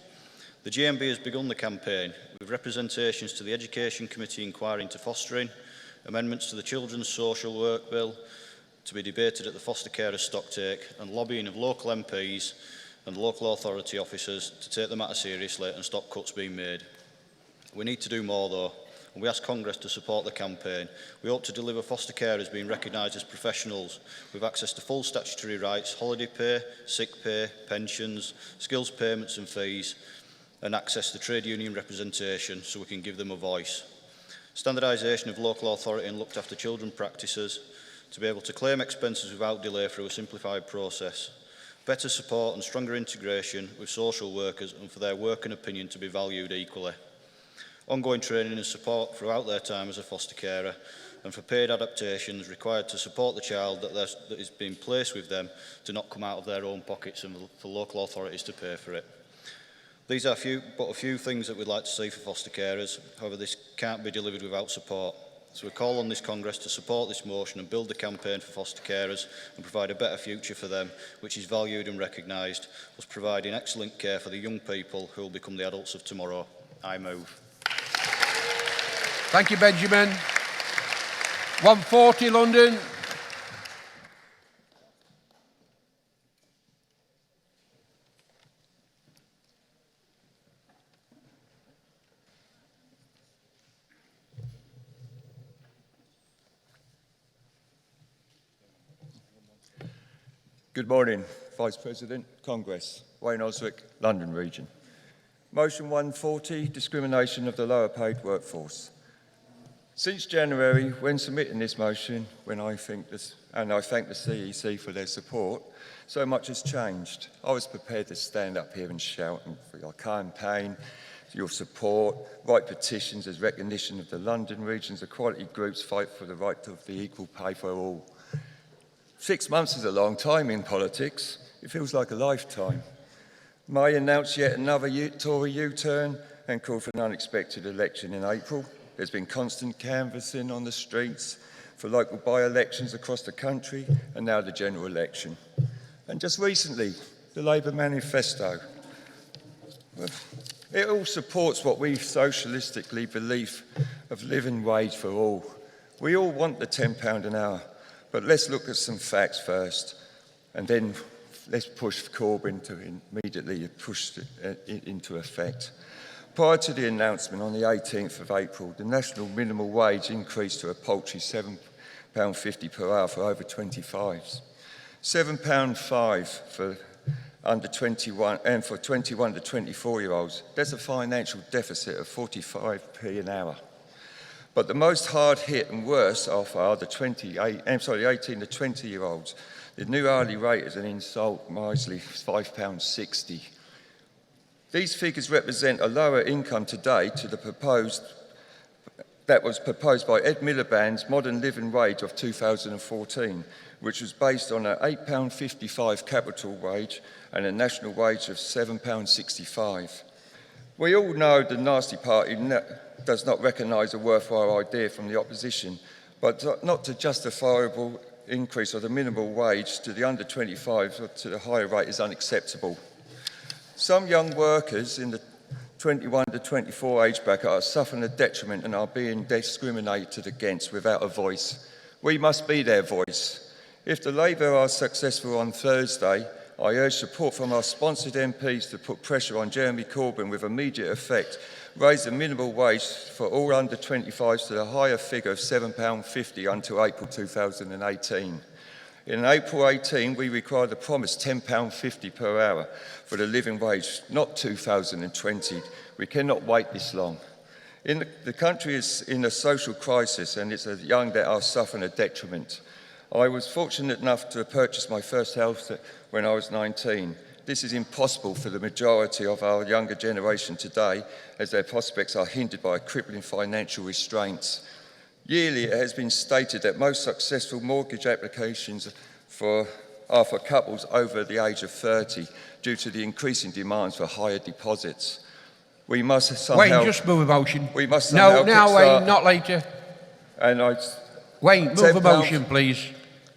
The GMB has begun the campaign with representations to the Education Committee inquiry into fostering, amendments to the Children's Social Work Bill to be debated at the foster carers stocktake, and lobbying of local MPs and local authority officers to take the matter seriously and stop cuts being made. We need to do more though, and we ask Congress to support the campaign. We hope to deliver foster carers being recognised as professionals with access to full statutory rights, holiday pay, sick pay, pensions, skills payments and fees, and access to trade union representation so we can give them a voice. Standardisation of local authority and looked after children practices, to be able to claim expenses without delay through a simplified process. Better support and stronger integration with social workers and for their work and opinion to be valued equally. Ongoing training and support throughout their time as a foster carer, and for paid adaptations required to support the child that is being placed with them to not come out of their own pockets and for local authorities to pay for it. These are a few things that we'd like to see for foster carers. However, this can't be delivered without support. So we call on this Congress to support this motion and build the campaign for foster carers and provide a better future for them, which is valued and recognised, thus providing excellent care for the young people who will become the adults of tomorrow. I move. Thank you, Benjamin. 140 London. Good morning, Vice President, Congress, Wayne Oswick, London Region. Motion 140, discrimination of the lower paid workforce. Since January, when submitting this motion, I thank the CEC for their support, so much has changed. I was prepared to stand up here and shout for your campaign, your support, write petitions as recognition of the London Region's equality groups fight for the right of the equal pay for all. 6 months is a long time in politics. It feels like a lifetime. May announced yet another Tory U-turn and called for an unexpected election in April. There's been constant canvassing on the streets for local by-elections across the country and now the general election. And just recently, the Labour manifesto. It all supports what we socialistically believe of living wage for all. We all want the £10 an hour. But let's look at some facts first, and then let's push Corbyn to immediately push it into effect. Prior to the announcement on the 18th of April, the national minimum wage increased to a paltry £7.50 per hour for over 25s, £7.05 for under 21, and for 21 to 24-year-olds. That's a financial deficit of 45p an hour. But the most hard hit and worse are for the 18 to 20-year-olds. The new hourly rate is an insult, miserly £5.60. These figures represent a lower income today to the that was proposed by Ed Miliband's modern living wage of 2014, which was based on an £8.55 capital wage and a national wage of £7.65. We all know the nasty party does not recognise a worthwhile idea from the opposition, but not to justifiable increase of the minimum wage to the under 25s or to the higher rate is unacceptable. Some young workers in the 21 to 24 age bracket are suffering a detriment and are being discriminated against without a voice. We must be their voice. If the Labour are successful on Thursday, I urge support from our sponsored MPs to put pressure on Jeremy Corbyn with immediate effect, raise the minimum wage for all under 25s to the higher figure of £7.50 until April 2018. In April 18, we require the promised £10.50 per hour for the living wage, not 2020. We cannot wait this long. The country is in a social crisis, and it's the young that are suffering a detriment. I was fortunate enough to purchase my first house when I was 19. This is impossible for the majority of our younger generation today, as their prospects are hindered by crippling financial restraints. Yearly, it has been stated that most successful mortgage applications are for couples over the age of 30 due to the increasing demands for higher deposits. We must somehow... Wayne, just move a motion. We must somehow... No, now, Wayne, not later. And Wayne, move a motion, please.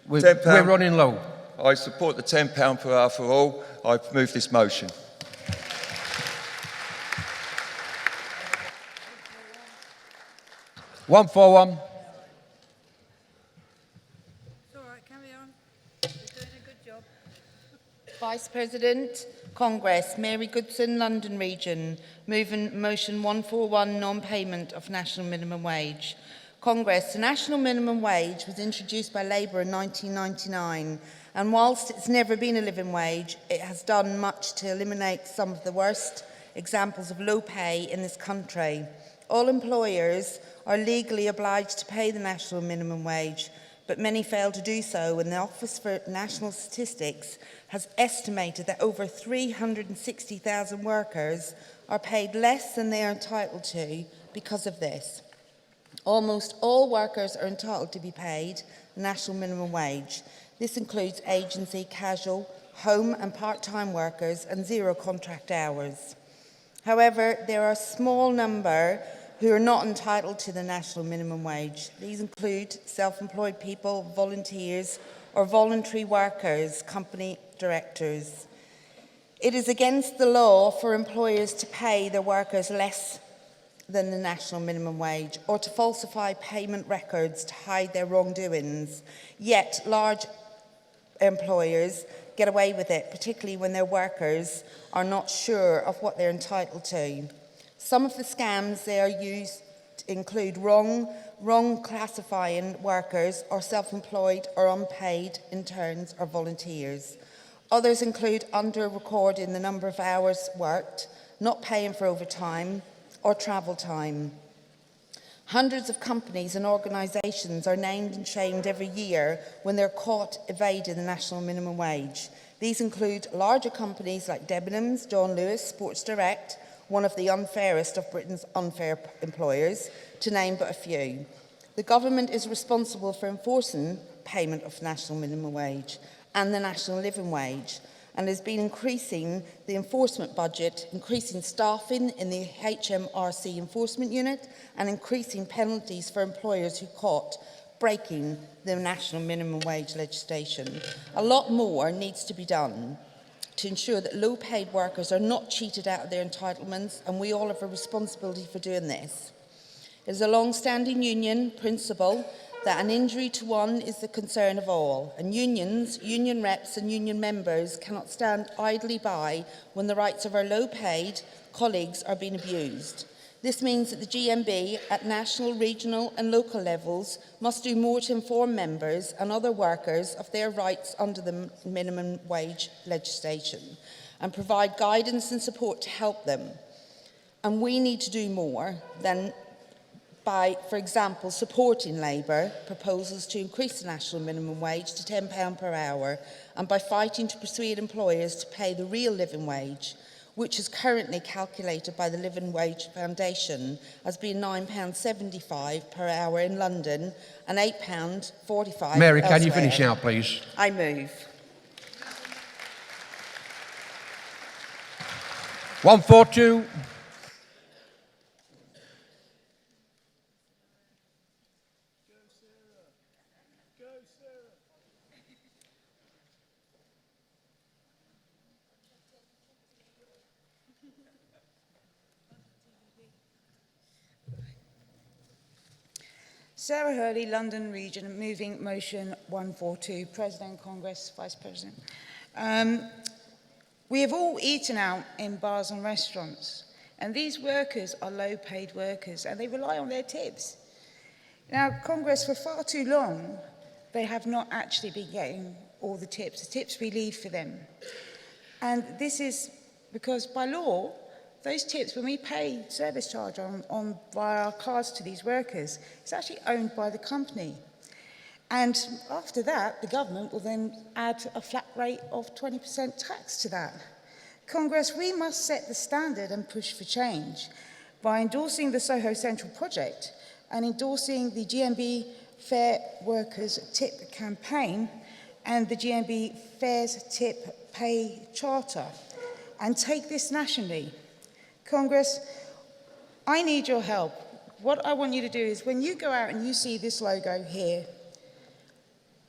We're running low. I support the £10 per hour for all. I move this motion. One for one. Vice President, Congress, Mary Goodson, London Region, moving motion 141, non-payment of national minimum wage. Congress, the national minimum wage was introduced by Labour in 1999, and whilst it's never been a living wage, it has done much to eliminate some of the worst examples of low pay in this country. All employers are legally obliged to pay the national minimum wage, but many fail to do so, and the Office for National Statistics has estimated that over 360,000 workers are paid less than they are entitled to because of this. Almost all workers are entitled to be paid the national minimum wage. This includes agency, casual, home and part-time workers and zero contract hours. However, there are a small number who are not entitled to the national minimum wage. These include self-employed people, volunteers, or voluntary workers, company directors. It is against the law for employers to pay their workers less than the national minimum wage or to falsify payment records to hide their wrongdoings. Yet large employers get away with it, particularly when their workers are not sure of what they're entitled to. Some of the scams they are used include wrong classifying workers or self-employed or unpaid interns or volunteers. Others include under-recording the number of hours worked, not paying for overtime or travel time. Hundreds of companies and organisations are named and shamed every year when they're caught evading the national minimum wage. These include larger companies like Debenhams, John Lewis, Sports Direct, one of the unfairest of Britain's unfair employers, to name but a few. The government is responsible for enforcing payment of national minimum wage and the national living wage, and has been increasing the enforcement budget, increasing staffing in the HMRC enforcement unit, and increasing penalties for employers who caught breaking the national minimum wage legislation. A lot more needs to be done to ensure that low-paid workers are not cheated out of their entitlements, and we all have a responsibility for doing this. It is a long-standing union principle that an injury to one is the concern of all, and unions, union reps and union members cannot stand idly by when the rights of our low-paid colleagues are being abused. This means that the GMB at national, regional and local levels must do more to inform members and other workers of their rights under the minimum wage legislation and provide guidance and support to help them. And we need to do more than by, for example, supporting Labour proposals to increase the national minimum wage to £10 per hour, and by fighting to persuade employers to pay the real living wage, which is currently calculated by the Living Wage Foundation as being £9.75 per hour in London and £8.45 Mary, elsewhere. can you finish now, please? I move. 142. Sarah Hurley, London Region, moving motion 142. President, Congress, Vice President. We have all eaten out in bars and restaurants, and these workers are low-paid workers, and they rely on their tips. Now, Congress, for far too long, they have not actually been getting all the tips we leave for them. And this is because by law, those tips, when we pay service charge on via our cards to these workers, it's actually owned by the company. And after that, the government will then add a flat rate of 20% tax to that. Congress, we must set the standard and push for change by endorsing the Soho Central project and endorsing the GMB Fair Workers Tip campaign and the GMB Fairs Tip Pay Charter, and take this nationally. Congress, I need your help. What I want you to do is, when you go out and you see this logo here,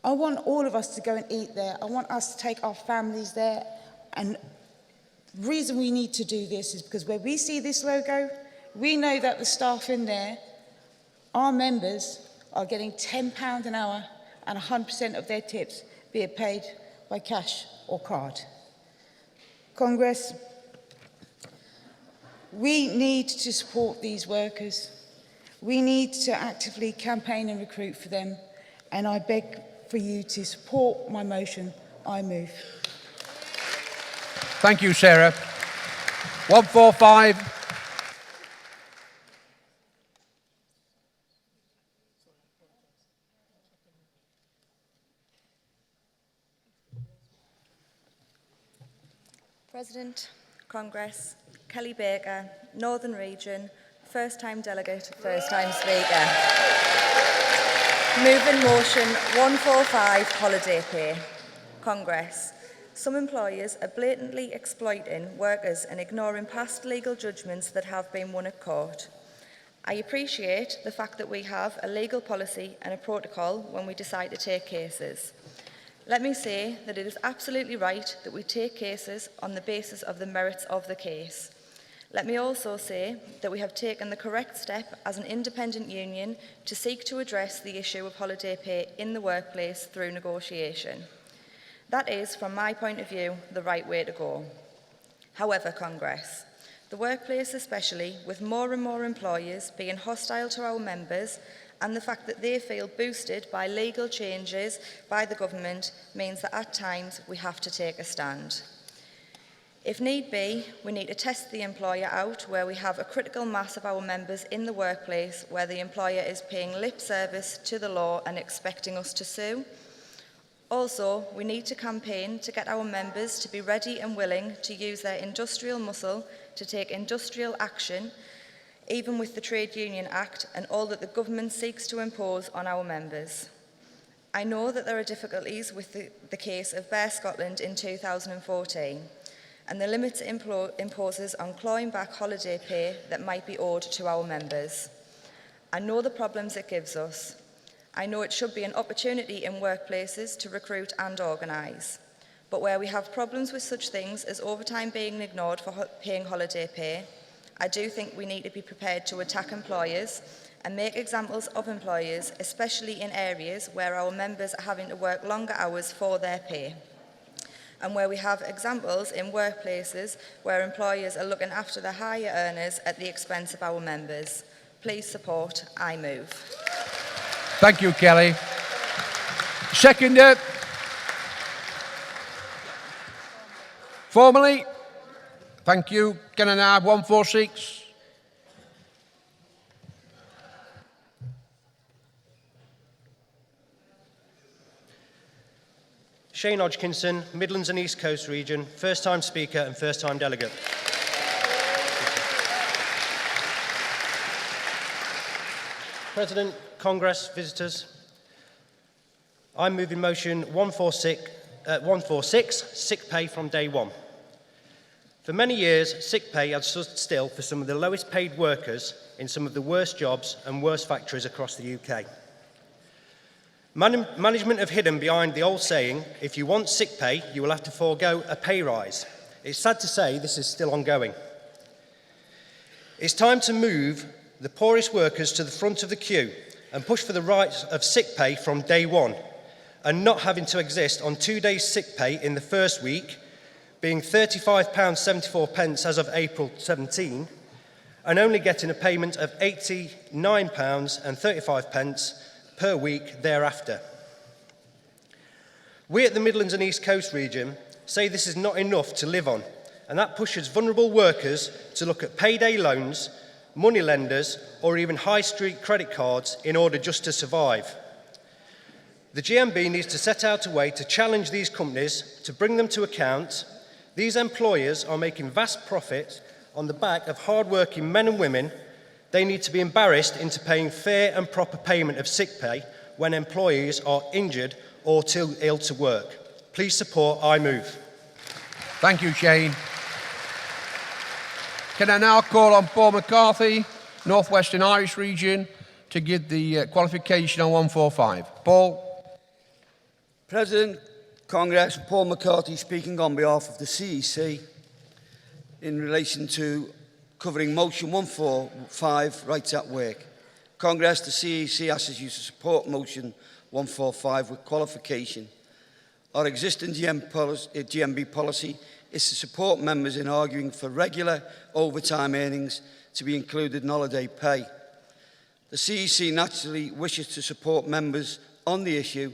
I want all of us to go and eat there. I want us to take our families there. And the reason we need to do this is because when we see this logo, we know that the staff in there, our members, are getting £10 an hour and 100% of their tips being paid by cash or card. Congress, we need to support these workers. We need to actively campaign and recruit for them, and I beg for you to support my motion. I move. Thank you, Sarah. 145. President, Congress, Kelly Baker, Northern Region, first-time delegate, first-time speaker. Moving motion 145, holiday pay. Congress. Some employers are blatantly exploiting workers and ignoring past legal judgments that have been won at court. I appreciate the fact that we have a legal policy and a protocol when we decide to take cases. Let me say that it is absolutely right that we take cases on the basis of the merits of the case. Let me also say that we have taken the correct step as an independent union to seek to address the issue of holiday pay in the workplace through negotiation. That is, from my point of view, the right way to go. However, Congress, the workplace especially, with more and more employers being hostile to our members, and the fact that they feel boosted by legal changes by the government, means that at times we have to take a stand. If need be, we need to test the employer out where we have a critical mass of our members in the workplace where the employer is paying lip service to the law and expecting us to sue. Also, we need to campaign to get our members to be ready and willing to use their industrial muscle to take industrial action, even with the Trade Union Act and all that the government seeks to impose on our members. I know that there are difficulties with the case of Bear Scotland in 2014 and the limits it imposes on clawing back holiday pay that might be owed to our members. I know the problems it gives us. I know it should be an opportunity in workplaces to recruit and organise. But where we have problems with such things as overtime being ignored for paying holiday pay, I do think we need to be prepared to attack employers and make examples of employers, especially in areas where our members are having to work longer hours for their pay. And where we have examples in workplaces where employers are looking after the higher earners at the expense of our members. Please support I Move. Thank you, Kelly. Seconder. Formally. Thank you. Can I now have 146? Shane Hodgkinson, Midlands and East Coast Region, first-time speaker and first-time delegate. President, Congress, visitors, I'm moving motion 146, sick pay from day one. For many years, sick pay has stood still for some of the lowest paid workers in some of the worst jobs and worst factories across the UK. Management have hidden behind the old saying, if you want sick pay, you will have to forego a pay rise. It's sad to say this is still ongoing. It's time to move the poorest workers to the front of the queue and push for the rights of sick pay from day one, and not having to exist on 2 days sick pay in the first week, being £35.74 as of April 17, and only getting a payment of £89.35 per week thereafter. We at the Midlands and East Coast region say this is not enough to live on, and that pushes vulnerable workers to look at payday loans, money lenders, or even high street credit cards in order just to survive. The GMB needs to set out a way to challenge these companies, to bring them to account. These employers are making vast profit on the back of hard-working men and women. They need to be embarrassed into paying fair and proper payment of sick pay when employees are injured or too ill to work. Please support I Move. Thank you, Shane. Can I now call on Paul McCarthy, North Western Irish region, to give the qualification on 145. Paul. President, Congress, Paul McCarthy speaking on behalf of the CEC in relation to covering motion 145, rights at work. Congress, the CEC asks you to support motion 145 with qualification. Our existing GMB policy is to support members in arguing for regular overtime earnings to be included in holiday pay. The CEC naturally wishes to support members on the issue,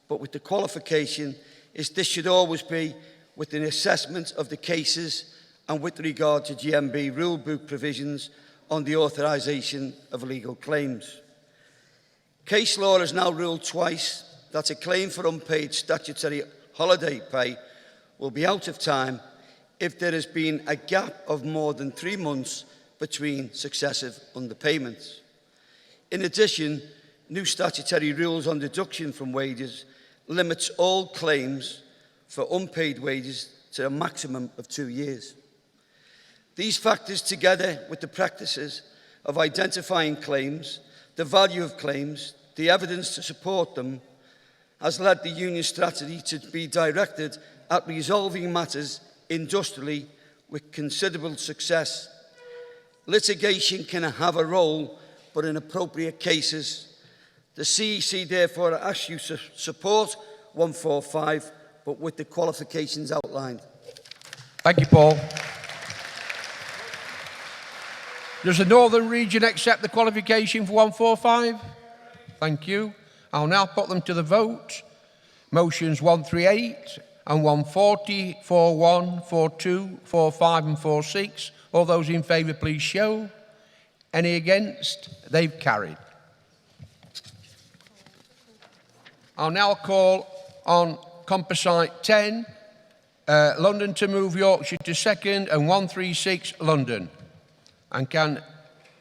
but with the qualification is this should always be with an assessment of the cases and with regard to GMB rulebook provisions on the authorisation of legal claims. Case law has now ruled twice that a claim for unpaid statutory holiday pay will be out of time if there has been a gap of more than 3 months between successive underpayments. In addition, new statutory rules on deduction from wages limits all claims for unpaid wages to a maximum of 2 years. These factors, together with the practices of identifying claims, the value of claims, the evidence to support them, has led the union strategy to be directed at resolving matters industrially with considerable success. Litigation can have a role, but in appropriate cases. The CEC therefore asks you to support 145, but with the qualifications outlined. Thank you, Paul. Does the Northern region accept the qualification for 145? Thank you. I'll now put them to the vote. Motions 138 and 140, 41, 42, 45 and 46. All those in favour, please show. Any against? They've carried. I'll now call on Composite 10, London to move Yorkshire to second, and 136 London. And can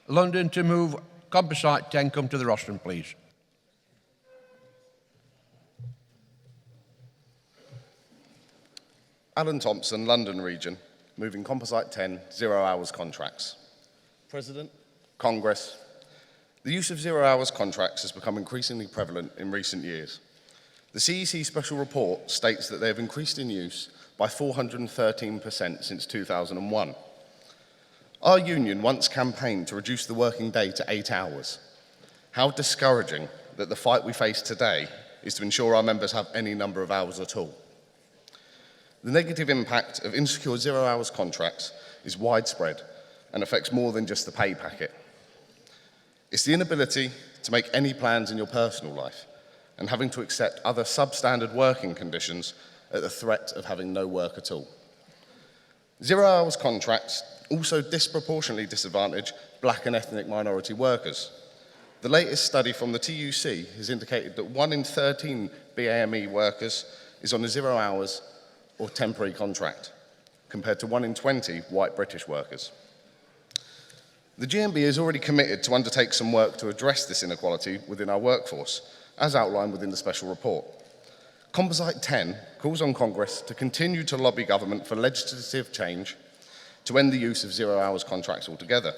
London to move Composite 10 come to the rostrum, please? Alan Thompson, London region, moving Composite 10, 0 hours contracts. President. Congress. The use of 0 hours contracts has become increasingly prevalent in recent years. The CEC special report states that they have increased in use by 413% since 2001. Our union once campaigned to reduce the working day to 8 hours. How discouraging that the fight we face today is to ensure our members have any number of hours at all. The negative impact of insecure 0 hours contracts is widespread and affects more than just the pay packet. It's the inability to make any plans in your personal life and having to accept other substandard working conditions at the threat of having no work at all. 0 hours contracts also disproportionately disadvantage black and ethnic minority workers. The latest study from the TUC has indicated that 1 in 13 BAME workers is on a 0 hours or temporary contract, compared to 1 in 20 white British workers. The GMB is already committed to undertake some work to address this inequality within our workforce, as outlined within the special report. Composite 10 calls on Congress to continue to lobby government for legislative change to end the use of 0 hours contracts altogether.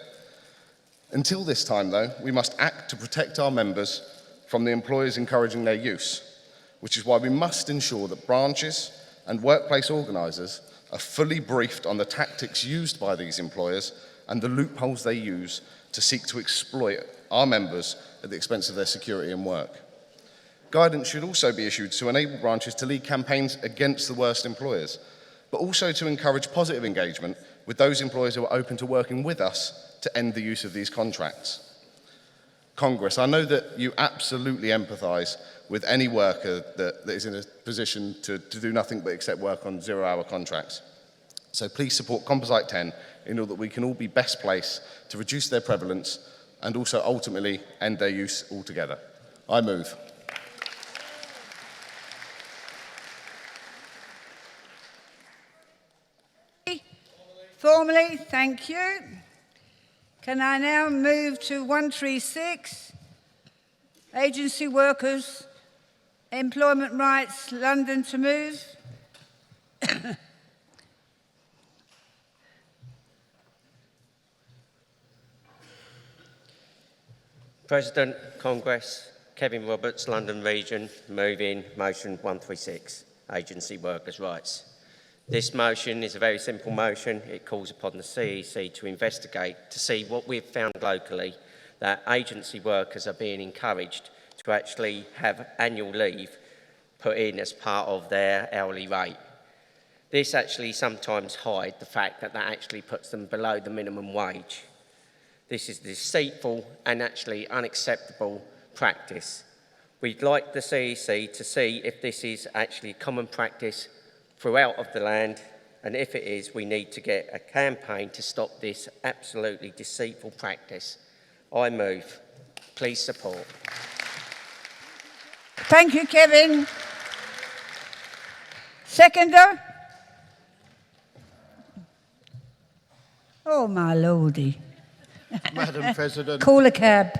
Until this time, though, we must act to protect our members from the employers encouraging their use, which is why we must ensure that branches and workplace organisers are fully briefed on the tactics used by these employers and the loopholes they use to seek to exploit our members, at the expense of their security and work. Guidance should also be issued to enable branches to lead campaigns against the worst employers, but also to encourage positive engagement with those employers who are open to working with us to end the use of these contracts. Congress, I know that you absolutely empathise with any worker that is in a position to do nothing but accept work on zero-hour contracts. So please support Composite 10 in order that we can all be best placed to reduce their prevalence and also ultimately end their use altogether. I move. Formally, thank you. Can I now move to 136, Agency Workers, Employment Rights, London to move? President, Congress, Kevin Roberts, London Region, moving motion 136, Agency Workers' Rights. This motion is a very simple motion. It calls upon the CEC to investigate to see what we've found locally, that agency workers are being encouraged to actually have annual leave put in as part of their hourly rate. This actually sometimes hides the fact that that actually puts them below the minimum wage. This is deceitful and actually unacceptable practice. We'd like the CEC to see if this is actually common practice throughout of the land, and if it is, we need to get a campaign to stop this absolutely deceitful practice. I move. Please support. Thank you, Kevin. Seconder? Oh, my lordy. Madam President. Call a cab.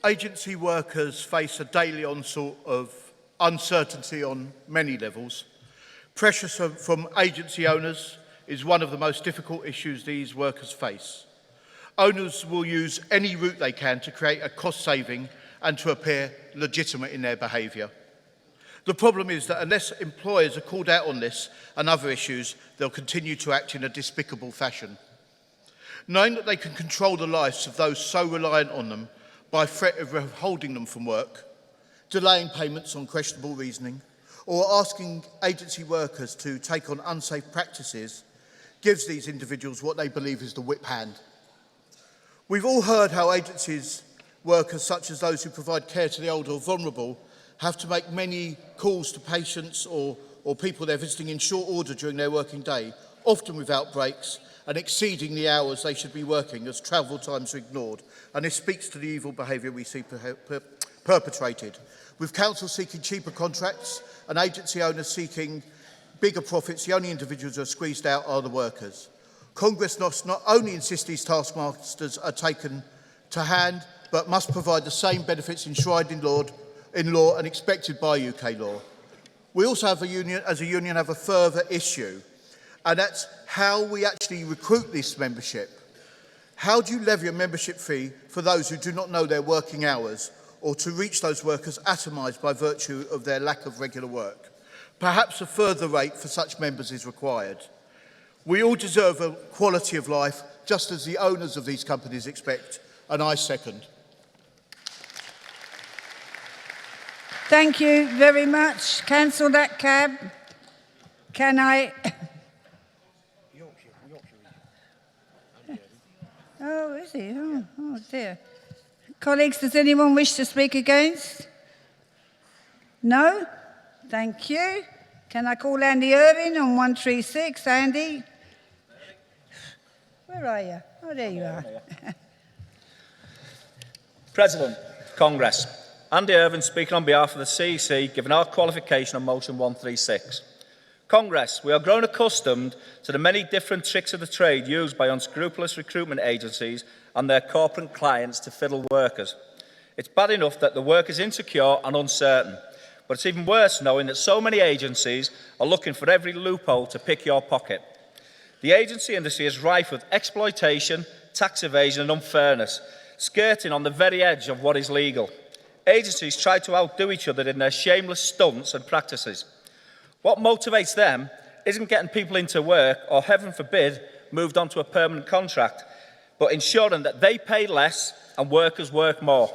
Agency workers face a daily onslaught of uncertainty on many levels. Pressure from agency owners is one of the most difficult issues these workers face. Owners will use any route they can to create a cost saving and to appear legitimate in their behaviour. The problem is that unless employers are called out on this and other issues, they'll continue to act in a despicable fashion. Knowing that they can control the lives of those so reliant on them by threat of withholding them from work, delaying payments on questionable reasoning, or asking agency workers to take on unsafe practices, gives these individuals what they believe is the whip hand. We've all heard how agencies workers, such as those who provide care to the old or vulnerable, have to make many calls to patients or people they're visiting in short order during their working day, often without breaks and exceeding the hours they should be working as travel times are ignored. And this speaks to the evil behaviour we see perpetrated. With councils seeking cheaper contracts and agency owners seeking bigger profits, the only individuals who are squeezed out are the workers. Congress must not only insist these taskmasters are taken to hand, but must provide the same benefits enshrined in law and expected by UK law. We also have as a union have a further issue, and that's how we actually recruit this membership. How do you levy a membership fee for those who do not know their working hours, or to reach those workers atomised by virtue of their lack of regular work? Perhaps a further rate for such members is required. We all deserve a quality of life, just as the owners of these companies expect, and I second. Thank you very much. Cancel that cab. Can I... Oh, is he? Oh, dear. Colleagues, does anyone wish to speak against? No? Thank you. Can I call Andy Irving on 136? Andy? Where are you? Oh, there you are. President, Congress. Andy Irving speaking on behalf of the CEC, giving our qualification on motion 136. Congress, we are grown accustomed to the many different tricks of the trade used by unscrupulous recruitment agencies and their corporate clients to fiddle workers. It's bad enough that the work is insecure and uncertain, but it's even worse knowing that so many agencies are looking for every loophole to pick your pocket. The agency industry is rife with exploitation, tax evasion and unfairness, skirting on the very edge of what is legal. Agencies try to outdo each other in their shameless stunts and practices. What motivates them isn't getting people into work or, heaven forbid, moved on to a permanent contract, but ensuring that they pay less and workers work more.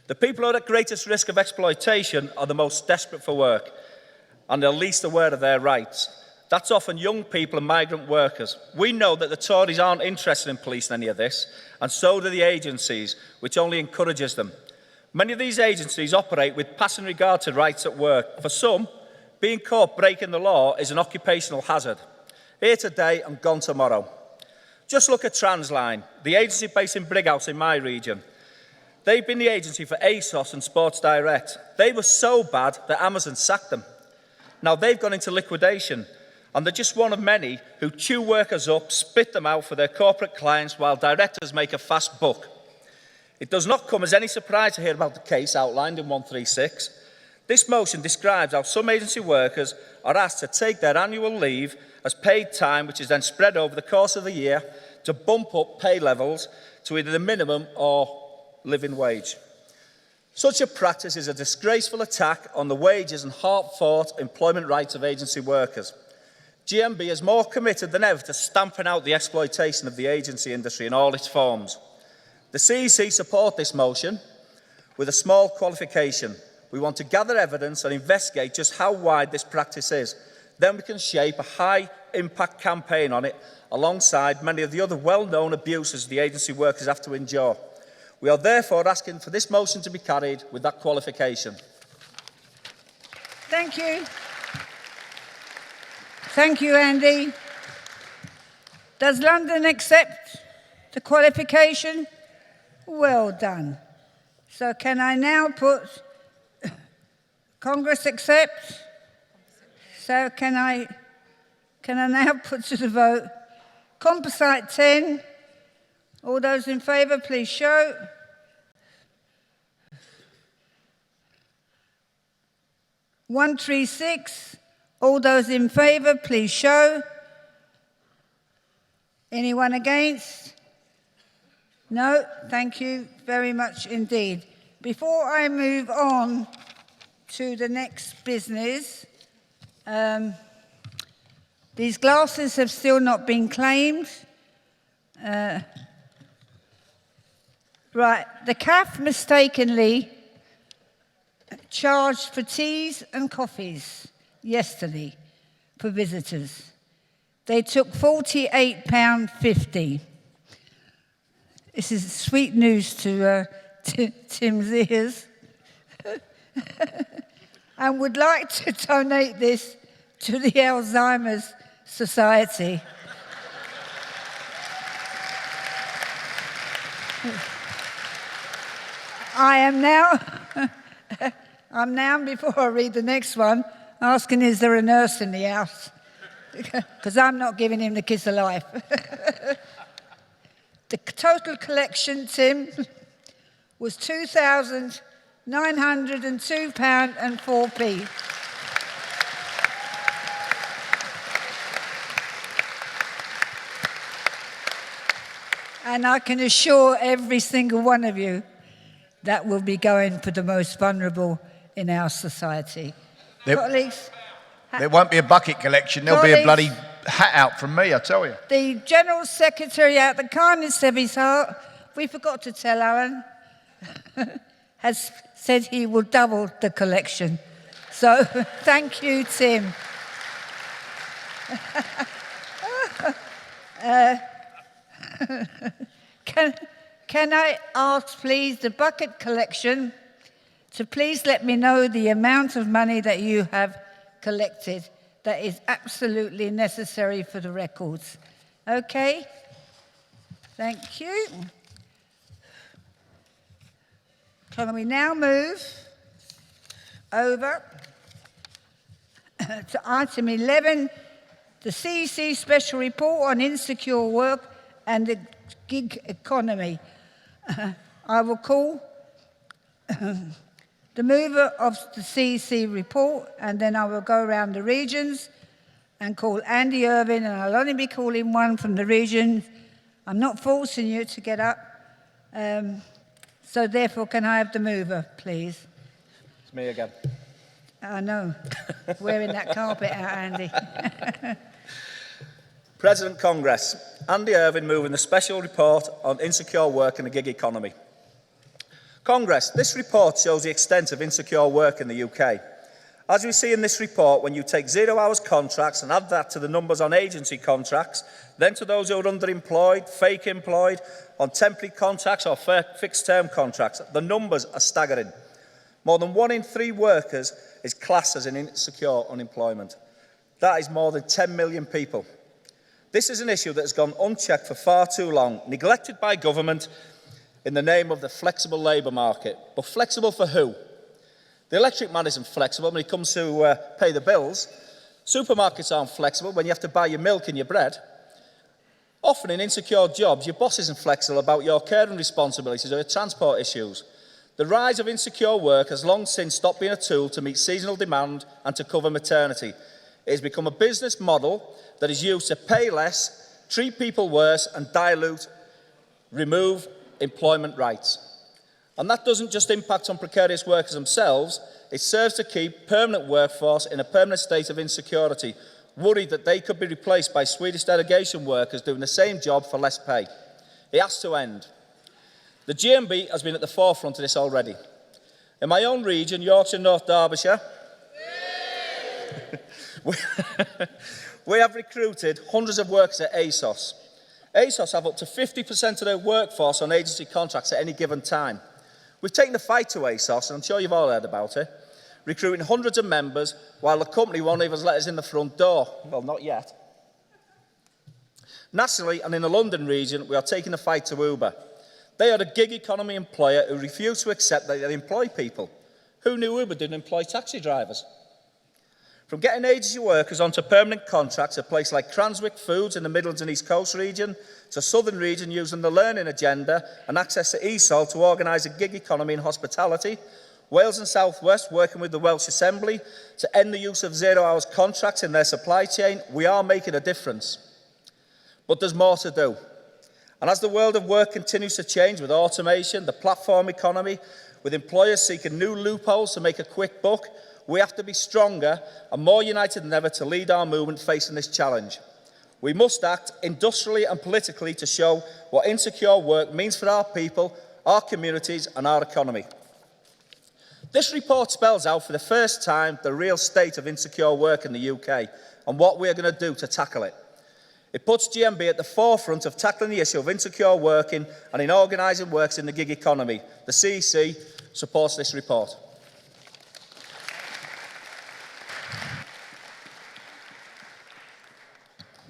The people who are at greatest risk of exploitation are the most desperate for work and the least aware of their rights. That's often young people and migrant workers. We know that the Tories aren't interested in policing any of this, and so do the agencies, which only encourages them. Many of these agencies operate with passing regard to rights at work. For some, being caught breaking the law is an occupational hazard. Here today and gone tomorrow. Just look at Transline, the agency based in Brighouse in my region. They've been the agency for ASOS and Sports Direct. They were so bad that Amazon sacked them. Now they've gone into liquidation, and they're just one of many who chew workers up, spit them out for their corporate clients while directors make a fast buck. It does not come as any surprise to hear about the case outlined in 136. This motion describes how some agency workers are asked to take their annual leave as paid time, which is then spread over the course of the year to bump up pay levels to either the minimum or living wage. Such a practice is a disgraceful attack on the wages and hard-fought employment rights of agency workers. GMB is more committed than ever to stamping out the exploitation of the agency industry in all its forms. The CEC support this motion with a small qualification. We want to gather evidence and investigate just how wide this practice is. Then we can shape a high-impact campaign on it alongside many of the other well-known abuses the agency workers have to endure. We are therefore asking for this motion to be carried with that qualification. Thank you. Thank you, Andy. Does London accept the qualification? Well done. So can I now put Congress accept? So can I now put to the vote Composite 10? All those in favour, please show. (136). All those in favour, please show. Anyone against? No, thank you very much indeed. Before I move on to the next business, these glasses have still not been claimed. Right, the CAF mistakenly charged for teas and coffees yesterday for visitors. They took £48.50. This is sweet news to Tim's ears. And would like to donate this to the Alzheimer's Society. I'm now, before I read the next one, asking is there a nurse in the house? Because I'm not giving him the kiss of life. The total collection, Tim, was £2,902.04. And I can assure every single one of you that will be going for the most vulnerable in our society. Colleagues? There won't be a bucket collection, there'll be a bloody hat out from me, I tell you. The General Secretary, out of the kindness of his heart, we forgot to tell Alan, has said he will double the collection. So thank you, Tim. Can I ask, please, the bucket collection to please let me know the amount of money that you have collected that is absolutely necessary for the records. Okay? Thank you. Can we now move over to item 11, the CEC Special Report on Insecure Work and the Gig Economy. I will call the mover of the CEC report, and then I will go around the regions and call Andy Irvine, and I'll only be calling one from the region. I'm not forcing you to get up. So therefore, can I have the mover, please? It's me again. I know. Wearing that carpet out, Andy. President Congress, Andy Irvine moving the special report on insecure work in the gig economy. Congress, this report shows the extent of insecure work in the UK. As we see in this report, when you take 0 hours contracts and add that to the numbers on agency contracts, then to those who are underemployed, fake employed, on temporary contracts or fixed term contracts, the numbers are staggering. More than 1 in 3 workers is classed as an insecure unemployment. That is more than 10 million people. This is an issue that has gone unchecked for far too long, neglected by government in the name of the flexible labour market. But flexible for who? The electric man isn't flexible when it comes to pay the bills. Supermarkets aren't flexible when you have to buy your milk and your bread. Often in insecure jobs, your boss isn't flexible about your caring responsibilities or your transport issues. The rise of insecure work has long since stopped being a tool to meet seasonal demand and to cover maternity. It has become a business model that is used to pay less, treat people worse and remove employment rights. And that doesn't just impact on precarious workers themselves, it serves to keep permanent workforce in a permanent state of insecurity, worried that they could be replaced by Swedish delegation workers doing the same job for less pay. It has to end. The GMB has been at the forefront of this already. In my own region, Yorkshire, North Derbyshire, we have recruited hundreds of workers at ASOS. ASOS have up to 50% of their workforce on agency contracts at any given time. We've taken the fight to ASOS, and I'm sure you've all heard about it, recruiting hundreds of members while the company won't even let us in the front door. Well, not yet. Nationally and in the London region, we are taking the fight to Uber. They are a gig economy employer who refuse to accept that they employ people. Who knew Uber didn't employ taxi drivers? From getting agency workers onto permanent contracts at places like Cranswick Foods in the Midlands and East Coast region, to Southern region using the learning agenda and access to ESOL to organise a gig economy in hospitality, Wales and South West working with the Welsh Assembly to end the use of 0 hours contracts in their supply chain, we are making a difference. But there's more to do. And as the world of work continues to change with automation, the platform economy, with employers seeking new loopholes to make a quick buck, we have to be stronger and more united than ever to lead our movement facing this challenge. We must act industrially and politically to show what insecure work means for our people, our communities and our economy. This report spells out for the first time the real state of insecure work in the UK and what we are going to do to tackle it. It puts GMB at the forefront of tackling the issue of insecure working and in organising works in the gig economy. The CEC supports this report.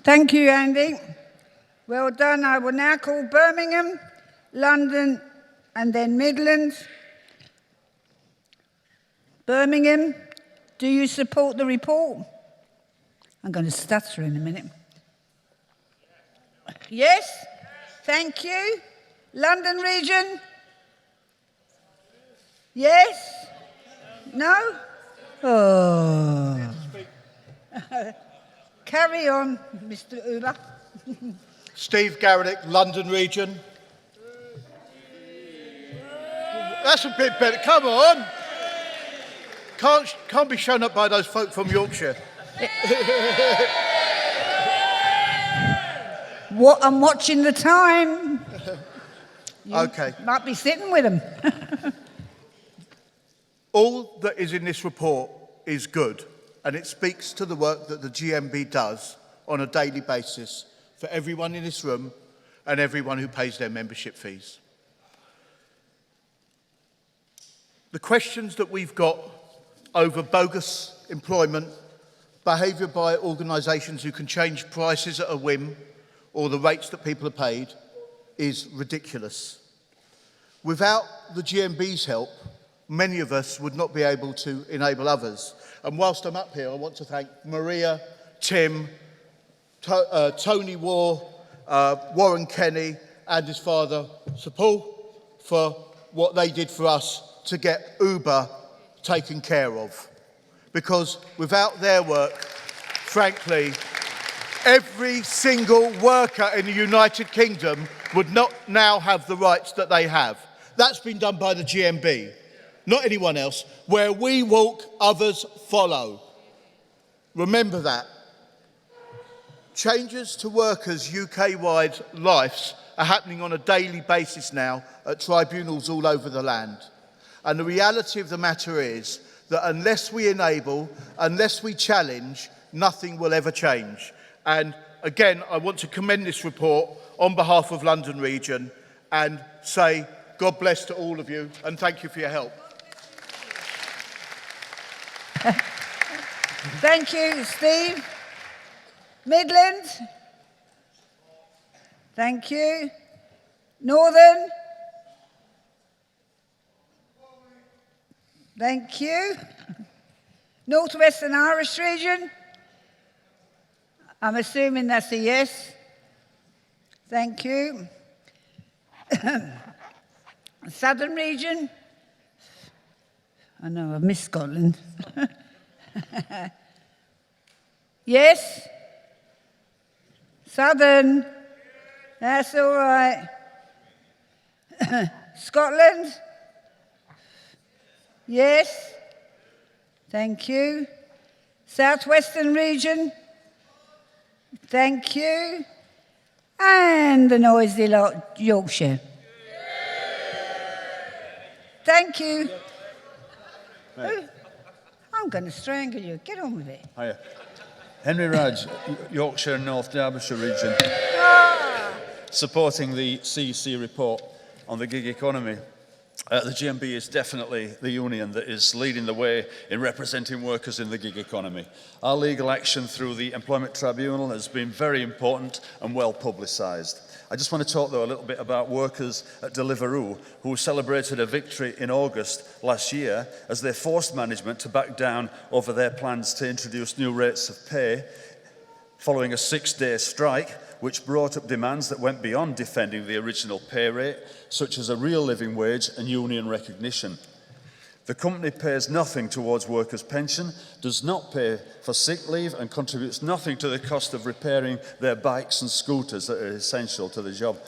Thank you, Andy. Well done. I will now call Birmingham, London, and then Midlands. Birmingham, do you support the report? I'm going to stutter in a minute. Yes? Thank you. London region? Yes? No? Oh. Carry on, Mr. Uber. Steve Garrett, London region. That's a bit better. Come on. Can't be shown up by those folk from Yorkshire. What? I'm watching the time. Okay. Might be sitting with them. All that is in this report is good, and it speaks to the work that the GMB does on a daily basis for everyone in this room and everyone who pays their membership fees. The questions that we've got over bogus employment, behaviour by organisations who can change prices at a whim, or the rates that people are paid, is ridiculous. Without the GMB's help, many of us would not be able to enable others. And whilst I'm up here, I want to thank Maria, Tim, Tony Waugh, Warren Kenny and his father, Sir Paul, for what they did for us to get Uber taken care of. Because without their work, frankly, every single worker in the United Kingdom would not now have the rights that they have. That's been done by the GMB, not anyone else. Where we walk, others follow. Remember that. Changes to workers' UK-wide lives are happening on a daily basis now at tribunals all over the land. And the reality of the matter is that unless we enable, unless we challenge, nothing will ever change. And again, I want to commend this report on behalf of London Region and say God bless to all of you and thank you for your help. Thank you, Steve. Midlands? Thank you. Northern? Thank you. Northwestern Irish region? I'm assuming that's a yes. Thank you. Southern region? I know, I've missed Scotland. Yes? Southern? That's all right. Scotland? Yes? Thank you. Southwestern region? Thank you. And the noisy lot, Yorkshire. Thank you. I'm going to strangle you. Get on with it. Hiya. Henry Raj, Yorkshire and North Derbyshire region, supporting the CEC report on the gig economy. The GMB is definitely the union that is leading the way in representing workers in the gig economy. Our legal action through the Employment Tribunal has been very important and well publicised. I just want to talk, though, a little bit about workers at Deliveroo who celebrated a victory in August last year as they forced management to back down over their plans to introduce new rates of pay following a 6-day strike, which brought up demands that went beyond defending the original pay rate, such as a real living wage and union recognition. The company pays nothing towards workers' pension, does not pay for sick leave, and contributes nothing to the cost of repairing their bikes and scooters that are essential to the job.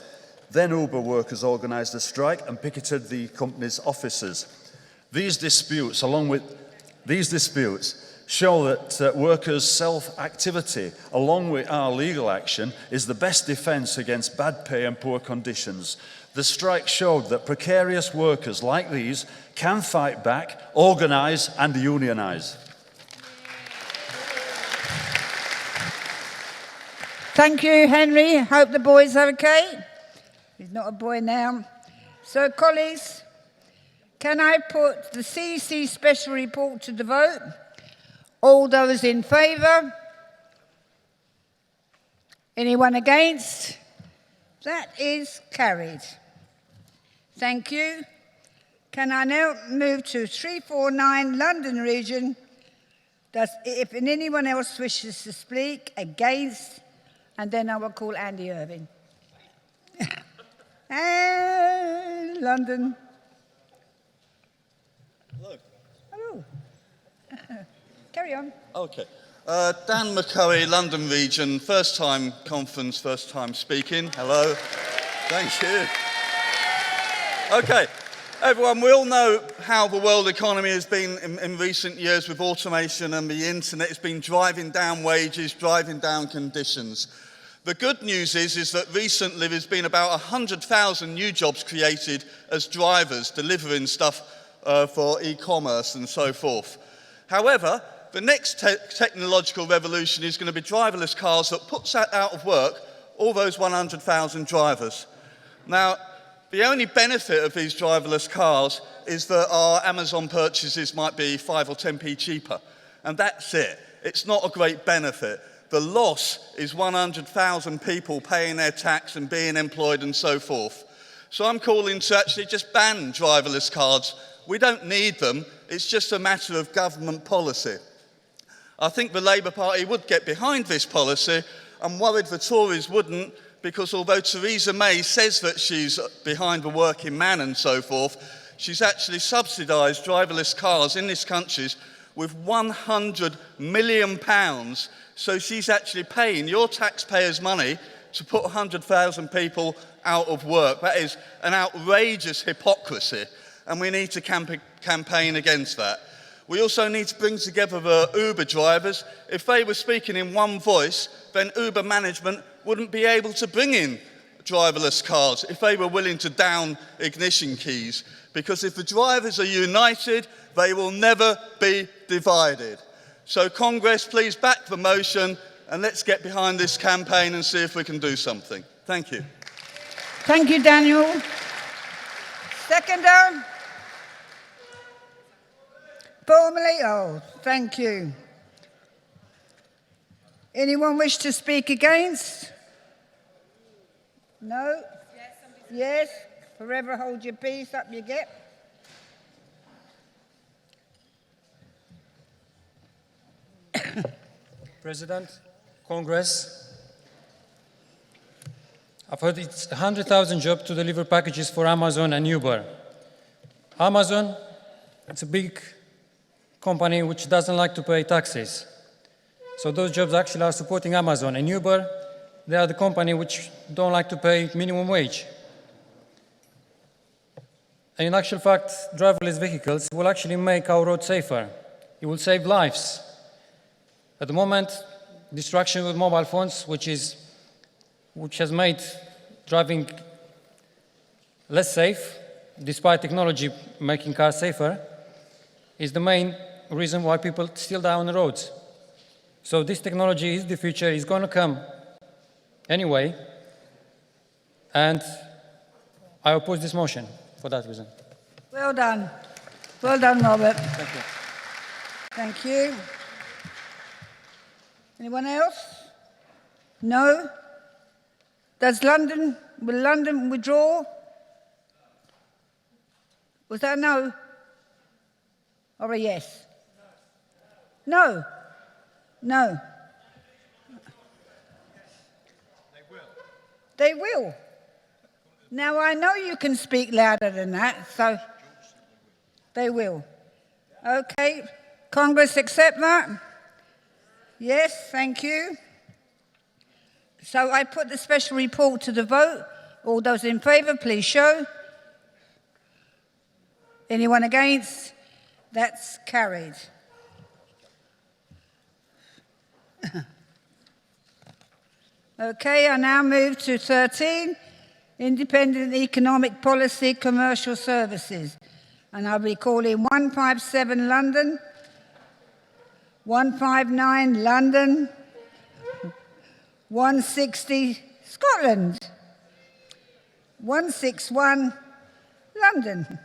Then Uber workers organised a strike and picketed the company's offices. These disputes show that workers' self-activity, along with our legal action, is the best defence against bad pay and poor conditions. The strike showed that precarious workers like these can fight back, organise and unionise. Thank you, Henry. Hope the boy's okay. He's not a boy now. So, colleagues, can I put the CEC special report to the vote? All those in favour? Anyone against? That is carried. Thank you. Can I now move to 349 London region? If anyone else wishes to speak against, and then I will call Andy Irving. And London. Hello. Hello. Carry on. Okay. Dan McCurry, London region, first time conference, first time speaking. Hello. Thank you. Okay. Everyone, we all know how the world economy has been in recent years with automation and the internet. It's been driving down wages, driving down conditions. The good news is that recently there's been about 100,000 new jobs created as drivers delivering stuff for e-commerce and so forth. However, the next technological revolution is going to be driverless cars that puts out of work all those 100,000 drivers. Now, the only benefit of these driverless cars is that our Amazon purchases might be 5 or 10p cheaper. And that's it. It's not a great benefit. The loss is 100,000 people paying their tax and being employed and so forth. So I'm calling to actually just ban driverless cars. We don't need them. It's just a matter of government policy. I think the Labour Party would get behind this policy. I'm worried the Tories wouldn't, because although Theresa May says that she's behind the working man and so forth, she's actually subsidised driverless cars in this country with £100 million. So she's actually paying your taxpayers' money to put 100,000 people out of work. That is an outrageous hypocrisy, and we need to campaign against that. We also need to bring together the Uber drivers. If they were speaking in one voice, then Uber management wouldn't be able to bring in driverless cars if they were willing to down ignition keys. Because if the drivers are united, they will never be divided. So Congress, please back the motion and let's get behind this campaign and see if we can do something. Thank you. Thank you, Daniel. Seconder? Formally? Oh, thank you. Anyone wish to speak against? No? Yes? Forever hold your peace, up you get. President, Congress, I've heard it's 100,000 jobs to deliver packages for Amazon and Uber. Amazon, it's a big company which doesn't like to pay taxes. So those jobs actually are supporting Amazon. And Uber, they are the company which don't like to pay minimum wage. And in actual fact, driverless vehicles will actually make our roads safer. It will save lives. At the moment, distraction with mobile phones, which has made driving less safe, despite technology making cars safer, is the main reason why people still die on the roads. So this technology is the future, it's going to come anyway, and I oppose this motion for that reason. Well done. Well done, Robert. Thank you. Thank you. Anyone else? No? Will London withdraw? Was that a no? Or a yes? No? No. They will. Now, I know you can speak louder than that, so they will. Okay. Congress accept that? Yes, thank you. So I put the special report to the vote. All those in favour, please show. Anyone against? That's carried. Okay, I now move to 13, Independent Economic Policy Commercial Services. And I'll be calling 157 London, 159 London, 160 Scotland, 161 London.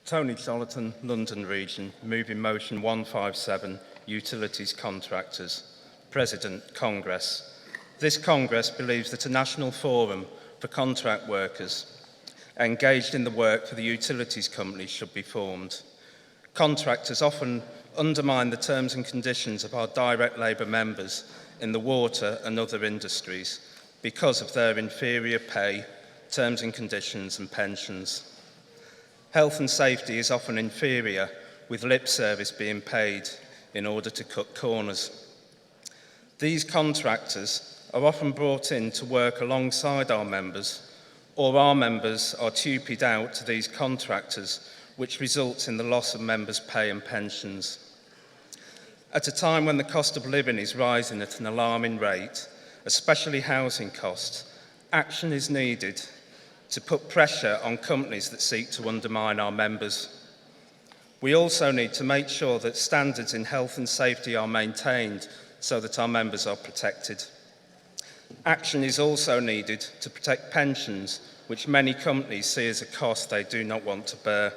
Tony Cholerton, London Region, moving motion 157, Utilities Contractors. President, Congress. This Congress believes that a national forum for contract workers engaged in the work for the utilities companies should be formed. Contractors often undermine the terms and conditions of our direct labour members in the water and other industries because of their inferior pay, terms and conditions and pensions. Health and safety is often inferior, with lip service being paid in order to cut corners. These contractors are often brought in to work alongside our members, or our members are tupied out to these contractors, which results in the loss of members' pay and pensions. At a time when the cost of living is rising at an alarming rate, especially housing costs, action is needed to put pressure on companies that seek to undermine our members. We also need to make sure that standards in health and safety are maintained so that our members are protected. Action is also needed to protect pensions, which many companies see as a cost they do not want to bear.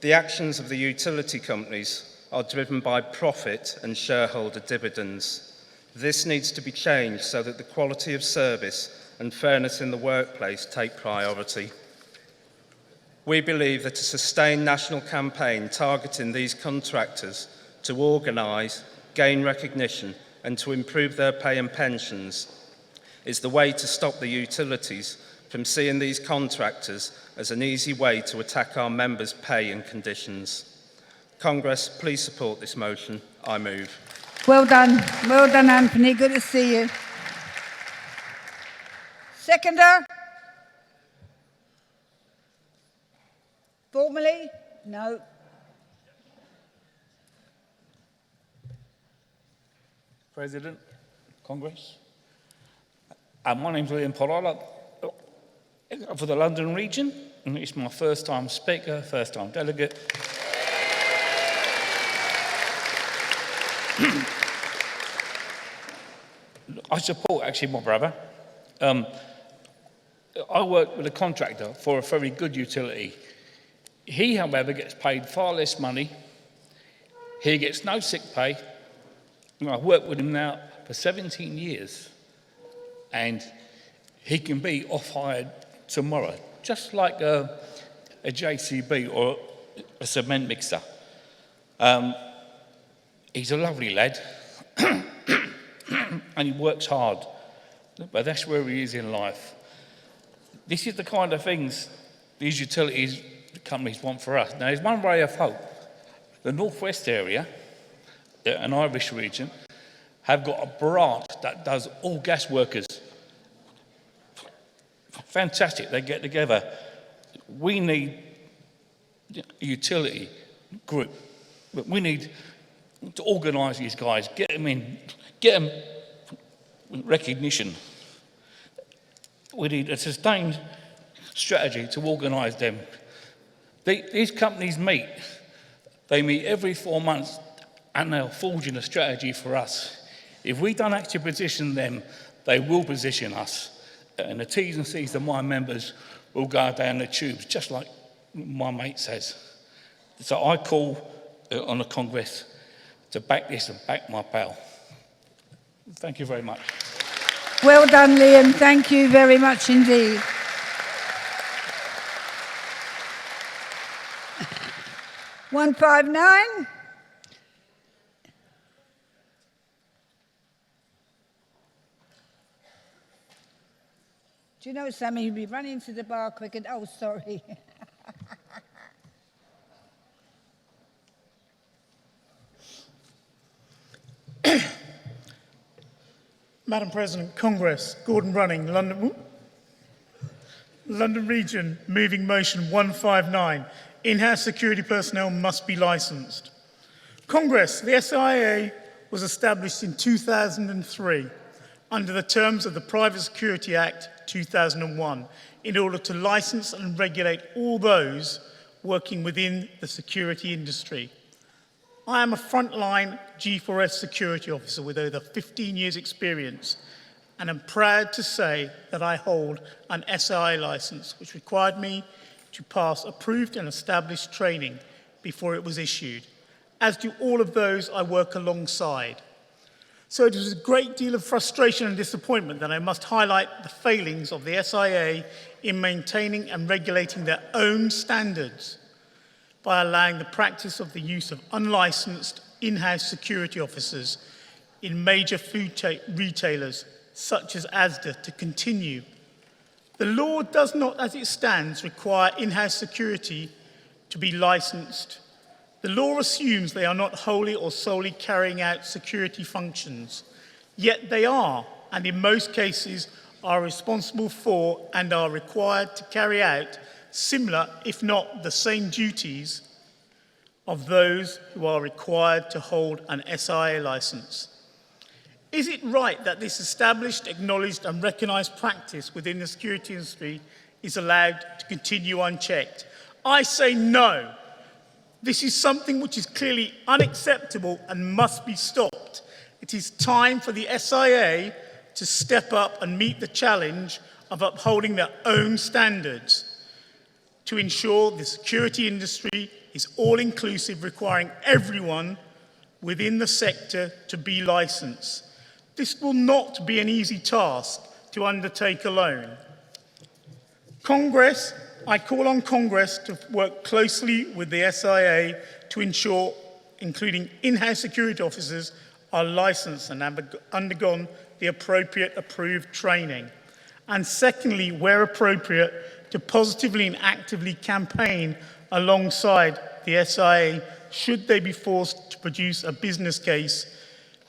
The actions of the utility companies are driven by profit and shareholder dividends. This needs to be changed so that the quality of service and fairness in the workplace take priority. We believe that a sustained national campaign targeting these contractors to organise, gain recognition and to improve their pay and pensions is the way to stop the utilities from seeing these contractors as an easy way to attack our members' pay and conditions. Congress, please support this motion. I move. Well done, Anthony. Good to see you. Seconder? Formally? No. President, Congress. My name's Liam Pollard for the London region, and it's my first time speaker, first time delegate. I support actually my brother. I work with a contractor for a very good utility. He, however, gets paid far less money. He gets no sick pay. And I've worked with him now for 17 years. And he can be off-hired tomorrow, just like a JCB or a cement mixer. He's a lovely lad. And he works hard, but that's where he is in life. This is the kind of things these utilities companies want for us. Now, there's one ray of hope. The northwest area, an Irish region, have got a branch that does all gas workers. Fantastic, they get together. We need a utility group, but we need to organise these guys, get them in, get them recognition. We need a sustained strategy to organise them. These companies meet. They meet every 4 months and they're forging a strategy for us. If we don't actually position them, they will position us. And the T's and C's of my members will go down the tubes, just like my mate says. So I call on the Congress to back this and back my pal. Thank you very much. Well done, Liam. Thank you very much indeed. (159). Do you know, Sammy, you'll be running to the bar quick and, oh, sorry. Madam President, Congress, Gordon Running, London Region, moving motion 159. In-house security personnel must be licensed. Congress, the SIA was established in 2003 under the terms of the Private Security Act 2001 in order to license and regulate all those working within the security industry. I am a frontline G4S security officer with over 15 years experience, and I'm proud to say that I hold an SIA license, which required me to pass approved and established training before it was issued, as do all of those I work alongside. So it is a great deal of frustration and disappointment that I must highlight the failings of the SIA in maintaining and regulating their own standards by allowing the practice of the use of unlicensed in-house security officers in major food retailers such as Asda to continue. The law does not, as it stands, require in-house security to be licensed. The law assumes they are not wholly or solely carrying out security functions, yet they are, and in most cases are responsible for and are required to carry out similar, if not the same duties of those who are required to hold an SIA license. Is it right that this established, acknowledged and recognised practice within the security industry is allowed to continue unchecked? I say no. This is something which is clearly unacceptable and must be stopped. It is time for the SIA to step up and meet the challenge of upholding their own standards to ensure the security industry is all-inclusive, requiring everyone within the sector to be licensed. This will not be an easy task to undertake alone. Congress, I call on Congress to work closely with the SIA to ensure, including in-house security officers, are licensed and have undergone the appropriate approved training. And secondly, where appropriate, to positively and actively campaign alongside the SIA should they be forced to produce a business case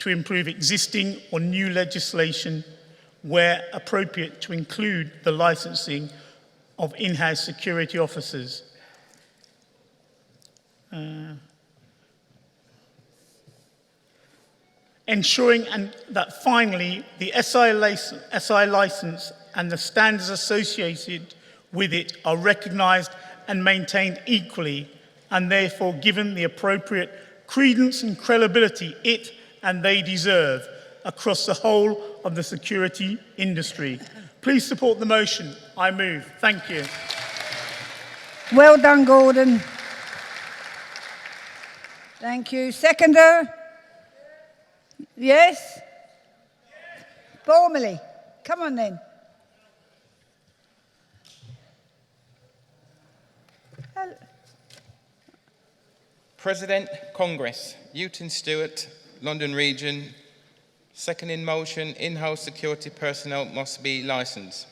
to improve existing or new legislation where appropriate to include the licensing of in-house security officers. Ensuring that finally the SI license and the standards associated with it are recognised and maintained equally, and therefore given the appropriate credence and credibility it and they deserve across the whole of the security industry. Please support the motion. I move. Thank you. Well done, Gordon. Thank you. Seconder? Yes? Formally. Come on then. President, Congress, Newton Stewart, London Region. Second in motion, in-house security personnel must be licensed.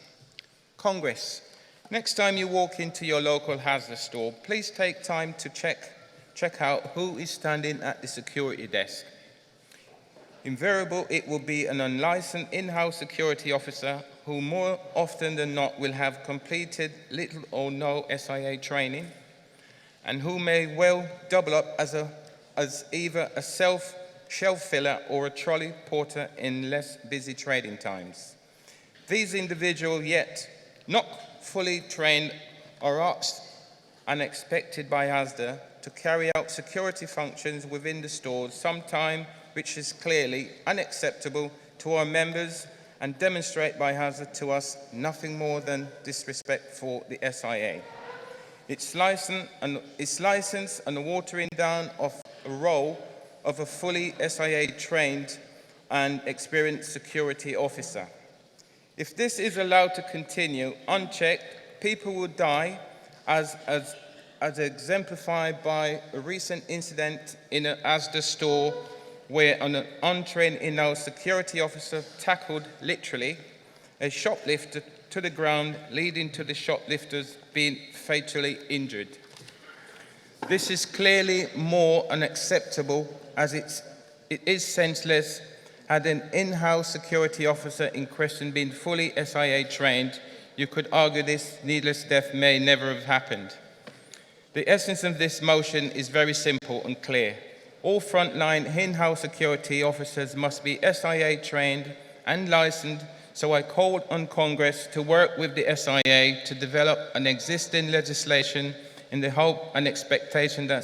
Congress, next time you walk into your local hazard store, please take time to check out who is standing at the security desk. Invariably, it will be an unlicensed in-house security officer who more often than not will have completed little or no SIA training, and who may well double up as either a shelf filler or a trolley porter in less busy trading times. These individuals, yet not fully trained, are asked and expected by HASDA to carry out security functions within the stores, sometime which is clearly unacceptable to our members and demonstrate by HASDA to us nothing more than disrespect for the SIA. Its license and the watering down of a role of a fully SIA trained and experienced security officer. If this is allowed to continue unchecked, people will die as exemplified by a recent incident in an Asda store where an untrained in-house security officer tackled literally a shoplifter to the ground, leading to the shoplifters being fatally injured. This is clearly more unacceptable, as it is senseless. Had an in-house security officer in question been fully SIA trained, you could argue this needless death may never have happened. The essence of this motion is very simple and clear. All frontline in-house security officers must be SIA trained and licensed, so I called on Congress to work with the SIA to develop an existing legislation in the hope and expectation that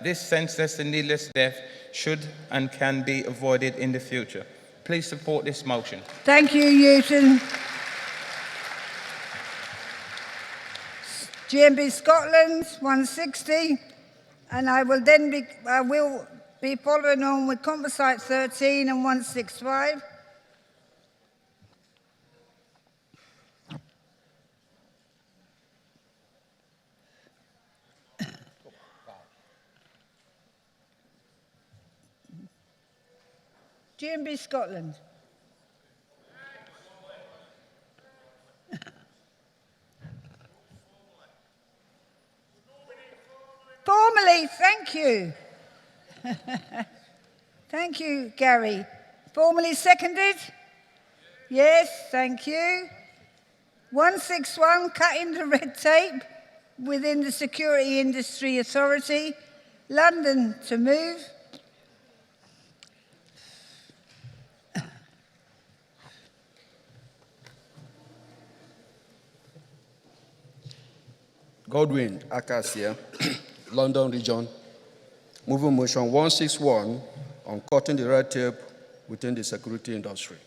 this senseless and needless death should and can be avoided in the future. Please support this motion. Thank you, Newton. GMB Scotland, 160. And I will be following on with Composite 13 and 165. GMB Scotland. Formally, thank you. Thank you, Gary. Formally seconded? Yes, thank you. 161, cutting the red tape within the Security Industry Authority. London to move. Godwin Acacia, London Region, moving motion 161 on cutting the red tape within the security industry.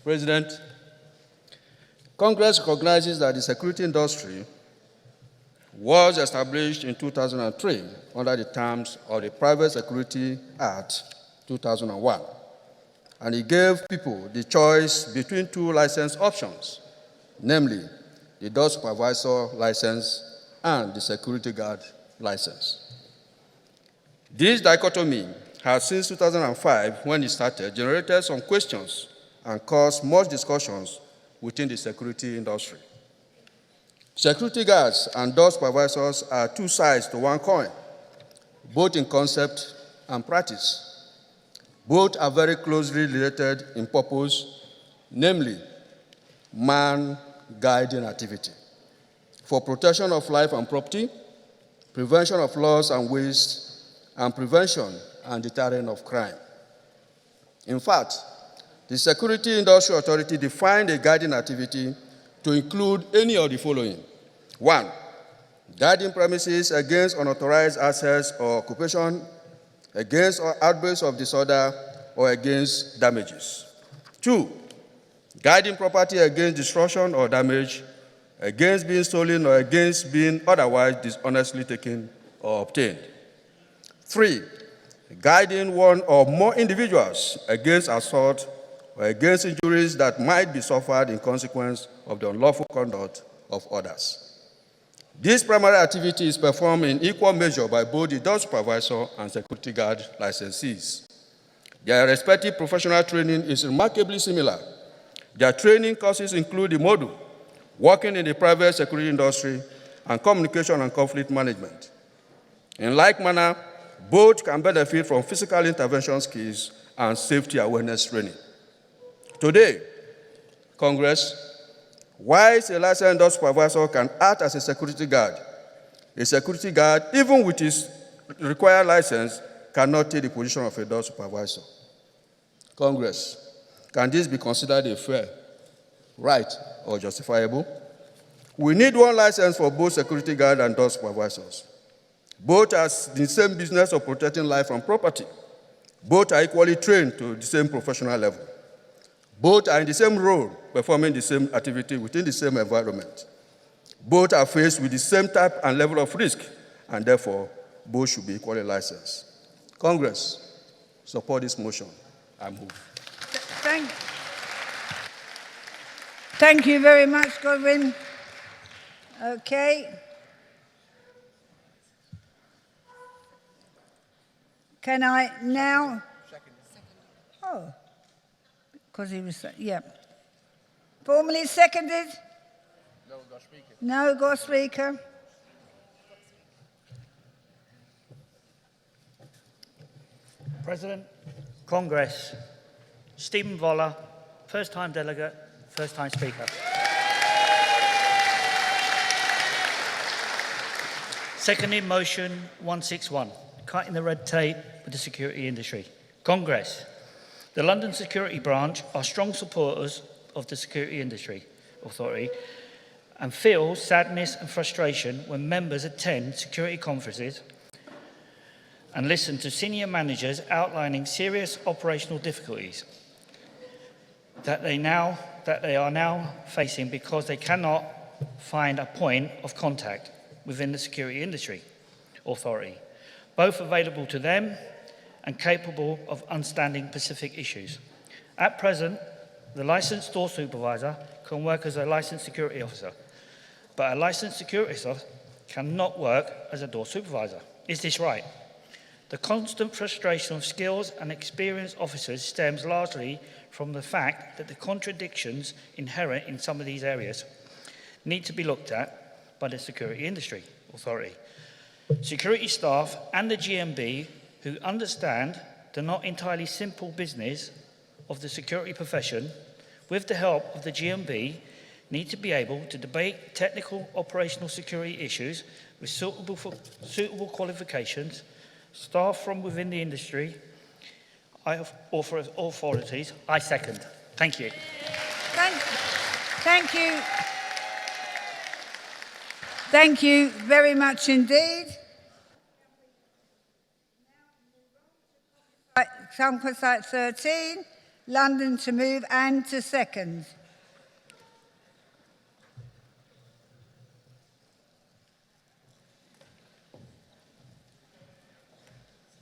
President, Congress recognizes that the security industry was established in 2003 under the terms of the Private Security Act 2001, and it gave people the choice between two license options, namely the door supervisor license and the security guard license. This dichotomy has since 2005, when it started, generated some questions and caused much discussions within the security industry. Security guards and door supervisors are two sides to one coin, both in concept and practice. Both are very closely related in purpose, namely man-guiding activity for protection of life and property, prevention of loss and waste, and prevention and deterrent of crime. In fact, the Security Industry Authority defined a guiding activity to include any of the following. 1, guiding premises against unauthorized access or occupation, against outbreaks of disorder, or against damages. 2, guiding property against destruction or damage, against being stolen or against being otherwise dishonestly taken or obtained. 3, guiding one or more individuals against assault or against injuries that might be suffered in consequence of the unlawful conduct of others. This primary activity is performed in equal measure by both the door supervisor and security guard licensees. Their respective professional training is remarkably similar. Their training courses include the module, working in the private security industry, and communication and conflict management. In like manner, both can benefit from physical intervention skills and safety awareness training. Today, Congress, whilst a licensed door supervisor can act as a security guard, even with his required license, cannot take the position of a door supervisor. Congress, can this be considered a fair, right, or justifiable? We need one license for both security guard and door supervisors. Both are the same business of protecting life and property. Both are equally trained to the same professional level. Both are in the same role, performing the same activity within the same environment. Both are faced with the same type and level of risk, and therefore, both should be equally licensed. Congress, support this motion. I move. Thank you very much, Godwin. Okay. Can I now? Oh, because he was, yeah. Formally seconded? No, got speaker. President, Congress, Stephen Voller, first-time delegate, first-time speaker. Seconding motion 161, cutting the red tape with the security industry. Congress, the London Security Branch are strong supporters of the Security Industry Authority and feel sadness and frustration when members attend security conferences and listen to senior managers outlining serious operational difficulties that they are now facing because they cannot find a point of contact within the Security Industry Authority, both available to them and capable of understanding specific issues. At present, the licensed door supervisor can work as a licensed security officer, but a licensed security officer cannot work as a door supervisor. Is this right? The constant frustration of skills and experienced officers stems largely from the fact that the contradictions inherent in some of these areas need to be looked at by the Security Industry Authority. Security staff and the GMB who understand the not entirely simple business of the security profession, with the help of the GMB, need to be able to debate technical operational security issues with suitable qualifications, staff from within the industry, authorities. I second. Thank you. Thank you. Thank you very much indeed. Composite 13, London to move and to second.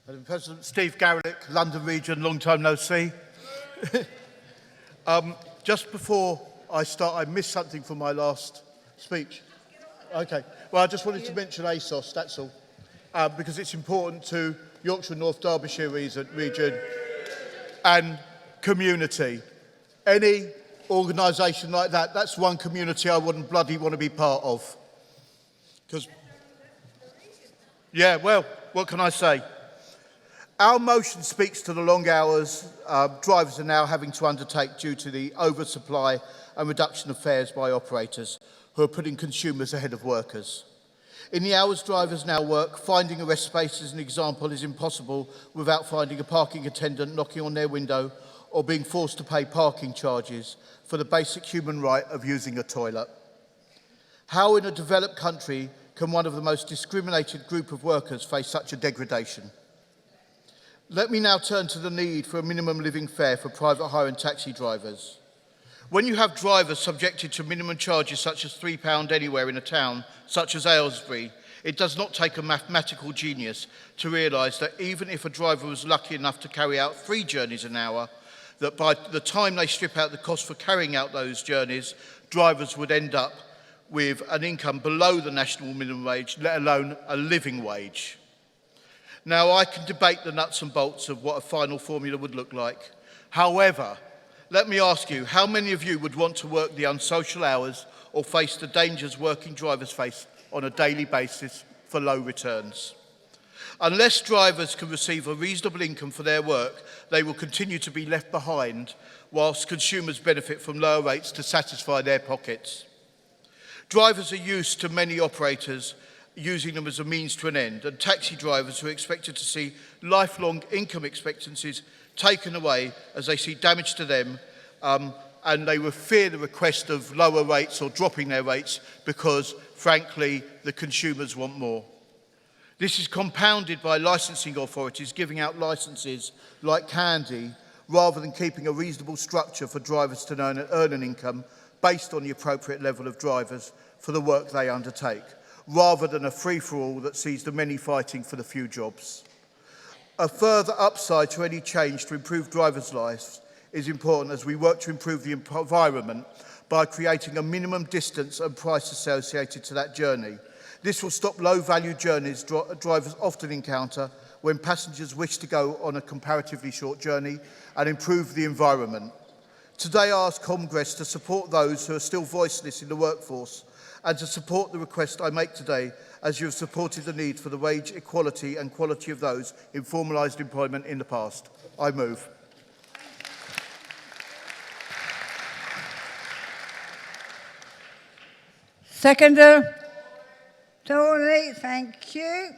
Madam President, Steve Garlick, London Region, long time no see. Just before I start, I missed something from my last speech. Okay, well, I just wanted to mention ASOS, that's all, because it's important to Yorkshire North Derbyshire region and community. Any organisation like that, that's one community I wouldn't bloody want to be part of. Because, yeah, well, what can I say? Our motion speaks to the long hours drivers are now having to undertake due to the oversupply and reduction of fares by operators who are putting consumers ahead of workers. In the hours drivers now work, finding a rest space, as an example, is impossible without finding a parking attendant knocking on their window or being forced to pay parking charges for the basic human right of using a toilet. How in a developed country can one of the most discriminated group of workers face such a degradation? Let me now turn to the need for a minimum living fare for private hire and taxi drivers. When you have drivers subjected to minimum charges such as £3 anywhere in a town such as Aylesbury, it does not take a mathematical genius to realise that even if a driver was lucky enough to carry out 3 journeys an hour, that by the time they strip out the cost for carrying out those journeys, drivers would end up with an income below the national minimum wage, let alone a living wage. Now, I can debate the nuts and bolts of what a final formula would look like. However, let me ask you, how many of you would want to work the unsocial hours or face the dangers working drivers face on a daily basis for low returns? Unless drivers can receive a reasonable income for their work, they will continue to be left behind whilst consumers benefit from lower rates to satisfy their pockets. Drivers are used to many operators using them as a means to an end, and taxi drivers who are expected to see lifelong income expectancies taken away as they see damage to them, and they will fear the request of lower rates or dropping their rates because, frankly, the consumers want more. This is compounded by licensing authorities giving out licences like candy rather than keeping a reasonable structure for drivers to earn an income based on the appropriate level of drivers for the work they undertake, rather than a free-for-all that sees the many fighting for the few jobs. A further upside to any change to improve drivers' lives is important as we work to improve the environment by creating a minimum distance and price associated to that journey. This will stop low-value journeys drivers often encounter when passengers wish to go on a comparatively short journey and improve the environment. Today I ask Congress to support those who are still voiceless in the workforce and to support the request I make today, as you have supported the need for the wage equality and quality of those in formalised employment in the past. I move. Seconder, Tony, thank you.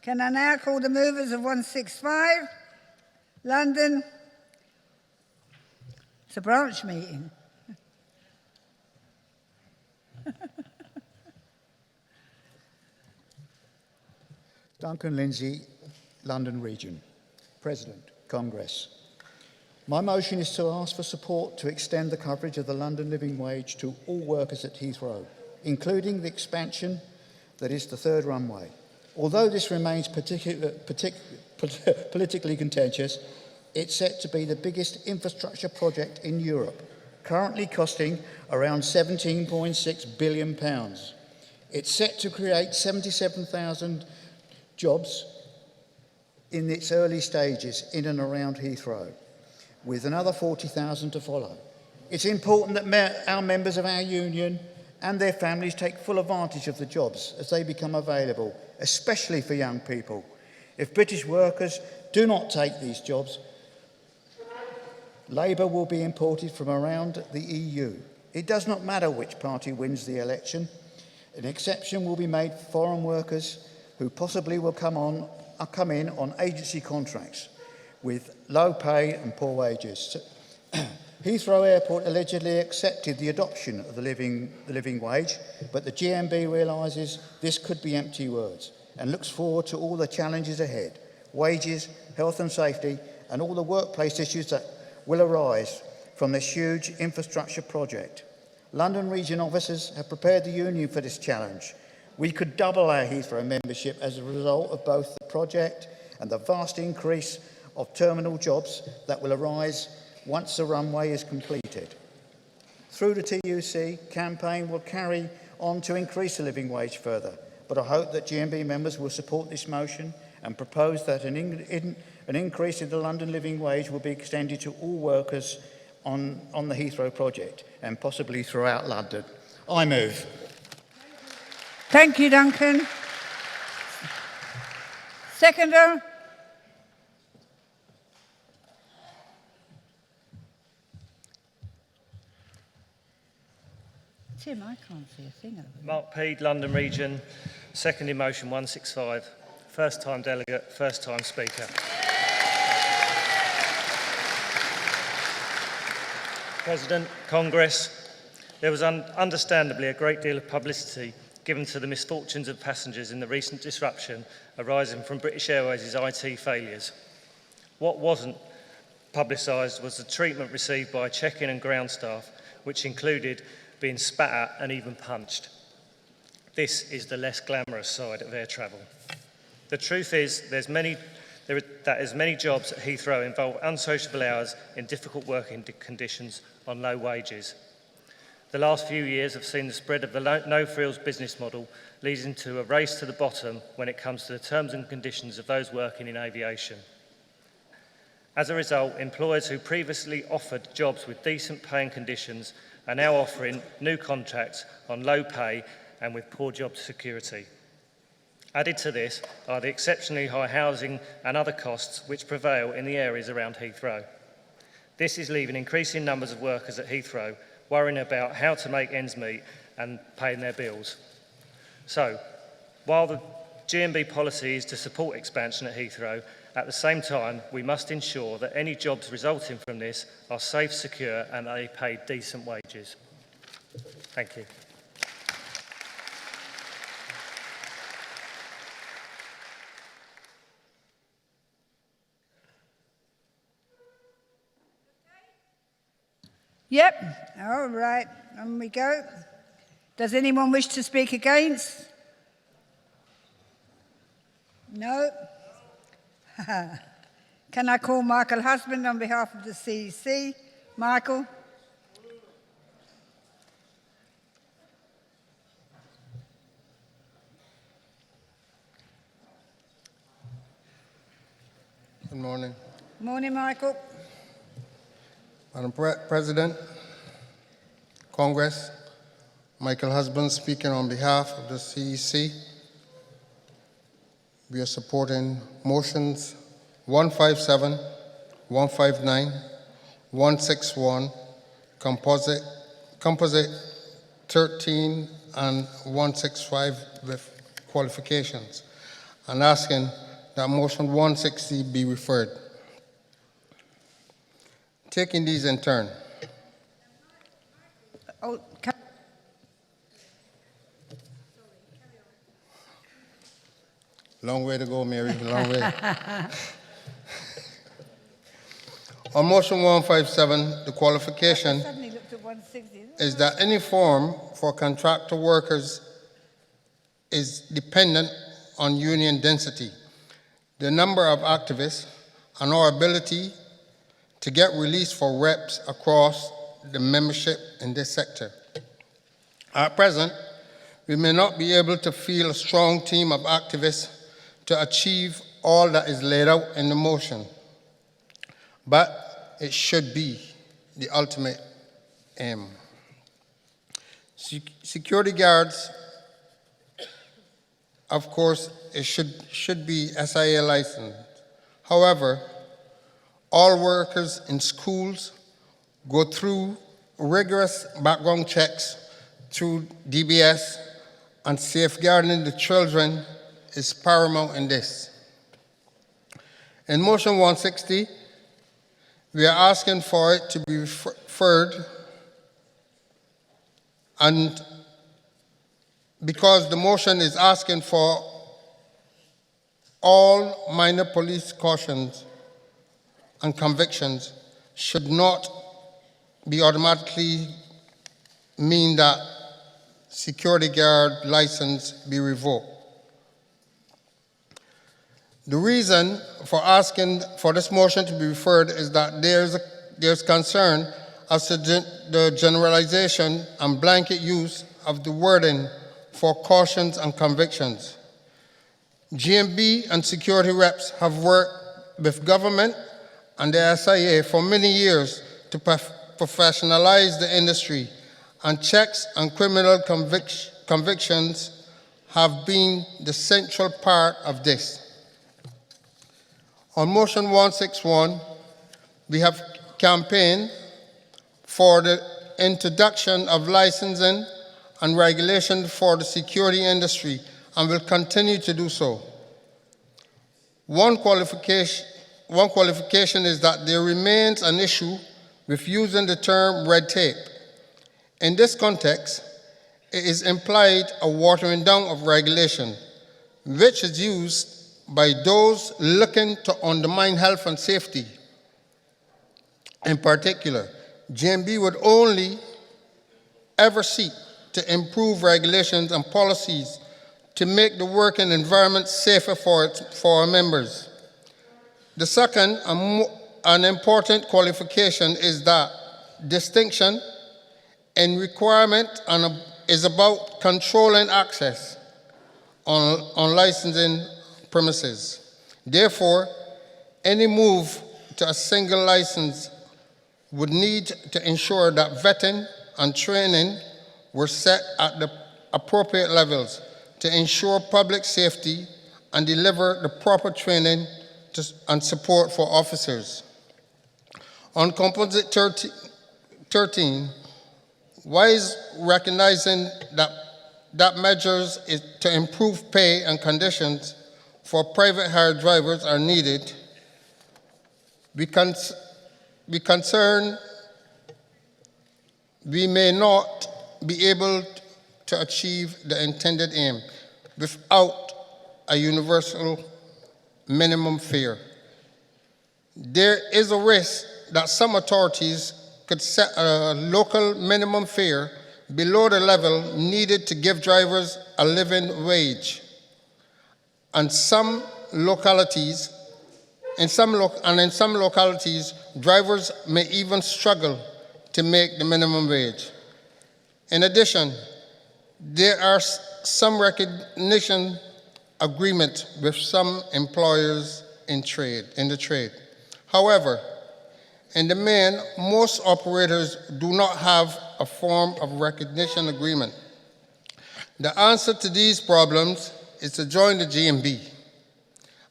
Can I now call the movers of 165? London. It's a branch meeting. Duncan Lindsay, London Region. President, Congress. My motion is to ask for support to extend the coverage of the London living wage to all workers at Heathrow, including the expansion that is the third runway. Although this remains politically contentious, it's set to be the biggest infrastructure project in Europe, currently costing around £17.6 billion. It's set to create 77,000 jobs in its early stages in and around Heathrow, with another 40,000 to follow. It's important that our members of our union and their families take full advantage of the jobs as they become available, especially for young people. If British workers do not take these jobs, Labour will be imported from around the EU. It does not matter which party wins the election. An exception will be made for foreign workers who possibly will come in on agency contracts with low pay and poor wages. Heathrow Airport allegedly accepted the adoption of the living wage, but the GMB realises this could be empty words and looks forward to all the challenges ahead: wages, health and safety, and all the workplace issues that will arise from this huge infrastructure project. London Region officers have prepared the union for this challenge. We could double our Heathrow membership as a result of both the project and the vast increase of terminal jobs that will arise once the runway is completed. Through the TUC, campaign will carry on to increase the living wage further, but I hope that GMB members will support this motion and propose that an increase in the London living wage will be extended to all workers on the Heathrow project and possibly throughout London. I move. Thank you, Duncan. Seconder? Tim, I can't see a thing over there. Mark Peed, London Region, second in motion 165. First time delegate, first time speaker. President, Congress, there was understandably a great deal of publicity given to the misfortunes of passengers in the recent disruption arising from British Airways' IT failures. What wasn't publicised was the treatment received by check-in and ground staff, which included being spat at and even punched. This is the less glamorous side of air travel. The truth is, there's many jobs at Heathrow involve unsociable hours in difficult working conditions on low wages. The last few years have seen the spread of the no-frills business model, leading to a race to the bottom when it comes to the terms and conditions of those working in aviation. As a result, employers who previously offered jobs with decent paying conditions are now offering new contracts on low pay and with poor job security. Added to this are the exceptionally high housing and other costs which prevail in the areas around Heathrow. This is leaving increasing numbers of workers at Heathrow worrying about how to make ends meet and paying their bills. So, while the GMB policy is to support expansion at Heathrow, at the same time, we must ensure that any jobs resulting from this are safe, secure, and they pay decent wages. Thank you. Yep, all right, on we go. Does anyone wish to speak against? No? Can I call Michael Husband on behalf of the CEC? Michael? Good morning. Morning, Michael. Madam President, Congress, Michael Husband speaking on behalf of the CEC. We are supporting motions 157, 159, 161, Composite 13, and 165 with qualifications, and asking that motion 160 be referred. Taking these in turn. Oh, long way to go, Mary, long way. On motion 157, the qualification is that any form for contractor workers is dependent on union density, the number of activists, and our ability to get release for reps across the membership in this sector. At present, we may not be able to field a strong team of activists to achieve all that is laid out in the motion, but it should be the ultimate aim. Security guards, of course, it should be SIA licensed. However, all workers in schools go through rigorous background checks through DBS, and safeguarding the children is paramount in this. In motion 160, we are asking for it to be referred, and because the motion is asking for all minor police cautions and convictions should not be automatically mean that security guard license be revoked. The reason for asking for this motion to be referred is that there's concern as to the generalization and blanket use of the wording for cautions and convictions. GMB and security reps have worked with government and the SIA for many years to professionalize the industry, and checks and criminal convictions have been the central part of this. On motion 161, we have campaigned for the introduction of licensing and regulation for the security industry and will continue to do so. One qualification is that there remains an issue with using the term red tape. In this context, it is implied a watering down of regulation, which is used by those looking to undermine health and safety. In particular, GMB would only ever seek to improve regulations and policies to make the working environment safer for our members. The second and important qualification is that distinction in requirement is about controlling access on licensing premises. Therefore, any move to a single license would need to ensure that vetting and training were set at the appropriate levels to ensure public safety and deliver the proper training and support for officers. On Composite 13, WISE recognizing that measures to improve pay and conditions for private hire drivers are needed, we concern we may not be able to achieve the intended aim without a universal minimum fare. There is a risk that some authorities could set a local minimum fare below the level needed to give drivers a living wage. And in some localities, drivers may even struggle to make the minimum wage. In addition, there are some recognition agreements with some employers in the trade. However, in the main, most operators do not have a form of recognition agreement. The answer to these problems is to join the GMB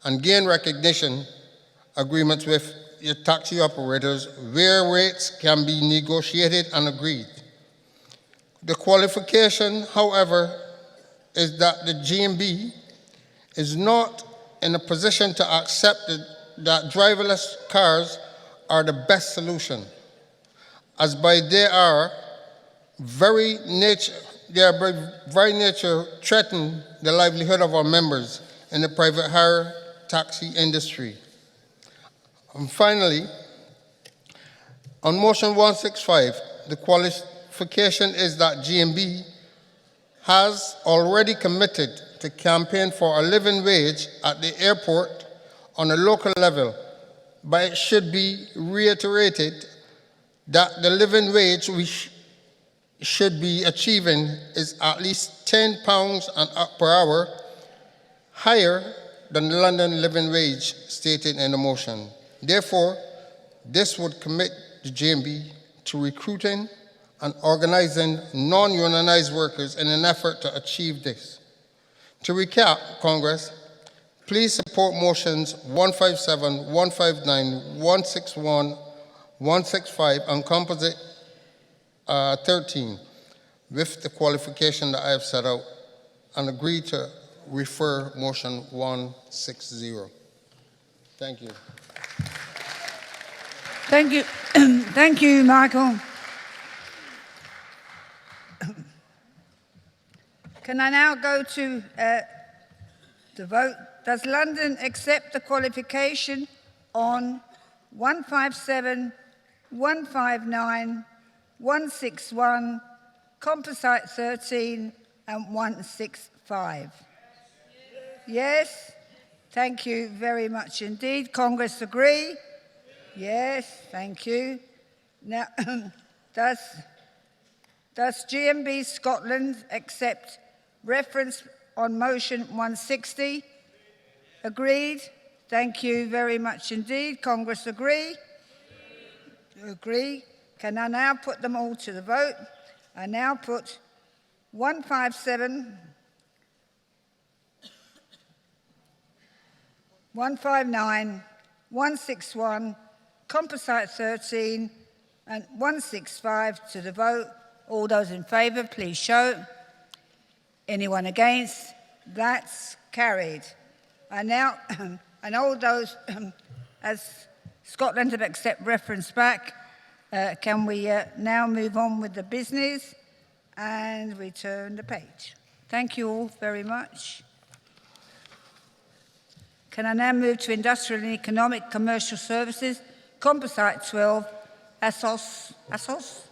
and gain recognition agreements with your taxi operators where rates can be negotiated and agreed. The qualification, however, is that the GMB is not in a position to accept that driverless cars are the best solution, as by their very nature threaten the livelihood of our members in the private hire taxi industry. And finally, on motion 165, the qualification is that GMB has already committed to campaign for a living wage at the airport on a local level, but it should be reiterated that the living wage we should be achieving is at least £10 per hour higher than the London living wage stated in the motion. Therefore, this would commit the GMB to recruiting and organizing non-unionized workers in an effort to achieve this. To recap, Congress, please support motions 157, 159, 161, 165, and Composite 13 with the qualification that I have set out, and agree to refer motion 160. Thank you. Thank you. Thank you, Michael. Can I now go to the vote? Does London accept the qualification on 157, 159, 161, Composite 13, and 165? Yes? Thank you very much indeed. Congress agree? Yes, thank you. Now, does GMB Scotland accept reference on motion 160? Agreed? Thank you very much indeed. Congress agree? Agree. Can I now put them all to the vote? I now put 157, 159, 161, Composite 13, and 165 to the vote. All those in favour, please show. Anyone against? That's carried. And now, and all those, as Scotland have accepted reference back, can we now move on with the business and we turn the page. Thank you all very much. Can I now move to Industrial and Economic Commercial Services, Composite 12, ASOS,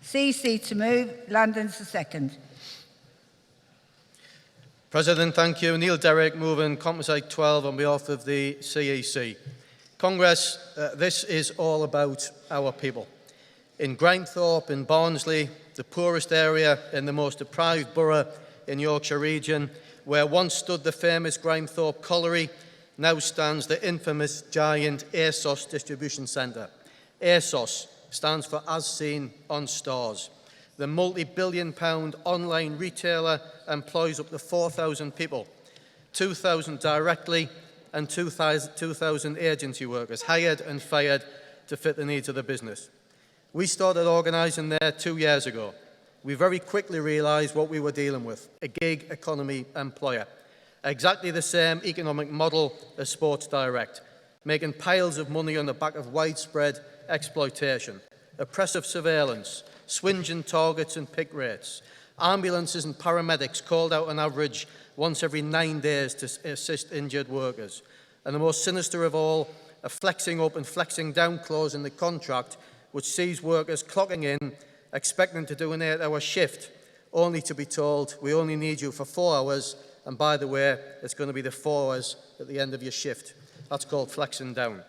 CEC to move, London's the second. President, thank you. Neil Derrick, moving Composite 12 on behalf of the CEC. Congress, this is all about our people. In Grimethorpe, in Barnsley, the poorest area in the most deprived borough in Yorkshire region, where once stood the famous Grimethorpe Colliery, now stands the infamous giant ASOS distribution centre. ASOS stands for As Seen on Stars. The multi-billion-pound online retailer employs up to 4,000 people, 2,000 directly and 2,000 agency workers, hired and fired to fit the needs of the business. We started organising there 2 years ago. We very quickly realised what we were dealing with, a gig economy employer. Exactly the same economic model as Sports Direct, making piles of money on the back of widespread exploitation, oppressive surveillance, swinging targets and pick rates, ambulances and paramedics called out on average once every 9 days to assist injured workers, and the most sinister of all, a flexing up and flexing down clause in the contract which sees workers clocking in, expecting to do an 8-hour shift, only to be told, we only need you for 4 hours, and by the way, it's going to be the 4 hours at the end of your shift. That's called flexing down.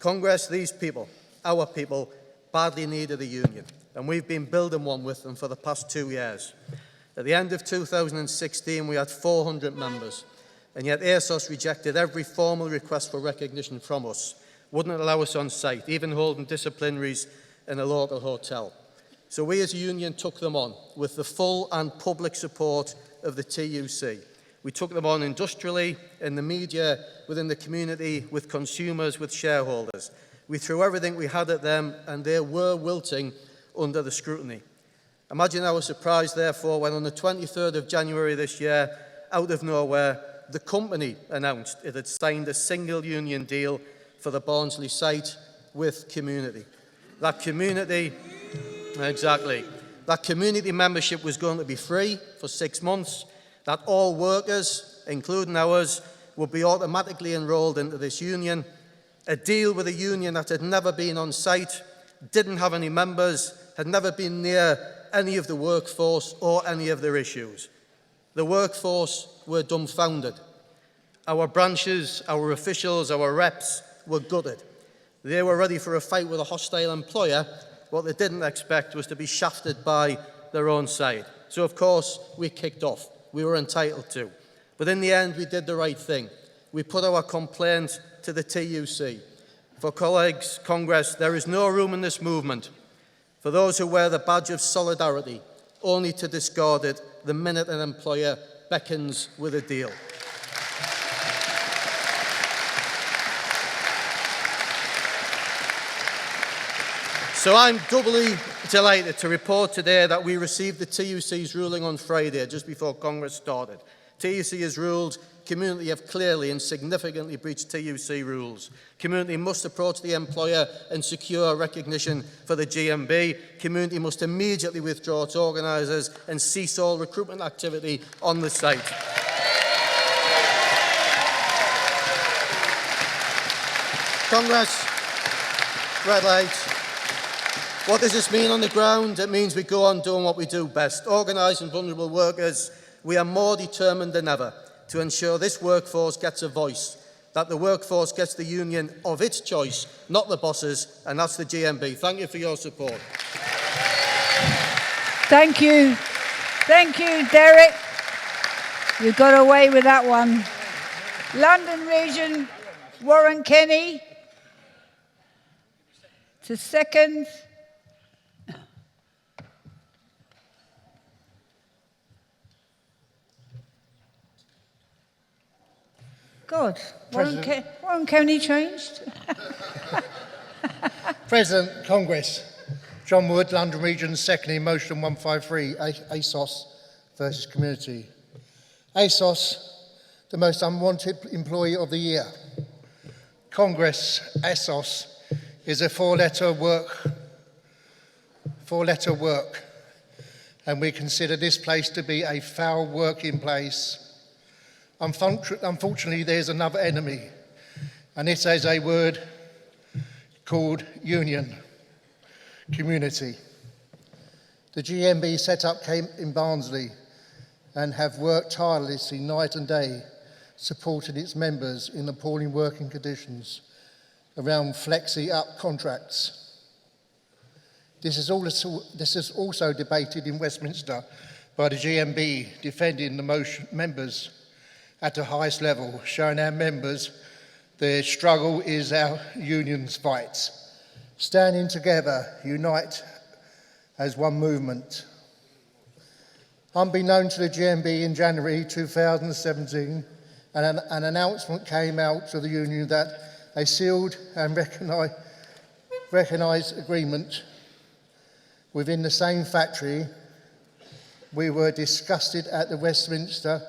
Congress, these people, our people, badly needed a union, and we've been building one with them for the past 2 years. At the end of 2016, we had 400 members, and yet ASOS rejected every formal request for recognition from us, wouldn't allow us on site, even holding disciplinaries in a local hotel. So we as a union took them on with the full and public support of the TUC. We took them on industrially, in the media, within the community, with consumers, with shareholders. We threw everything we had at them, and they were wilting under the scrutiny. Imagine our surprise, therefore, when on the 23rd of January this year, out of nowhere, the company announced it had signed a single union deal for the Barnsley site with community. That community, exactly, that community membership was going to be free for 6 months, that all workers, including ours, would be automatically enrolled into this union, a deal with a union that had never been on site, didn't have any members, had never been near any of the workforce or any of their issues. The workforce were dumbfounded. Our branches, our officials, our reps were gutted. They were ready for a fight with a hostile employer. What they didn't expect was to be shafted by their own side. So, of course, we kicked off. We were entitled to. But in the end, we did the right thing. We put our complaint to the TUC. For colleagues, Congress, there is no room in this movement for those who wear the badge of solidarity, only to discard it the minute an employer beckons with a deal. So I'm doubly delighted to report today that we received the TUC's ruling on Friday, just before Congress started. TUC has ruled community have clearly and significantly breached TUC rules. Community must approach the employer and secure recognition for the GMB. Community must immediately withdraw its organisers and cease all recruitment activity on the site. Congress, red lights. What does this mean on the ground? It means we go on doing what we do best, organising vulnerable workers. We are more determined than ever to ensure this workforce gets a voice, that the workforce gets the union of its choice, not the bosses, and that's the GMB. Thank you for your support. Thank you. Thank you, Derek. You got away with that one. London Region, Warren Kenny. To second. God, Warren County changed? President, Congress. John Wood, London Region, seconding motion 153, ASOS versus Community. ASOS, the most unwanted employee of the year. Congress, ASOS, is a four-letter work, and we consider this place to be a foul working place. Unfortunately, there's another enemy, and it is a word called union, community. The GMB set up in Barnsley and have worked tirelessly night and day, supporting its members in appalling working conditions around flexi-up contracts. This is also debated in Westminster by the GMB, defending the members at the highest level, showing our members their struggle is our union's fight. Standing together, unite as one movement. Unbeknown to the GMB in January 2017, an announcement came out to the union that a sealed and recognised agreement within the same factory we were discussing at the Westminster,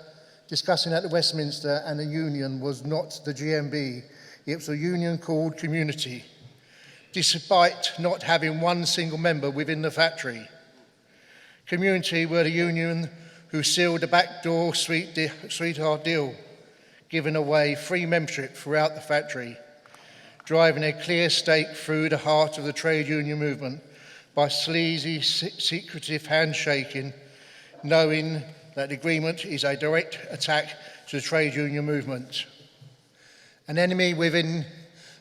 and the union was not the GMB. It was a union called Community, despite not having one single member within the factory. Community were the union who sealed the backdoor sweetheart deal, giving away free membership throughout the factory, driving a clear stake through the heart of the trade union movement by sleazy, secretive handshaking, knowing that the agreement is a direct attack to the trade union movement. An enemy within,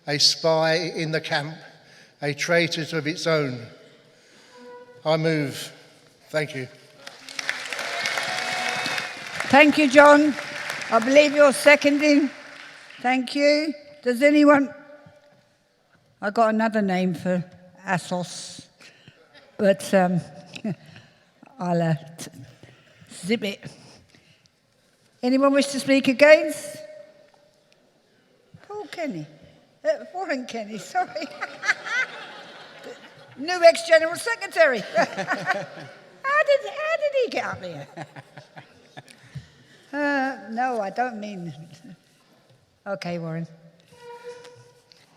a spy in the camp, a traitor of its own. I move. Thank you. Thank you, John. I believe you're seconding. Thank you. Does anyone... I got another name for ASOS, but I'll zip it. Anyone wish to speak against? Paul Kenny. Warren Kenny, sorry. New ex-General Secretary. How did he get up here? No, I don't mean... Okay, Warren.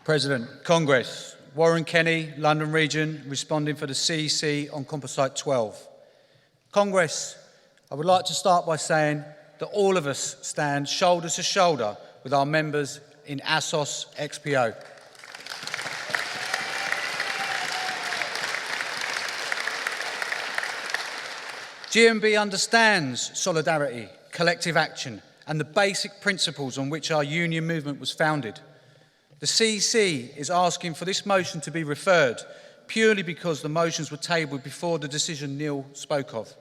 President, Congress, Warren Kenny, London Region, responding for the CEC on Composite 12. Congress, I would like to start by saying that all of us stand shoulder to shoulder with our members in ASOS XPO. GMB understands solidarity, collective action, and the basic principles on which our union movement was founded. The CEC is asking for this motion to be referred purely because the motions were tabled before the decision Neil spoke of.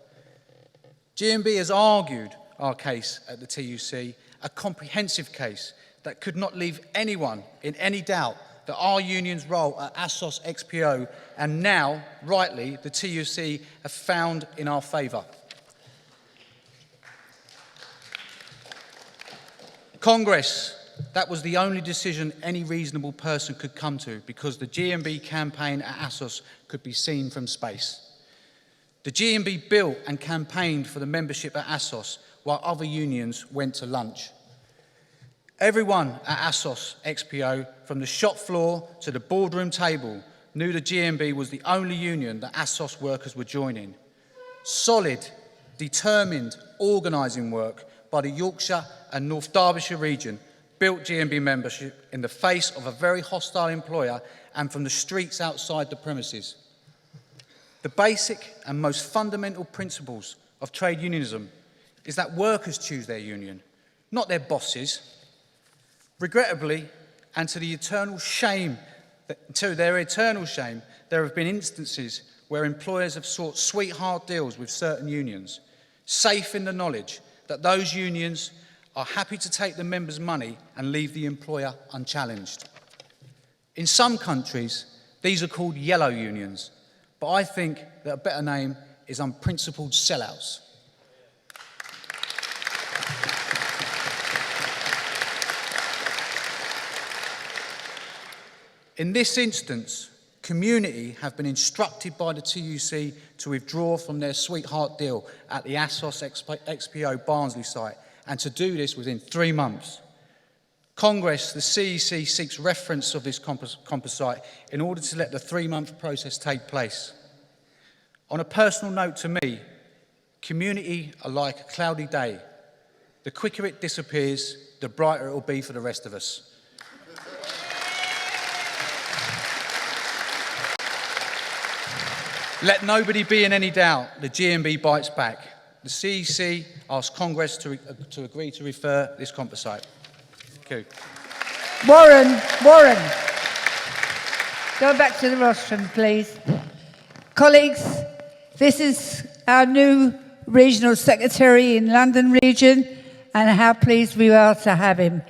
GMB has argued our case at the TUC, a comprehensive case that could not leave anyone in any doubt that our union's role at ASOS XPO and now, rightly, the TUC have found in our favour. Congress, that was the only decision any reasonable person could come to because the GMB campaign at ASOS could be seen from space. The GMB built and campaigned for the membership at ASOS while other unions went to lunch. Everyone at ASOS XPO, from the shop floor to the boardroom table, knew the GMB was the only union that ASOS workers were joining. Solid, determined organising work by the Yorkshire and North Derbyshire region built GMB membership in the face of a very hostile employer and from the streets outside the premises. The basic and most fundamental principles of trade unionism is that workers choose their union, not their bosses. Regrettably, and to their eternal shame, there have been instances where employers have sought sweetheart deals with certain unions, safe in the knowledge that those unions are happy to take the members' money and leave the employer unchallenged. In some countries, these are called yellow unions, but I think that a better name is unprincipled sellouts. In this instance, Community have been instructed by the TUC to withdraw from their sweetheart deal at the ASOS XPO Barnsley site, and to do this within 3 months. Congress, the CEC, seeks reference of this composite in order to let the 3-month process take place. On a personal note to me, Community are like a cloudy day. The quicker it disappears, the brighter it will be for the rest of us. Let nobody be in any doubt, the GMB bites back. The CEC asks Congress to agree to refer this composite. Thank you. Warren, go back to the rostrum, please. Colleagues, this is our new Regional Secretary in London Region, and how pleased we are to have him.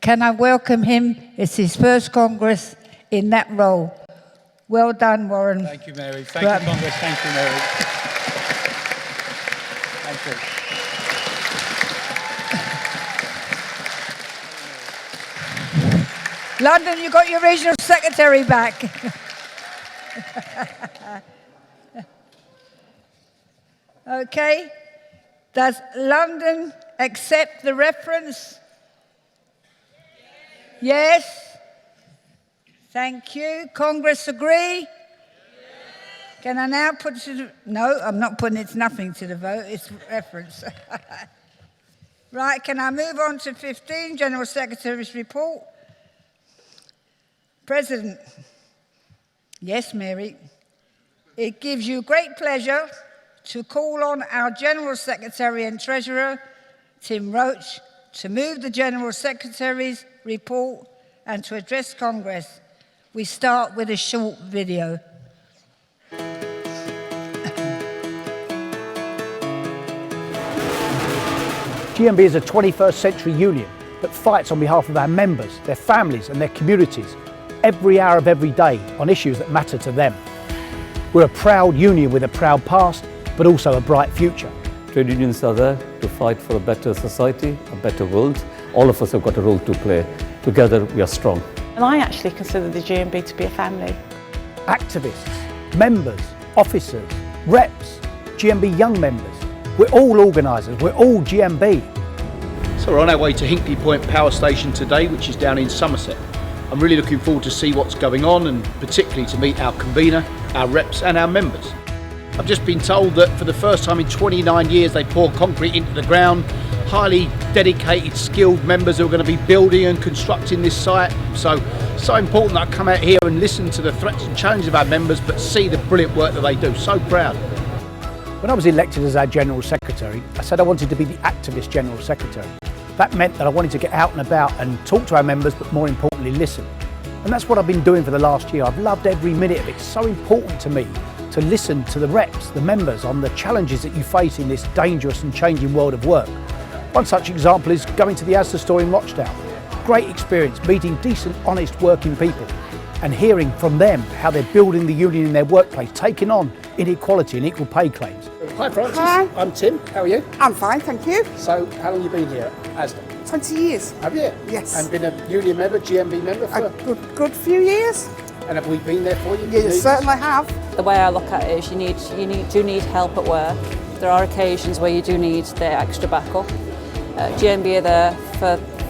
Can I welcome him? It's his first Congress in that role. Well done, Warren. Thank you, Mary. Thank you, Congress. Thank you, Mary. Thank you. London, you got your Regional Secretary back. Okay. Does London accept the reference? Yes. Thank you. Congress agree? Yes. Can I now put it to the... No, I'm not putting it's nothing to the vote. It's reference. Right, can I move on to 15, General Secretary's report? President. Yes, Mary. It gives you great pleasure to call on our General Secretary and Treasurer, Tim Roach, to move the General Secretary's report and to address Congress. We start with a short video. GMB is a 21st century union that fights on behalf of our members, their families and their communities every hour of every day on issues that matter to them. We're a proud union with a proud past, but also a bright future. Trade unions are there to fight for a better society, a better world. All of us have got a role to play. Together we are strong. And I actually consider the GMB to be a family. Activists, members, officers, reps, GMB young members. We're all organisers, we're all GMB. So we're on our way to Hinkley Point Power Station today, which is down in Somerset. I'm really looking forward to see what's going on and particularly to meet our convener, our reps and our members. I've just been told that for the first time in 29 years they poured concrete into the ground. Highly dedicated, skilled members who are going to be building and constructing this site. So important that I come out here and listen to the threats and challenges of our members, but see the brilliant work that they do. So proud. When I was elected as our General Secretary, I said I wanted to be the activist General Secretary. That meant that I wanted to get out and about and talk to our members, but more importantly, listen. And that's what I've been doing for the last year. I've loved every minute of it. It's so important to me to listen to the reps, the members, on the challenges that you face in this dangerous and changing world of work. One such example is going to the Asda store in Rochdale. Great experience meeting decent, honest working people and hearing from them how they're building the union in their workplace, taking on inequality and equal pay claims. Hi Francis, Hi. I'm Tim, how are you? I'm fine, thank you. So, how long have you been here at Asda? 20 years. Have you? Yes. And been a union member, GMB member for? A good few years. And have we been there for you? You certainly have. The way I look at it is you do need help at work. There are occasions where you do need the extra backup. GMB are there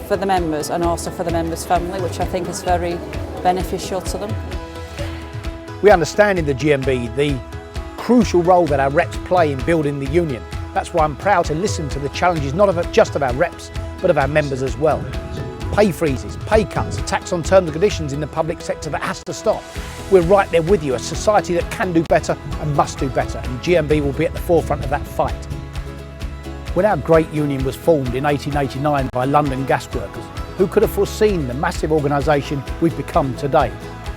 for the members and also for the members' family, which I think is very beneficial to them. We understand in the GMB the crucial role that our reps play in building the union. That's why I'm proud to listen to the challenges not just of our reps, but of our members as well. Pay freezes, pay cuts, attacks on terms and conditions in the public sector that has to stop. We're right there with you, a society that can do better and must do better, and GMB will be at the forefront of that fight. When our great union was formed in 1889 by London gas workers, who could have foreseen the massive organisation we've become today,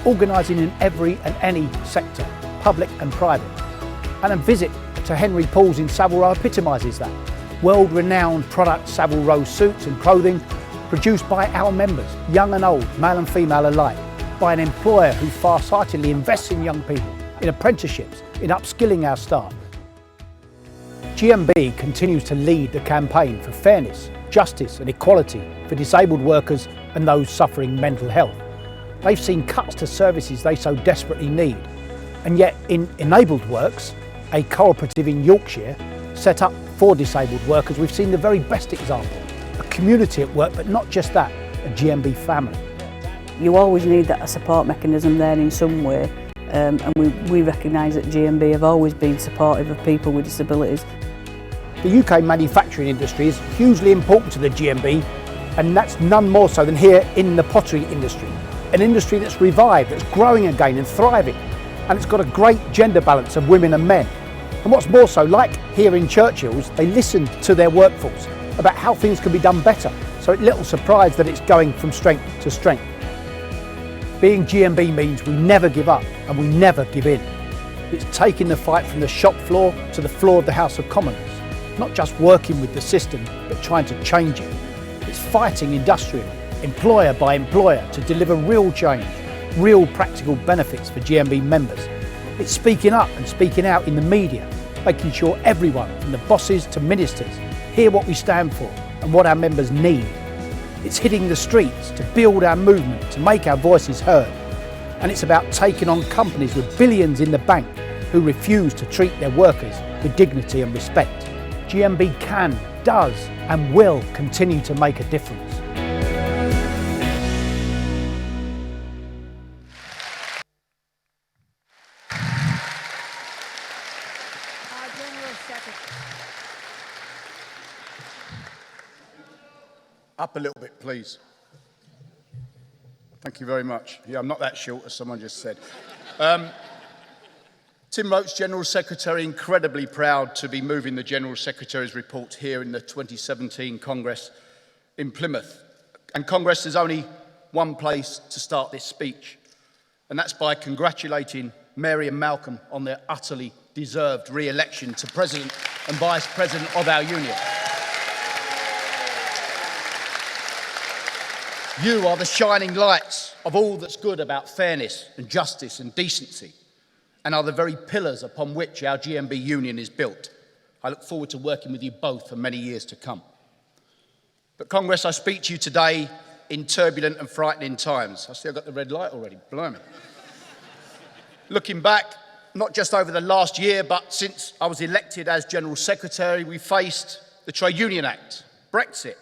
organising in every and any sector, public and private. And a visit to Henry Paul's in Savile Row epitomises that. World-renowned product Savile Row suits and clothing produced by our members, young and old, male and female alike, by an employer who far-sightedly invests in young people, in apprenticeships, in upskilling our staff. GMB continues to lead the campaign for fairness, justice and equality for disabled workers and those suffering mental health. They've seen cuts to services they so desperately need. And yet in Enabled Works, a cooperative in Yorkshire set up for disabled workers, we've seen the very best example. A community at work, but not just that, a GMB family. You always need that support mechanism there in some way, and we recognise that GMB have always been supportive of people with disabilities. The UK manufacturing industry is hugely important to the GMB, and that's none more so than here in the pottery industry. An industry that's revived, that's growing again and thriving, and it's got a great gender balance of women and men. And what's more so, like here in Churchill's, they listen to their workforce about how things can be done better, so it's little surprise that it's going from strength to strength. Being GMB means we never give up and we never give in. It's taking the fight from the shop floor to the floor of the House of Commons, not just working with the system, but trying to change it. It's fighting industrially, employer by employer, to deliver real change, real practical benefits for GMB members. It's speaking up and speaking out in the media, making sure everyone, from the bosses to ministers, hear what we stand for and what our members need. It's hitting the streets to build our movement, to make our voices heard. And it's about taking on companies with billions in the bank who refuse to treat their workers with dignity and respect. GMB can, does and will continue to make a difference. Up a little bit, please. Thank you very much. Yeah, I'm not that short, as someone just said. Tim Roach, General Secretary, incredibly proud to be moving the General Secretary's report here in the 2017 Congress in Plymouth. And Congress, there's only one place to start this speech, and that's by congratulating Mary and Malcolm on their utterly deserved re-election to President and Vice President of our Union. You are the shining lights of all that's good about fairness and justice and decency, and are the very pillars upon which our GMB union is built. I look forward to working with you both for many years to come. But Congress, I speak to you today in turbulent and frightening times. I see I've got the red light already, blimey. Looking back, not just over the last year, but since I was elected as General Secretary, we faced the Trade Union Act, Brexit,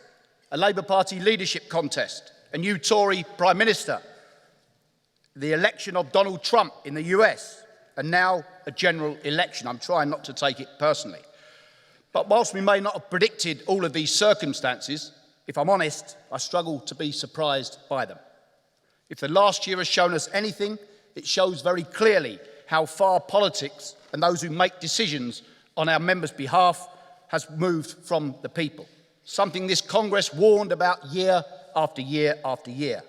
a Labour Party leadership contest, a new Tory Prime Minister, the election of Donald Trump in the US, and now a general election. I'm trying not to take it personally. But whilst we may not have predicted all of these circumstances, if I'm honest, I struggle to be surprised by them. If the last year has shown us anything, it shows very clearly how far politics and those who make decisions on our members' behalf has moved from the people. Something this Congress warned about year after year after year.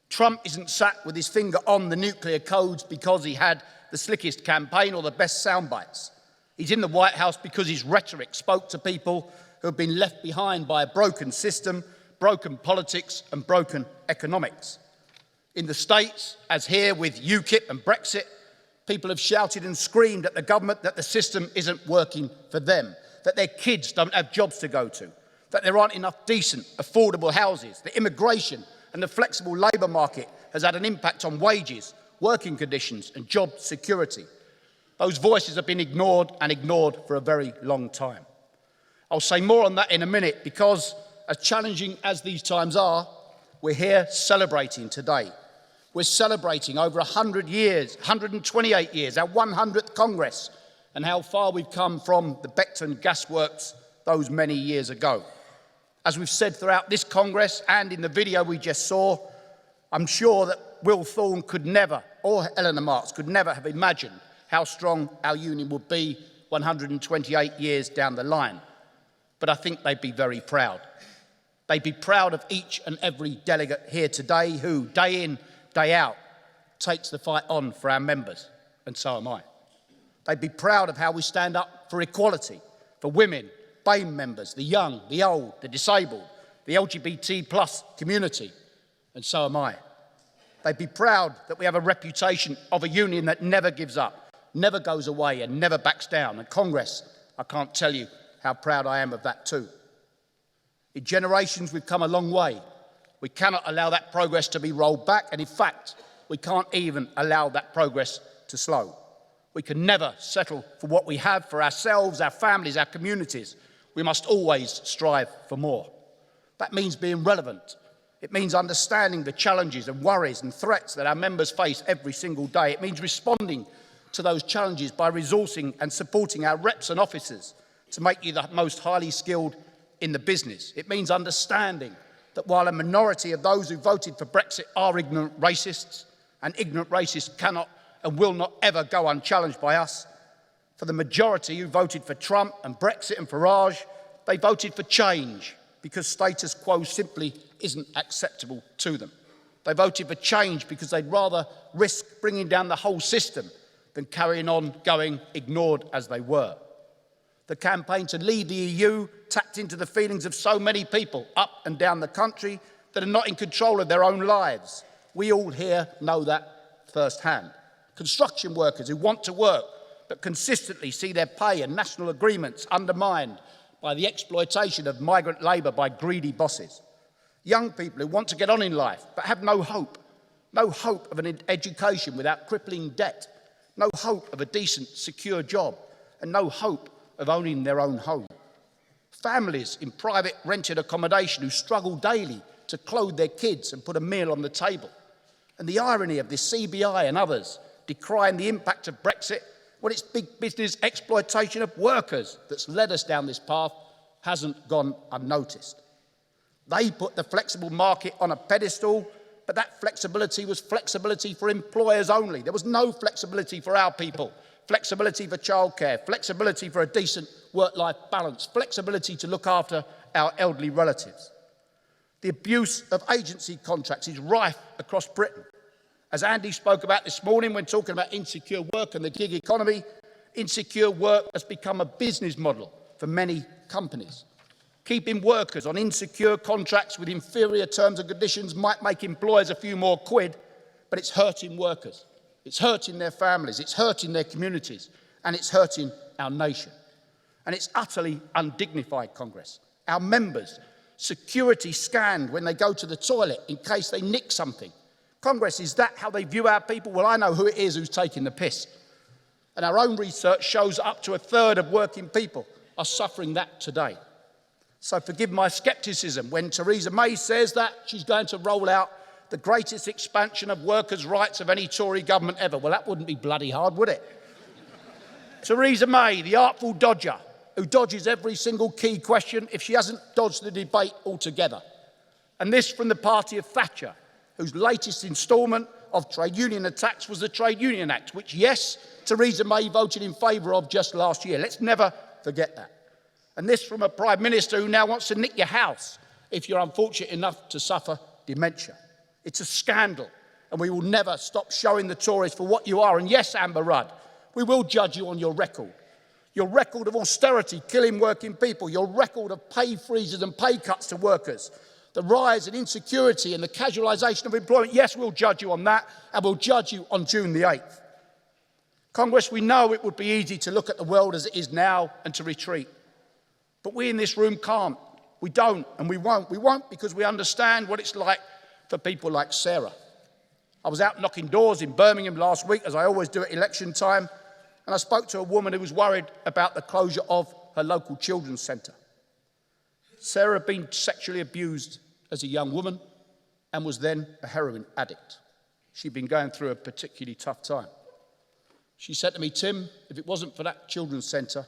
Trump isn't sat with his finger on the nuclear codes because he had the slickest campaign or the best sound bites. He's in the White House because his rhetoric spoke to people who have been left behind by a broken system, broken politics and broken economics. In the States, as here with UKIP and Brexit, people have shouted and screamed at the government that the system isn't working for them, that their kids don't have jobs to go to, that there aren't enough decent, affordable houses, that immigration and the flexible labour market has had an impact on wages, working conditions and job security. Those voices have been ignored and ignored for a very long time. I'll say more on that in a minute because, as challenging as these times are, we're here celebrating today. We're celebrating over 100 years, 128 years, our 100th Congress, and how far we've come from the Beckton Gasworks those many years ago. As we've said throughout this Congress and in the video we just saw, I'm sure that Will Thorne could never, or Eleanor Marks could never have imagined how strong our union would be 128 years down the line. But I think they'd be very proud. They'd be proud of each and every delegate here today who, day in, day out, takes the fight on for our members, and so am I. They'd be proud of how we stand up for equality, for women, BAME members, the young, the old, the disabled, the LGBT plus community, and so am I. They'd be proud that we have a reputation of a union that never gives up, never goes away and never backs down. And Congress, I can't tell you how proud I am of that too. In generations, we've come a long way. We cannot allow that progress to be rolled back, and in fact, we can't even allow that progress to slow. We can never settle for what we have for ourselves, our families, our communities. We must always strive for more. That means being relevant. It means understanding the challenges and worries and threats that our members face every single day. It means responding to those challenges by resourcing and supporting our reps and officers to make you the most highly skilled in the business. It means understanding that while a minority of those who voted for Brexit are ignorant racists, and ignorant racists cannot and will not ever go unchallenged by us, for the majority who voted for Trump and Brexit and Farage, they voted for change because status quo simply isn't acceptable to them. They voted for change because they'd rather risk bringing down the whole system than carrying on going ignored as they were. The campaign to leave the EU tapped into the feelings of so many people up and down the country that are not in control of their own lives. We all here know that firsthand. Construction workers who want to work but consistently see their pay and national agreements undermined by the exploitation of migrant labour by greedy bosses. Young people who want to get on in life but have no hope of an education without crippling debt, no hope of a decent, secure job, and no hope of owning their own home. Families in private rented accommodation who struggle daily to clothe their kids and put a meal on the table. And the irony of this CBI and others decrying the impact of Brexit when it's big business exploitation of workers that's led us down this path hasn't gone unnoticed. They put the flexible market on a pedestal, but that flexibility was flexibility for employers only. There was no flexibility for our people. Flexibility for childcare, flexibility for a decent work-life balance, flexibility to look after our elderly relatives. The abuse of agency contracts is rife across Britain. As Andy spoke about this morning when talking about insecure work and the gig economy, insecure work has become a business model for many companies. Keeping workers on insecure contracts with inferior terms and conditions might make employers a few more quid, but it's hurting workers. It's hurting their families, it's hurting their communities, and it's hurting our nation. And it's utterly undignified, Congress. Our members, security scanned when they go to the toilet in case they nick something. Congress, is that how they view our people? Well, I know who it is who's taking the piss. And our own research shows up to a third of working people are suffering that today. So forgive my scepticism when Theresa May says that she's going to roll out the greatest expansion of workers' rights of any Tory government ever. Well, that wouldn't be bloody hard, would it? Theresa May, the artful dodger, who dodges every single key question if she hasn't dodged the debate altogether. And this from the party of Thatcher, whose latest instalment of trade union attacks was the Trade Union Act, which, yes, Theresa May voted in favour of just last year. Let's never forget that. And this from a Prime Minister who now wants to nick your house if you're unfortunate enough to suffer dementia. It's a scandal, and we will never stop showing the Tories for what you are. And yes, Amber Rudd, we will judge you on your record of austerity, killing working people, your record of pay freezes and pay cuts to workers, the rise in insecurity and the casualisation of employment. Yes, we'll judge you on that, and we'll judge you on June the 8th. Congress, we know it would be easy to look at the world as it is now and to retreat. But we in this room can't. We don't, and we won't. We won't because we understand what it's like for people like Sarah. I was out knocking doors in Birmingham last week, as I always do at election time, and I spoke to a woman who was worried about the closure of her local children's centre. Sarah had been sexually abused as a young woman and was then a heroin addict. She'd been going through a particularly tough time. She said to me, "Tim, if it wasn't for that children's centre,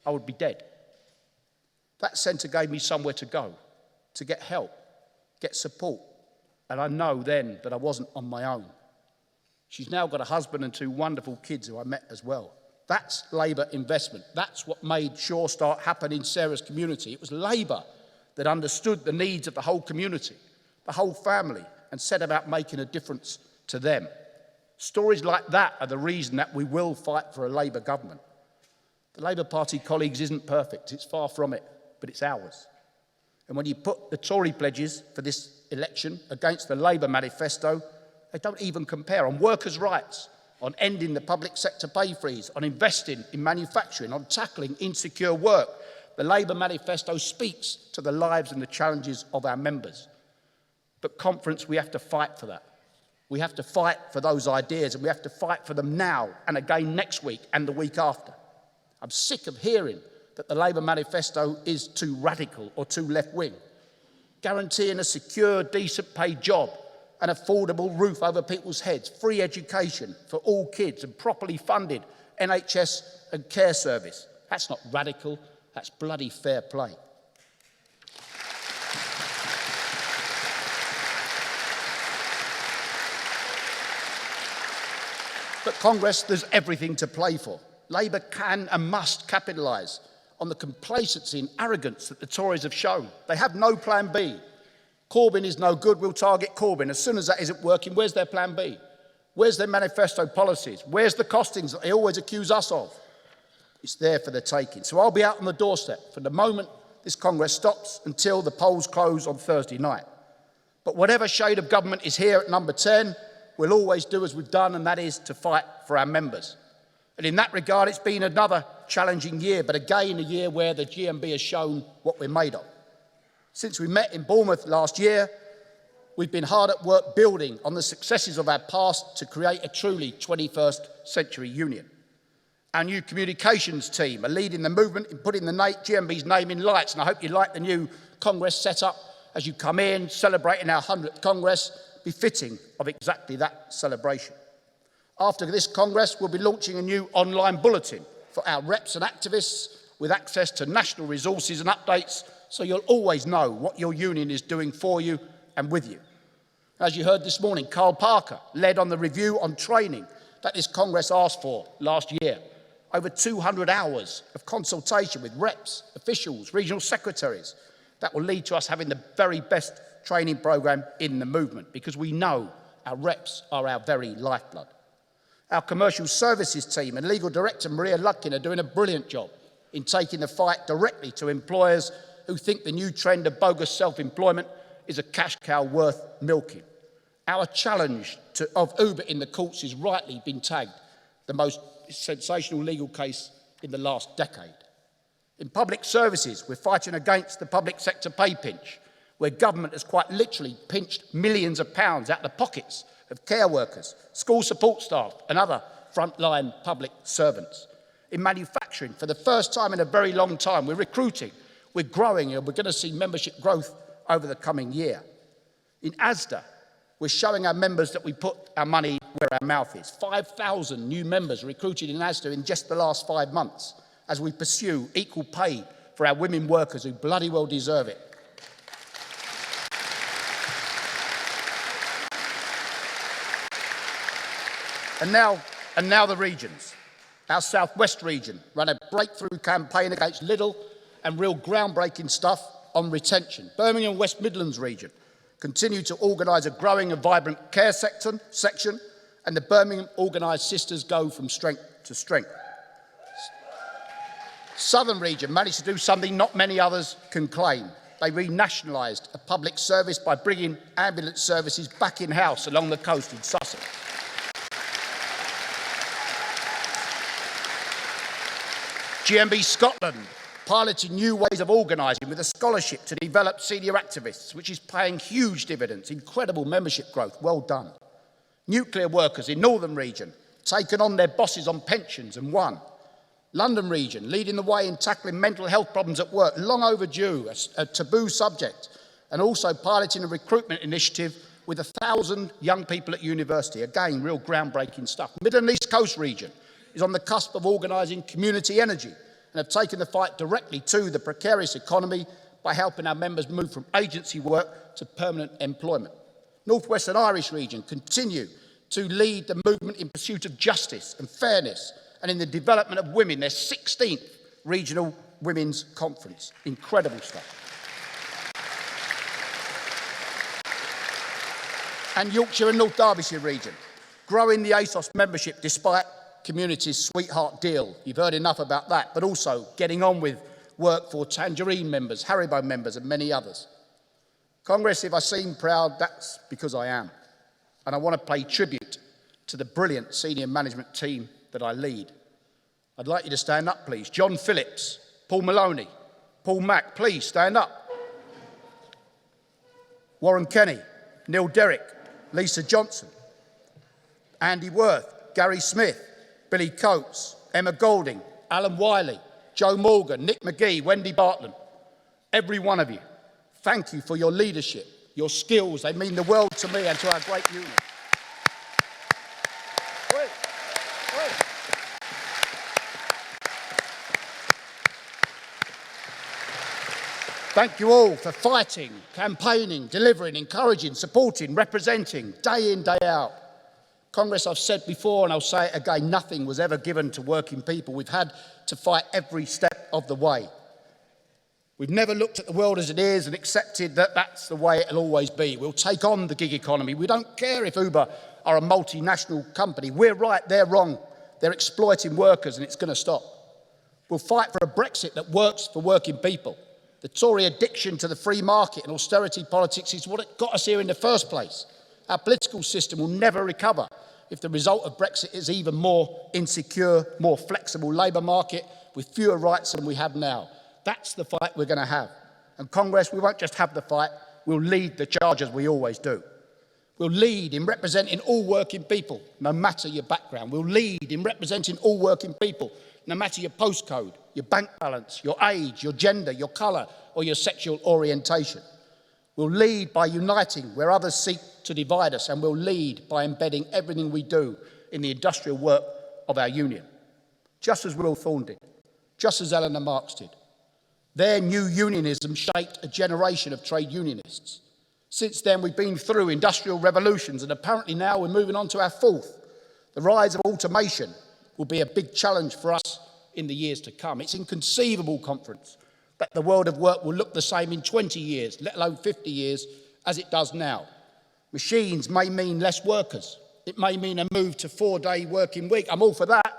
I would be dead." That centre gave me somewhere to go, to get help, get support, and I know then that I wasn't on my own. She's now got a husband and two wonderful kids who I met as well. That's Labour investment. That's what made Sure Start happen in Sarah's community. It was Labour that understood the needs of the whole community, the whole family, and set about making a difference to them. Stories like that are the reason that we will fight for a Labour government. The Labour Party, colleagues, isn't perfect. It's far from it, but it's ours. And when you put the Tory pledges for this election against the Labour manifesto, they don't even compare. On workers' rights, on ending the public sector pay freeze, on investing in manufacturing, on tackling insecure work, the Labour manifesto speaks to the lives and the challenges of our members. But conference, we have to fight for that. We have to fight for those ideas, and we have to fight for them now and again next week and the week after. I'm sick of hearing that the Labour manifesto is too radical or too left-wing. Guaranteeing a secure, decent paid job, an affordable roof over people's heads, free education for all kids and properly funded NHS and care service. That's not radical, that's bloody fair play. But Congress, there's everything to play for. Labour can and must capitalise on the complacency and arrogance that the Tories have shown. They have no plan B. Corbyn is no good, we'll target Corbyn. As soon as that isn't working, where's their plan B? Where's their manifesto policies? Where's the costings that they always accuse us of? It's there for the taking. So I'll be out on the doorstep from the moment this Congress stops until the polls close on Thursday night. But whatever shade of government is here at number 10, we'll always do as we've done, and that is to fight for our members. And in that regard, it's been another challenging year, but again a year where the GMB has shown what we're made of. Since we met in Bournemouth last year, we've been hard at work building on the successes of our past to create a truly 21st century union. Our new communications team are leading the movement in putting the GMB's name in lights, and I hope you like the new Congress setup as you come in, celebrating our 100th Congress, befitting of exactly that celebration. After this Congress, we'll be launching a new online bulletin for our reps and activists with access to national resources and updates, so you'll always know what your union is doing for you and with you. As you heard this morning, Carl Parker led on the review on training that this Congress asked for last year. Over 200 hours of consultation with reps, officials, regional secretaries that will lead to us having the very best training programme in the movement, because we know our reps are our very lifeblood. Our commercial services team and legal director Maria Lutkin are doing a brilliant job in taking the fight directly to employers who think the new trend of bogus self-employment is a cash cow worth milking. Our challenge of Uber in the courts has rightly been tagged the most sensational legal case in the last decade. In public services, we're fighting against the public sector pay pinch, where government has quite literally pinched millions of pounds out of the pockets of care workers, school support staff and other frontline public servants. In manufacturing, for the first time in a very long time, we're recruiting, we're growing, and we're going to see membership growth over the coming year. In ASDA, we're showing our members that we put our money where our mouth is. 5,000 new members recruited in ASDA in just the last 5 months as we pursue equal pay for our women workers who bloody well deserve it. And now the regions. Our South-West region ran a breakthrough campaign against Lidl and real groundbreaking stuff on retention. Birmingham and West Midlands region continue to organise a growing and vibrant care section, and the Birmingham organised sisters go from strength to strength. Southern region managed to do something not many others can claim. They renationalised a public service by bringing ambulance services back in-house along the coast in Sussex. GMB Scotland piloting new ways of organising with a scholarship to develop senior activists, which is paying huge dividends, incredible membership growth, well done. Nuclear workers in Northern region taken on their bosses on pensions and won. London region leading the way in tackling mental health problems at work, long overdue, a taboo subject, and also piloting a recruitment initiative with 1,000 young people at university. Again, real groundbreaking stuff. Mid and East Coast region is on the cusp of organising community energy and have taken the fight directly to the precarious economy by helping our members move from agency work to permanent employment. North Western Irish region continue to lead the movement in pursuit of justice and fairness and in the development of women, their 16th Regional Women's Conference. Incredible stuff. And Yorkshire and North Derbyshire region, growing the ASOS membership despite Community's sweetheart deal. You've heard enough about that, but also getting on with work for Tangerine members, Haribo members and many others. Congress, if I seem proud, that's because I am. And I want to pay tribute to the brilliant senior management team that I lead. I'd like you to stand up, please. John Phillips, Paul Maloney, Paul Mack, please stand up. Warren Kenny, Neil Derrick, Lisa Johnson, Andy Worth, Gary Smith, Billy Coates, Emma Golding, Alan Wiley, Joe Morgan, Nick McGee, Wendy Bartland, every one of you, thank you for your leadership, your skills. They mean the world to me and to our great union. Thank you all for fighting, campaigning, delivering, encouraging, supporting, representing, day in, day out. Congress, I've said before and I'll say it again, nothing was ever given to working people. We've had to fight every step of the way. We've never looked at the world as it is and accepted that that's the way it'll always be. We'll take on the gig economy. We don't care if Uber are a multinational company. We're right, they're wrong. They're exploiting workers and it's going to stop. We'll fight for a Brexit that works for working people. The Tory addiction to the free market and austerity politics is what got us here in the first place. Our political system will never recover if the result of Brexit is even more insecure, more flexible labour market with fewer rights than we have now. That's the fight we're going to have. And Congress, we won't just have the fight, we'll lead the charge as we always do. We'll lead in representing all working people, no matter your background. We'll lead in representing all working people, no matter your postcode, your bank balance, your age, your gender, your colour, or your sexual orientation. We'll lead by uniting where others seek to divide us, and we'll lead by embedding everything we do in the industrial work of our union. Just as Will Thorne did, just as Eleanor Marx did. Their new unionism shaped a generation of trade unionists. Since then, we've been through industrial revolutions, and apparently now we're moving on to our fourth. The rise of automation will be a big challenge for us in the years to come. It's inconceivable, conference, that the world of work will look the same in 20 years, let alone 50 years, as it does now. Machines may mean less workers. It may mean a move to 4-day working week. I'm all for that,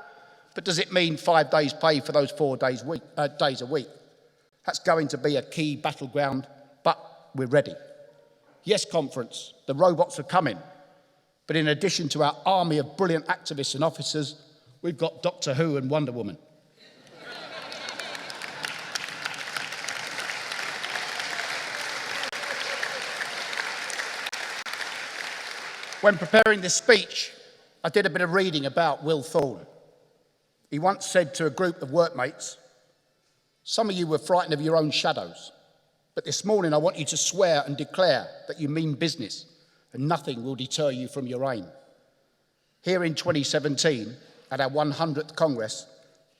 but does it mean 5 days pay for those 4 days a week? That's going to be a key battleground, but we're ready. Yes, conference, the robots are coming, but in addition to our army of brilliant activists and officers, we've got Doctor Who and Wonder Woman. When preparing this speech, I did a bit of reading about Will Thorne. He once said to a group of workmates, "Some of you were frightened of your own shadows, but this morning I want you to swear and declare that you mean business and nothing will deter you from your aim." Here in 2017, at our 100th Congress,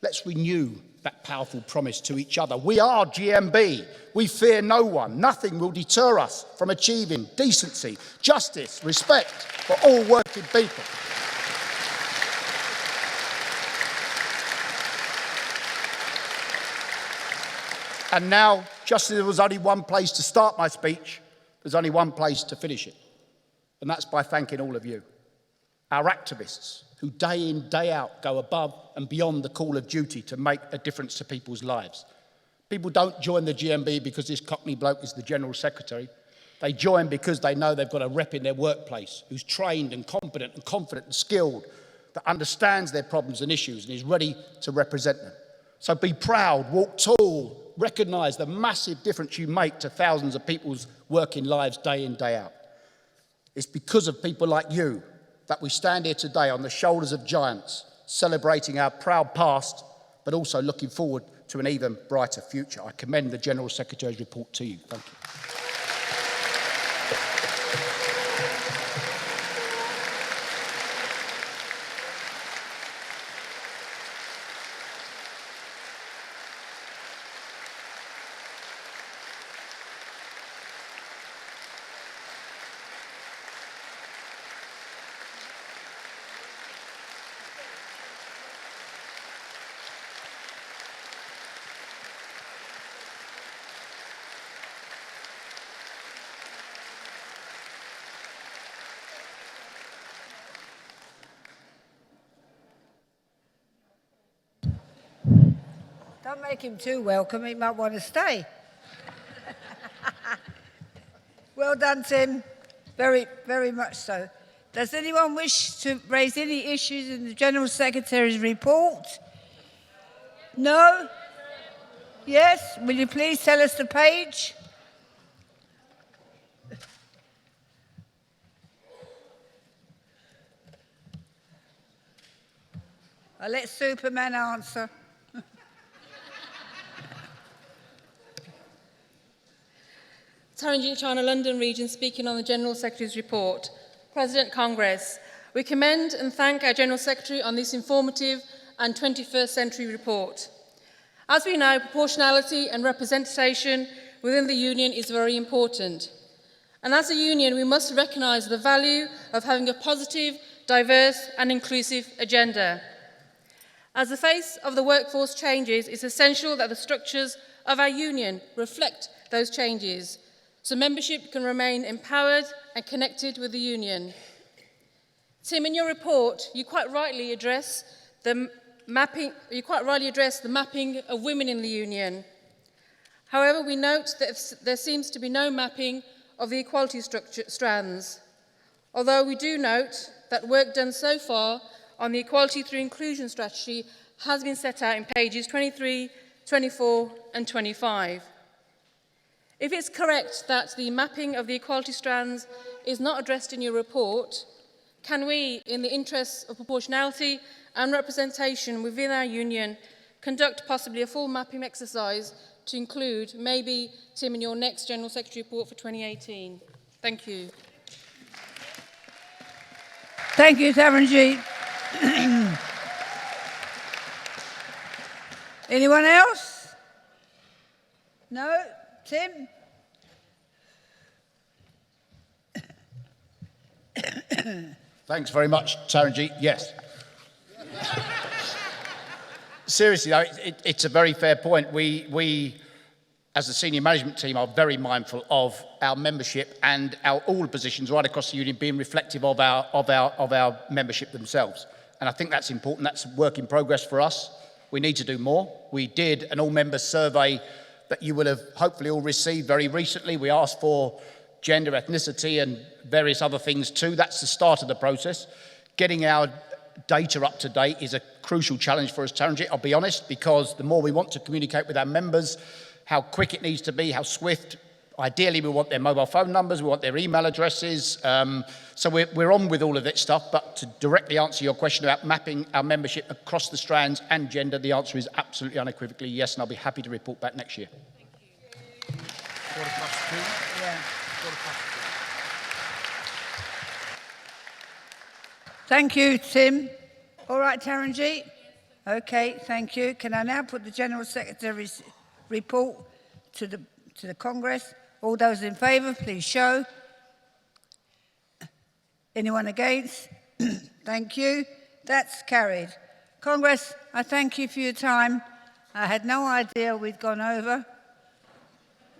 let's renew that powerful promise to each other. We are GMB. We fear no one. Nothing will deter us from achieving decency, justice, respect for all working people. And now, just as there was only one place to start my speech, there's only one place to finish it. And that's by thanking all of you, our activists, who day in, day out go above and beyond the call of duty to make a difference to people's lives. People don't join the GMB because this Cockney bloke is the General Secretary. They join because they know they've got a rep in their workplace who's trained and competent and confident and skilled, that understands their problems and issues and is ready to represent them. So be proud, walk tall, recognise the massive difference you make to thousands of people's working lives day in, day out. It's because of people like you that we stand here today on the shoulders of giants, celebrating our proud past, but also looking forward to an even brighter future. I commend the General Secretary's report to you. Thank you. Don't make him too welcome, he might want to stay. Well done, Tim. Very, very much so. Does anyone wish to raise any issues in the General Secretary's report? No? Yes? Will you please tell us the page? I'll let Superman answer. Taranjit China, London Region, speaking on the General Secretary's report. President Congress, we commend and thank our General Secretary on this informative and 21st century report. As we know, proportionality and representation within the Union is very important. And as a Union, we must recognise the value of having a positive, diverse and inclusive agenda. As the face of the workforce changes, it's essential that the structures of our Union reflect those changes, so membership can remain empowered and connected with the Union. Tim, in your report, you quite rightly address the mapping of women in the Union. However, we note that there seems to be no mapping of the equality strands, although we do note that work done so far on the Equality Through Inclusion strategy has been set out in pages 23, 24 and 25. If it's correct that the mapping of the equality strands is not addressed in your report, can we, in the interests of proportionality and representation within our Union, conduct possibly a full mapping exercise to include, maybe, Tim, in your next General Secretary report for 2018? Thank you. Thank you, Taranjit. Anyone else? No? Tim? Thanks very much, Taranjit. Yes. Seriously, though, it's a very fair point. We, as the senior management team, are very mindful of our membership and all positions right across the Union being reflective of our membership themselves. And I think that's important. That's work in progress for us. We need to do more. We did an all-members survey that you will have hopefully all received very recently. We asked for gender, ethnicity and various other things too. That's the start of the process. Getting our data up to date is a crucial challenge for us, Taranjit, I'll be honest, because the more we want to communicate with our members, how quick it needs to be, how swift. Ideally, we want their mobile phone numbers, we want their email addresses. So we're on with all of that stuff, but to directly answer your question about mapping our membership across the strands and gender, the answer is absolutely unequivocally yes, and I'll be happy to report back next year. Thank you, Tim. All right, Taranjit? Okay, thank you. Can I now put the General Secretary's report to the Congress? All those in favour, please show. Anyone against? Thank you. That's carried. Congress, I thank you for your time. I had no idea we'd gone over.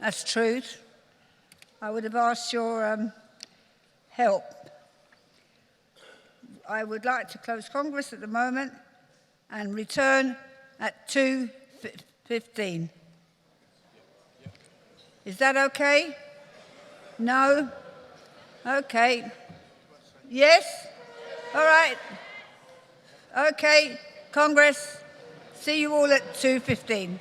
That's truth. I would have asked your help. I would like to close Congress at the moment and return at 2:15. Is that okay? No? Okay. Yes? All right. Okay, Congress, see you all at 2:15.